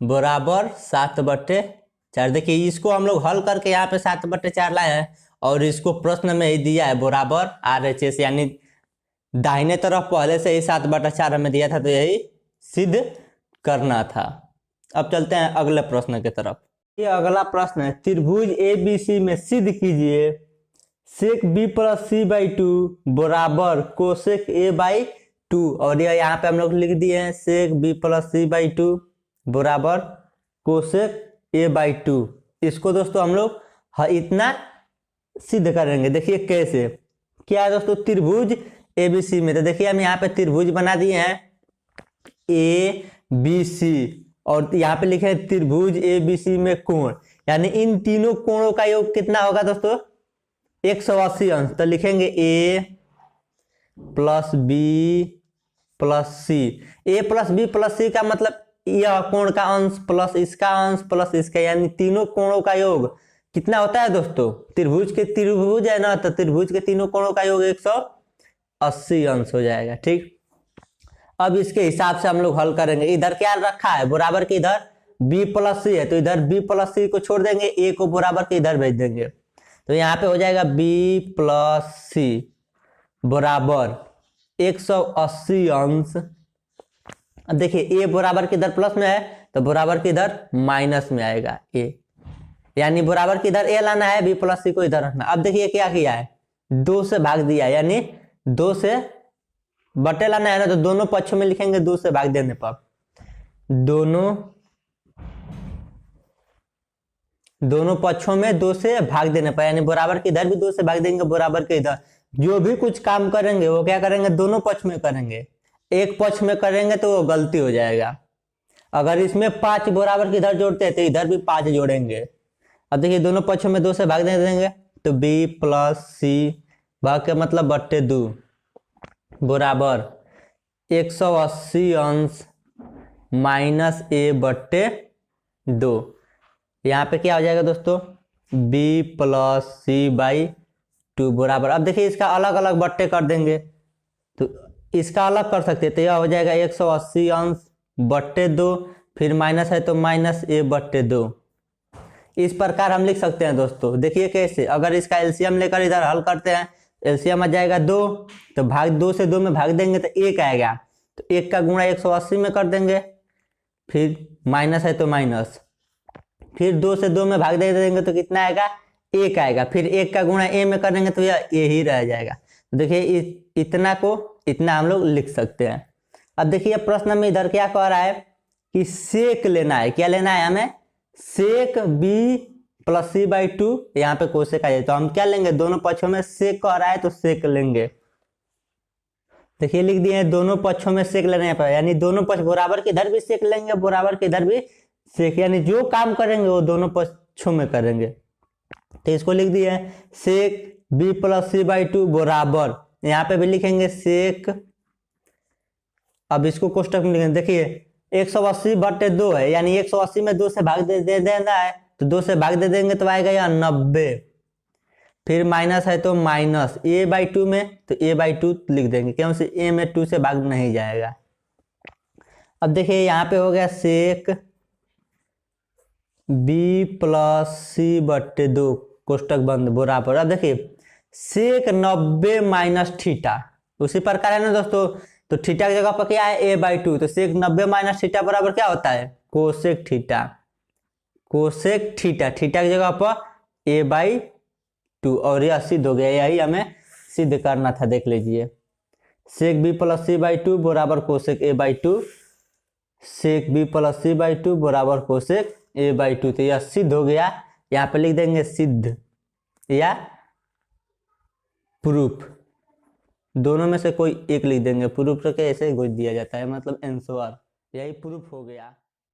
बराबर 7/4। देखिए इसको हम लोग हल करके यहाँ पे 7/4 लाए हैं, और इसको प्रश्न में ही दिया है बराबर RHS, यानी दाहिने तरफ पहले से ही 7/4 हमें दिया था, तो यही सिद्ध करना था। अब चलते हैं अगले प्रश्न की तरफ। ये अगला प्रश्न है, त्रिभुज ABC में सिद्ध कीजिए सेक B + C/2 बराबर कोसेक A/2, और ये यहाँ पे हम लोग लिख दिए हैं सेक B + C/2 बराबर कोसेक A/2। इसको दोस्तों हम लोग इतना सिद्ध करेंगे। देखिए कैसे, क्या है दोस्तों, त्रिभुज ABC में, तो देखिए हम यहाँ पे त्रिभुज बना दिए हैं ABC, और यहाँ पे लिखे हैं त्रिभुज ABC में कोण, यानी इन तीनों कोणों का योग कितना होगा दोस्तों 180 अंश। तो लिखेंगे A + B + C, A + B + C का मतलब यह कोण का अंश प्लस इसका अंश प्लस इसका, यानी तीनों कोणों का योग कितना होता है दोस्तों, त्रिभुज है ना, तो त्रिभुज के तीनों कोणों का योग 180 अंश हो जाएगा। ठीक, अब इसके हिसाब से हम लोग हल करेंगे। इधर क्या रखा है बराबर के, इधर B + C है, तो इधर B + C को छोड़ देंगे, A को बराबर के इधर भेज देंगे, तो यहाँ पे हो जाएगा B + C बराबर 180 अंश। अब देखिए ए बराबर किधर प्लस में है तो बराबर किधर माइनस में आएगा ए, यानी बराबर किधर ए लाना है, बी प्लस सी को इधर रखना। अब देखिए क्या किया है, 2 से भाग दिया, यानी 2 से बटे लाना है ना, तो दोनों पक्षों में लिखेंगे 2 से भाग देने पर, दोनों पक्षों में 2 से भाग देने पर, यानी बराबर के इधर भी 2 से भाग देंगे, बराबर के इधर। जो भी कुछ काम करेंगे वो क्या करेंगे, दोनों पक्ष में करेंगे, एक पक्ष में करेंगे तो वो गलती हो जाएगा। अगर इसमें 5 बराबर के इधर जोड़ते हैं तो इधर भी 5 जोड़ेंगे। अब देखिए दोनों पक्षों में 2 से भाग दे देंगे तो बी प्लस सी, भाग का मतलब बट्टे 2, बराबर 180 अंश माइनस ए बट्टे 2। यहाँ पे क्या हो जाएगा दोस्तों, b प्लस सी बाई 2 बराबर। अब देखिए इसका अलग अलग बट्टे कर देंगे तो इसका अलग कर सकते हैं, तो यह हो जाएगा 180 अंश बट्टे 2, फिर माइनस है तो माइनस ए बट्टे 2। इस प्रकार हम लिख सकते हैं दोस्तों। देखिए कैसे, अगर इसका एलसीएम लेकर इधर हल करते हैं, एलसीएम आ जाएगा 2, तो भाग 2 से 2 में भाग देंगे तो 1 आएगा, तो 1 का गुणा 180 में कर देंगे, फिर माइनस है तो माइनस, फिर 2 से 2 में भाग दे देंगे तो कितना आएगा, 1 आएगा, फिर 1 का गुणा ए में कर देंगे तो यह ए ही रह जाएगा। तो देखिए इतना को इतना हम लोग लिख सकते हैं। अब देखिए प्रश्न में इधर क्या कह रहा है कि सेक लेना है, क्या लेना है हमें, सेक बी प्लस सी बाई 2, यहाँ पे कोसेक आ जाए, तो हम क्या लेंगे, दोनों पक्षों में सेक कह रहा है तो सेक लेंगे। देखिए लिख दिए दोनों पक्षों में सेक लेने पर, यानी दोनों पक्ष बराबर के इधर भी सेक लेंगे, बराबर के इधर भी सेक, यानी जो काम करेंगे वो दोनों पक्षों में करेंगे। तो इसको लिख दिए सेक बी प्लस सी बाई 2 बराबर, यहाँ पे भी लिखेंगे सेक, अब इसको कोष्टक में लिखेंगे। देखिए 180 बट्टे 2 है, यानी 180 में 2 से भाग दे देना है, तो 2 से भाग दे देंगे तो आएगा यहाँ 90, फिर माइनस है तो माइनस ए बाई 2 में, तो ए बाई 2 लिख देंगे, क्यों से ए में 2 से भाग नहीं जाएगा। अब देखिए यहाँ पे हो गया सेक बी प्लस सी बट्टे 2 कोष्टक बंद बराबर। अब देखिए सेक 90 माइनस थीटा, उसी प्रकार है ना दोस्तों, तो थीटा की जगह पर क्या है ए बाई 2, तो सेक 90 माइनस थीटा बराबर क्या होता है, cosec theta, cosec theta, theta की जगह पर ए बाई 2, और यह सिद्ध हो गया, यही हमें सिद्ध करना था। देख लीजिए sec B plus C by 2 बराबर cosec A by 2, sec B plus C by 2 बराबर कोसेक ए बाई 2, तो यह सिद्ध हो गया। यहाँ पे लिख देंगे सिद्ध या प्रूफ, दोनों में से कोई एक लिख देंगे, प्रूफ करके ऐसे घोष दिया जाता है, मतलब आंसर, यही प्रूफ हो गया।